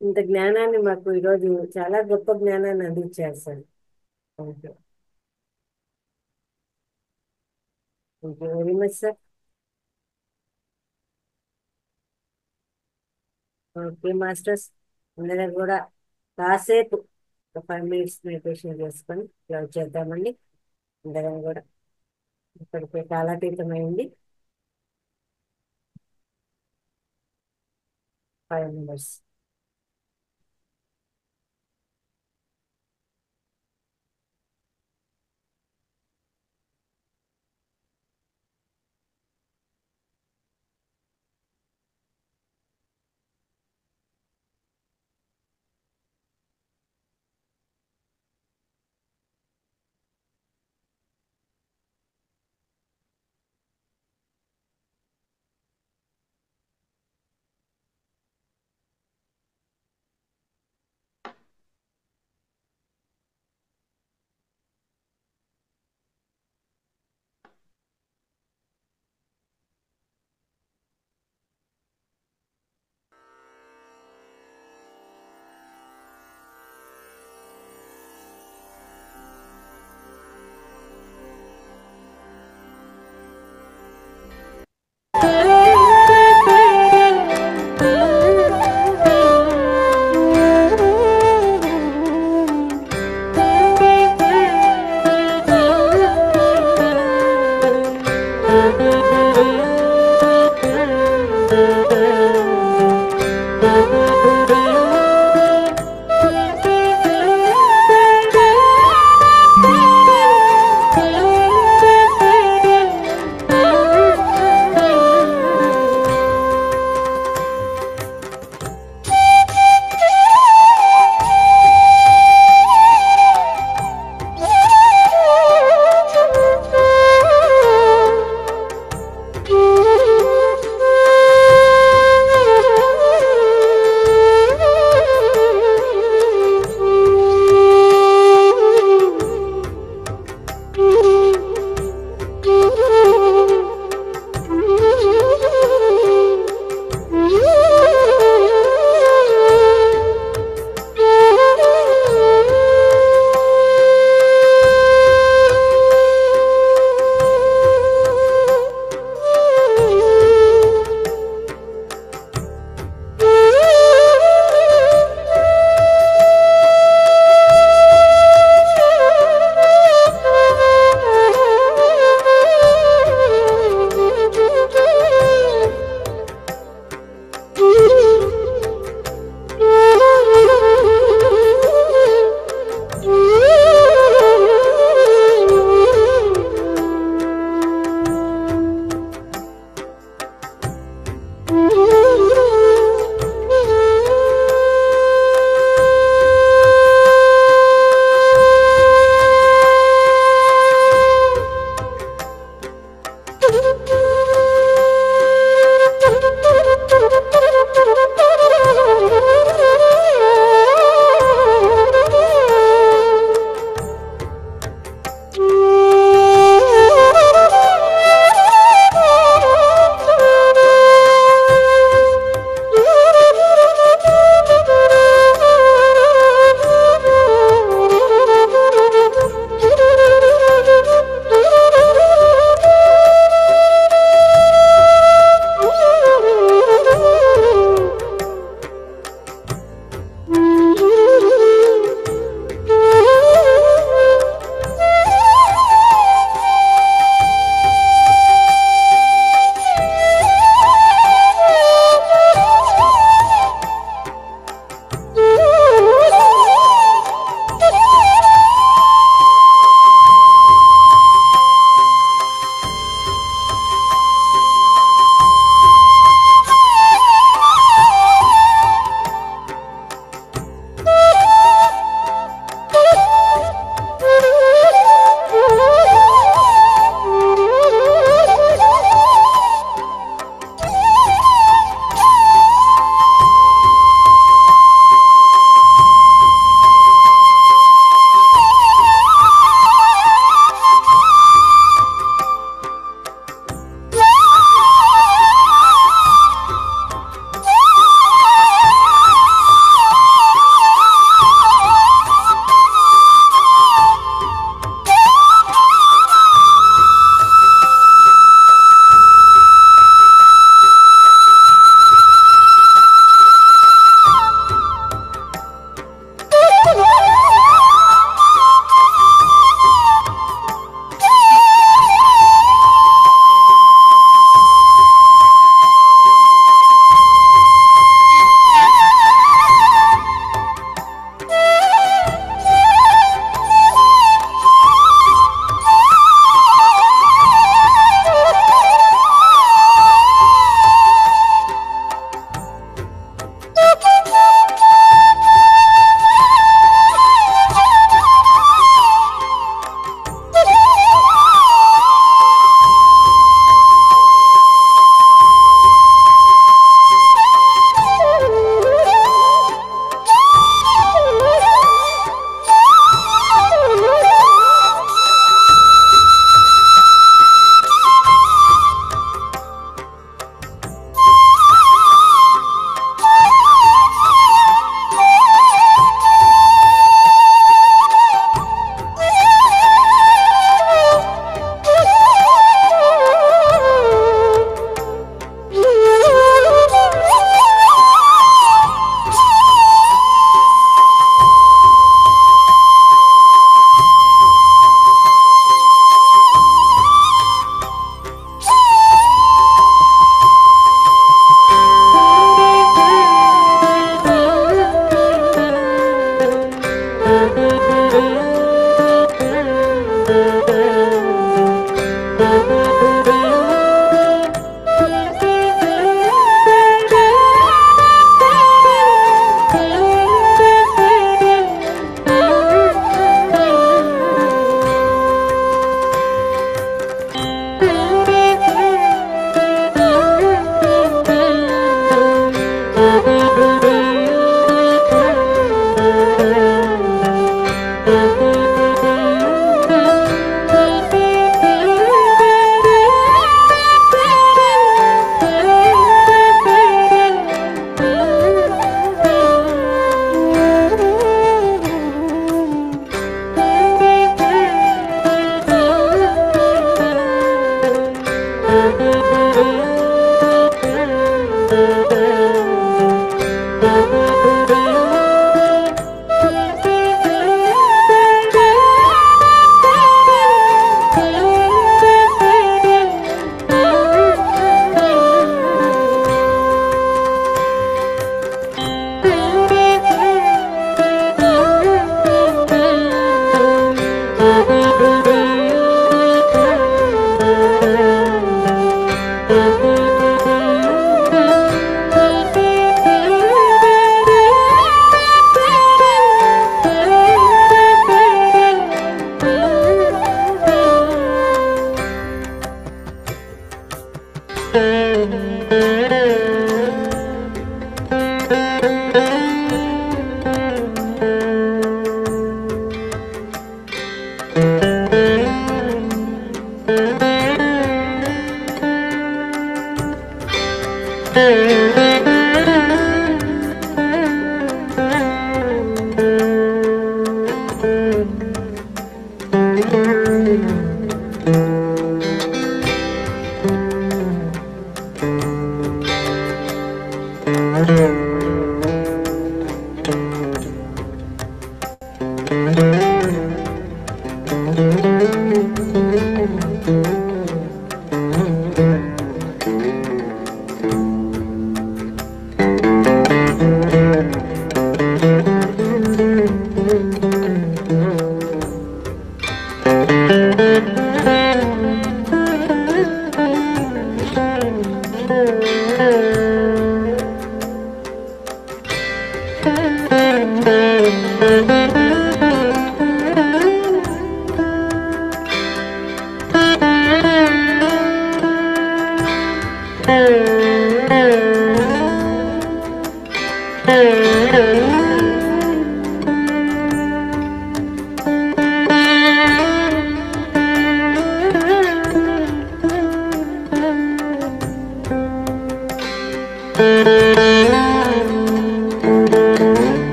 ఇంత జ్ఞానాన్ని మాకు ఈరోజు చాలా గొప్ప జ్ఞానాన్ని అందించారు sir. Thank you. Thank you very much sir. Okay masters, అందరం కూడా కాసేపు ఒక 5 minutes మెడిటేషన్ చేసుకొని క్లోజ్ చేద్దామండి. అందరం కూడా ఇప్పటికే కాలాతీతమైంది. 5 minutes.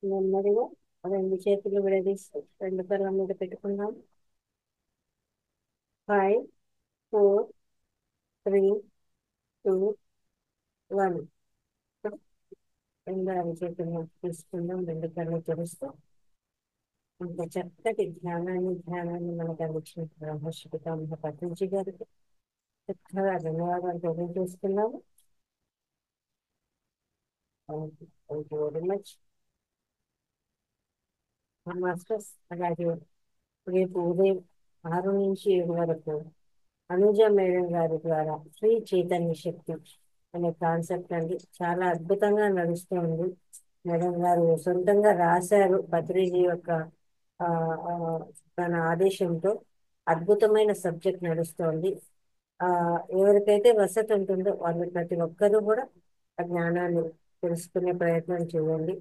నెమ్మదిగా రెండు చేతులు విడదీసి రెండు కళ్ళ మీద పెట్టుకుందాం. 5, 4, 3, 2, 1. రెండు అరచేతులు తీసుకుందాం. రెండు కళ్ళు తెరుస్తూ ఇంత చక్కటి ధ్యానాన్ని మనకు అందించిన బ్రహ్మశ్రీ పత్రిజీ గారికి చక్కగా ధన్యవాదాలు తెలియజేస్తున్నాము. Thank you very much masters. అలాగే రేపు ఉదయం 6 నుంచి 7 వరకు అనుజ మేడం గారి ద్వారా శ్రీ చైతన్య శక్తి అనే కాన్సెప్ట్ అండి చాలా అద్భుతంగా నడుస్తుంది. మేడం గారు సొంతంగా రాశారు పత్రిజీ యొక్క ఆ, ఆ, తన ఆదేశంతో అద్భుతమైన సబ్జెక్ట్ నడుస్తోంది. ఆ ఎవరికైతే వసతి ఉంటుందో వాళ్ళు ప్రతి ఒక్కరూ కూడా ఆ జ్ఞానాన్ని తెలుసుకునే ప్రయత్నం చేయండి.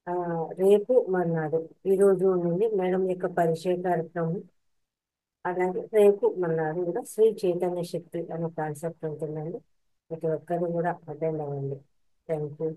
ఆ రేపు మర్నాడు ఈ రోజు నుండి మేడం యొక్క పరిచయ కార్యక్రమం, అలాగే రేపు మర్నాడు కూడా శ్రీ చైతన్య శక్తి అనే కాన్సెప్ట్ ఉంటుందండి. ప్రతి ఒక్కరు కూడా అటెండ్ అవ్వండి. Thank you.